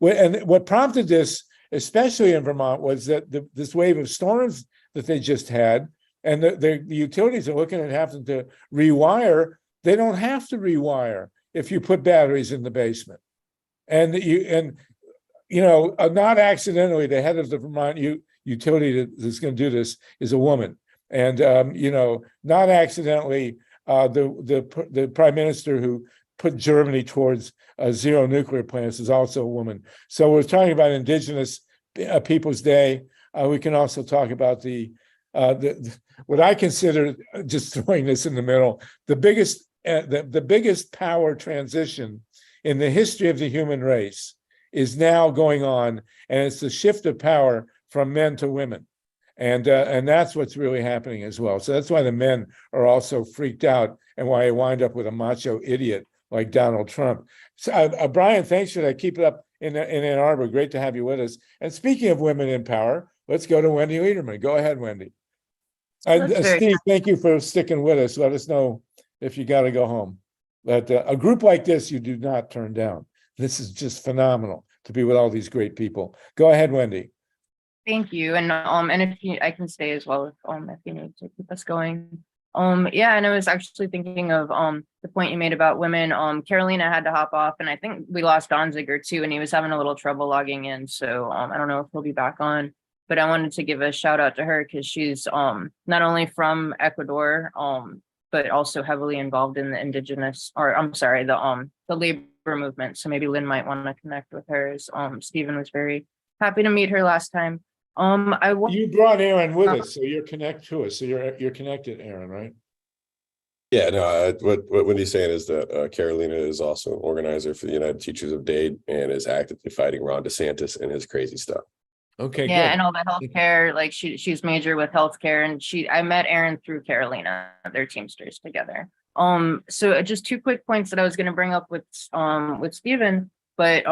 And what prompted this, especially in Vermont, was that this wave of storms that they just had, and the utilities are looking at having to rewire. They don't have to rewire if you put batteries in the basement. And not accidentally, the head of the Vermont utility that's going to do this is a woman. And, not accidentally, the prime minister who put Germany towards zero nuclear plants is also a woman. So we're talking about Indigenous Peoples Day. We can also talk about what I consider, just throwing this in the middle, the biggest power transition in the history of the human race is now going on, and it's the shift of power from men to women. And that's what's really happening as well. So that's why the men are also freaked out, and why you wind up with a macho idiot like Donald Trump. So, Brian, thanks for that. Keep it up in Ann Arbor. Great to have you with us. And speaking of women in power, let's go to Wendy Lederman. Go ahead, Wendy. And Steve, thank you for sticking with us. Let us know if you got to go home. But a group like this, you do not turn down. This is just phenomenal to be with all these great people. Go ahead, Wendy. Thank you. And I can stay as well if you need to keep us going. Yeah, and I was actually thinking of the point you made about women. Carolina had to hop off, and I think we lost Donziger too, and he was having a little trouble logging in. So I don't know if he'll be back on, but I wanted to give a shout out to her because she's not only from Ecuador, but also heavily involved in the the labor movement. So maybe Lynn might want to connect with her. Stephen was very happy to meet her last time. You brought Aaron with us, so you're connected to us. So you're connected, Aaron, right? Yeah, no, what Wendy's saying is that Carolina is also an organizer for the United Teachers of Dade and is actively fighting Ron DeSantis and his crazy stuff. Okay, yeah, good. and all the healthcare, like she's major with healthcare, and I met Aaron through Carolina. They're Teamsters together. So just 2 quick points that I was going to bring up with Stephen, but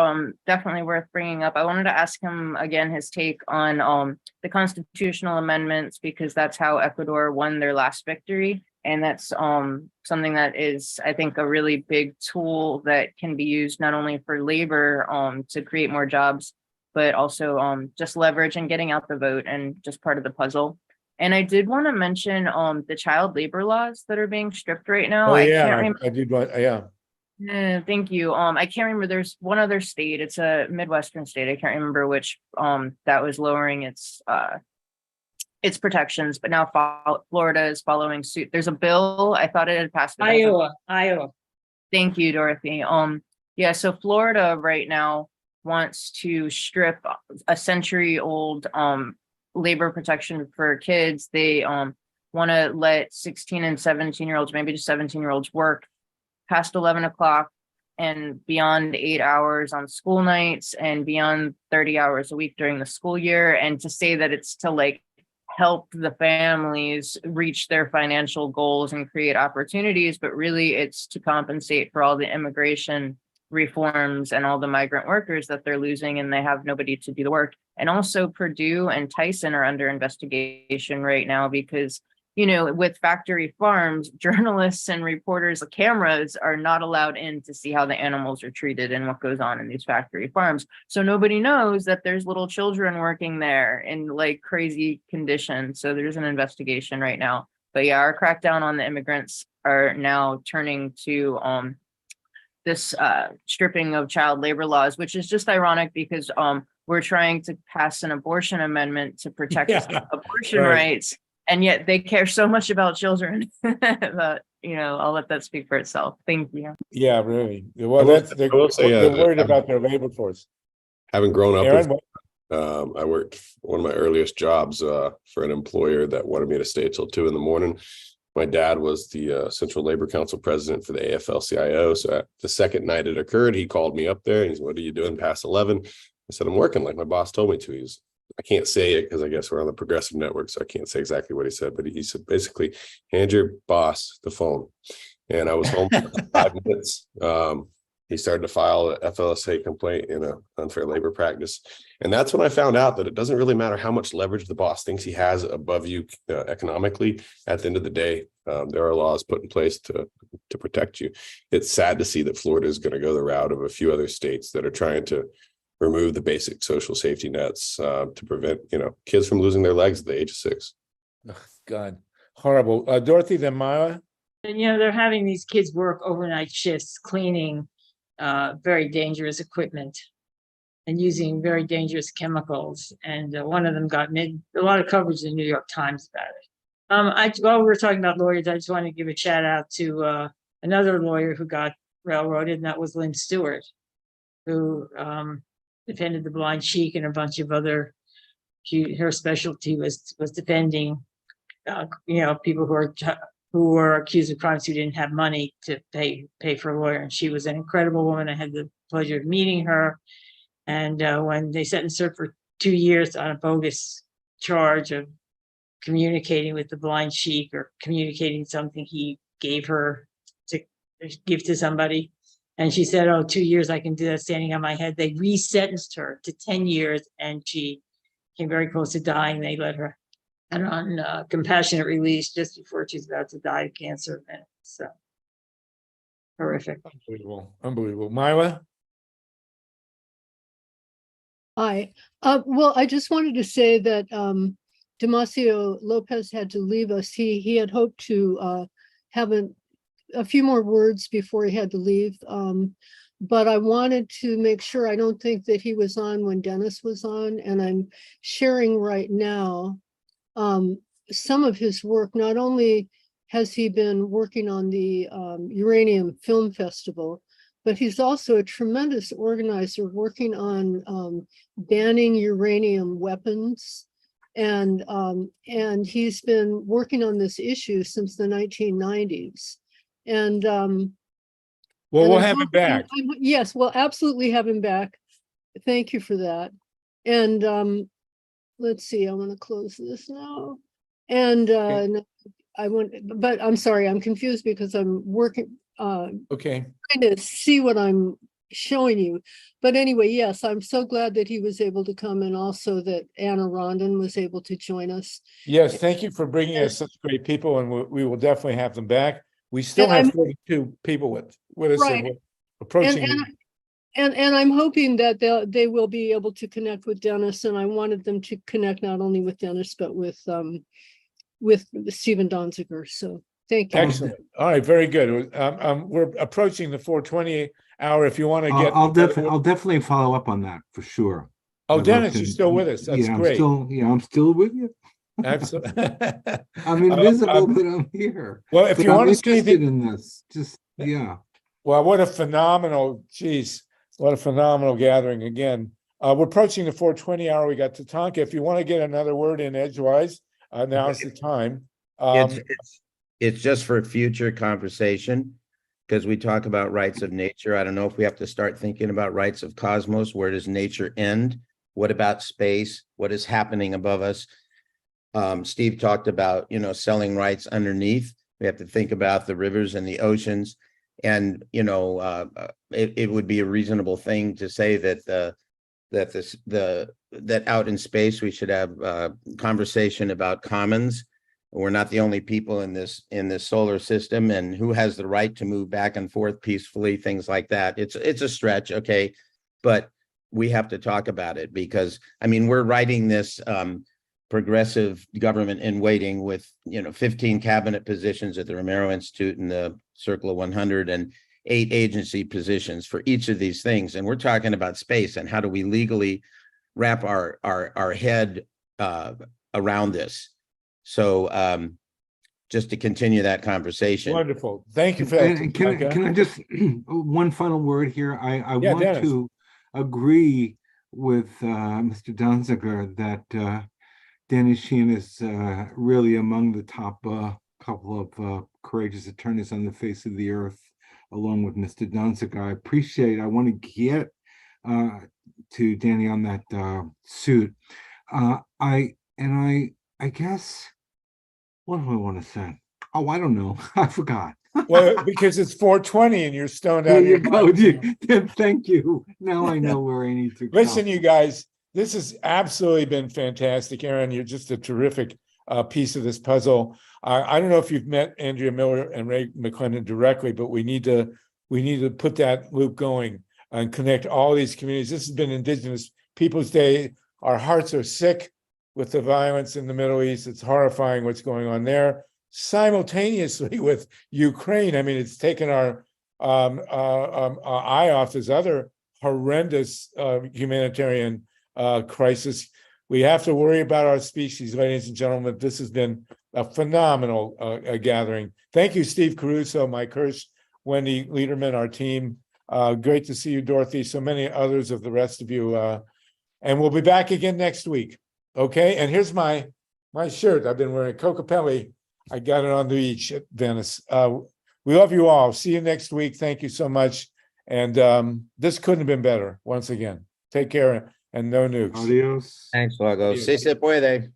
definitely worth bringing up. I wanted to ask him again his take on the constitutional amendments, because that's how Ecuador won their last victory. And that's something that is, I think, a really big tool that can be used not only for labor to create more jobs, but also just leverage and getting out the vote, and just part of the puzzle. And I did want to mention the child labor laws that are being stripped right now. Oh, I yeah, can't remember. I did want, yeah. Thank you. I can't remember. There's one other state. It's a Midwestern state. I can't remember which that was lowering its protections, but now Florida is following suit. There's a bill. I thought it had passed. Iowa. Thank you, Dorothy. Yeah, so Florida right now wants to strip a century-old labor protection for kids. They want to let 16 and 17-year-olds, maybe just 17-year-olds, work past 11 o'clock and beyond 8 hours on school nights and beyond 30 hours a week during the school year. And to say that it's to like help the families reach their financial goals and create opportunities, but really it's to compensate for all the immigration reforms and all the migrant workers that they're losing, and they have nobody to do the work. And also Purdue and Tyson are under investigation right now because, you know, with factory farms, journalists and reporters, cameras are not allowed in to see how the animals are treated and what goes on in these factory farms. So nobody knows that there's little children working there in like crazy conditions. So there's an investigation right now. But yeah, our crackdown on the immigrants are now turning to this stripping of child labor laws, which is just ironic because we're trying to pass an abortion amendment to protect abortion rights. And yet they care so much about children that, you know, I'll let that speak for itself. Thank you. Yeah, really. Well, they're worried about their labor force. Having grown up, Aaron, I worked one of my earliest jobs for an employer that wanted me to stay till 2 a.m. My dad was the Central Labor Council president for the AFL-CIO. So the second night it occurred, he called me up there and he said, "What are you doing past 11?" I said, "I'm working like my boss told me to." I can't say it because I guess we're on the Progressive Network, so I can't say exactly what he said, but he said basically, hand your boss the phone. And I was home for 5 minutes. He started to file a FLSA complaint in an unfair labor practice. And that's when I found out that it doesn't really matter how much leverage the boss thinks he has above you economically. At the end of the day, there are laws put in place to protect you. It's sad to see that Florida is going to go the route of a few other states that are trying to remove the basic social safety nets to prevent, kids from losing their legs at the age of 6. Oh, God, horrible. Dorothy, then MYLA? And, they're having these kids work overnight shifts, cleaning, very dangerous equipment and using very dangerous chemicals. And one of them got a lot of coverage in the New York Times about it. While we're talking about lawyers, I just want to give a shout out to another lawyer who got railroaded, and that was Lynn Stewart, who defended the Blind Sheik and a bunch of other. Her specialty was defending, people who were accused of crimes who didn't have money to pay for a lawyer. And she was an incredible woman. I had the pleasure of meeting her. And when they sentenced her for 2 years on a bogus charge of communicating with the Blind Sheik or communicating something he gave her to give to somebody. And she said, oh, 2 years, I can do that standing on my head. They resentenced her to 10 years and she came very close to dying. They let her on compassionate release just before she's about to die of cancer. And so horrific. Unbelievable. Unbelievable. MYLA? Hi. Well, I just wanted to say that Demasio Lopez had to leave us. He had hoped to have a few more words before he had to leave. But I wanted to make sure, I don't think that he was on when Dennis was on, and I'm sharing right now some of his work. Not only has he been working on the Uranium Film Festival, but he's also a tremendous organizer working on banning uranium weapons. And he's been working on this issue since the 1990s. And well, we'll have him back. Yes, we'll absolutely have him back. Thank you for that. And let's see, I want to close this now. And but I'm sorry, I'm confused because I'm working, okay, trying to see what I'm showing you. But anyway, yes, I'm so glad that he was able to come, and also that ANNA RONDON was able to join us. Yes, thank you for bringing us such great people, and we will definitely have them back. We still have 42 people with us, right. And we're approaching. And I'm hoping that they will be able to connect with Dennis, and I wanted them to connect not only with Dennis but with Stephen Donziger. So thank you. Excellent. All right, very good. We're approaching the 4:20 hour. If you want to get, I'll definitely follow up on that for sure. Oh, Dennis, you're still with us. That's great. I'm still with you. Absolutely. I'm invisible, but I'm here. Well, if you want to see in this, Well, what a phenomenal, what a phenomenal gathering again. We're approaching the 4:20 hour. We got TATANKA. If you want to get another word in edgewise, now's the time. It's just for future conversation, because we talk about rights of nature. I don't know if we have to start thinking about rights of cosmos. Where does nature end? What about space? What is happening above us? Steve talked about, selling rights underneath. We have to think about the rivers and the oceans. And, it would be a reasonable thing to say that that out in space, we should have conversation about commons. We're not the only people in this solar system, and who has the right to move back and forth peacefully, things like that. It's a stretch, okay, but we have to talk about it, because we're writing this progressive government in waiting with 15 cabinet positions at the Romero Institute and the Circle of 100 and 8 agency positions for each of these things. And we're talking about space and how do we legally wrap our head around this. So just to continue that conversation. Wonderful. Thank you for that. And can I just one final word here? I want Dennis. to agree with Mr. Donziger that Danny Sheehan is really among the top couple of courageous attorneys on the face of the earth, along with Mr. Donziger. I want to get to Danny on that suit. I guess, what do I want to say? Oh, I don't know. I forgot. Well, because it's 4:20 and you're stoned out. There you go. Thank you. Now I know where I need to go. Listen, you guys, this has absolutely been fantastic. Aaron, you're just a terrific piece of this puzzle. I don't know if you've met ANDREA MILLER and Ray McClendon directly, but we need to put that loop going and connect all these communities. This has been Indigenous Peoples Day. Our hearts are sick with the violence in the Middle East. It's horrifying what's going on there. Simultaneously with Ukraine, it's taken our eye off this other horrendous humanitarian crisis. We have to worry about our species, ladies and gentlemen. This has been a phenomenal gathering. Thank you, Steve Caruso, Mike Hirsch, Wendy Liederman, our team. Great to see you, Dorothy, so many others of the rest of you. And we'll be back again next week. Okay, and here's my shirt. I've been wearing Cocapelli. I got it on the beach at Venice. We love you all. See you next week. Thank you so much. And this couldn't have been better once again. Take care and no nukes. Adios. Thanks, Lago. Si se puede.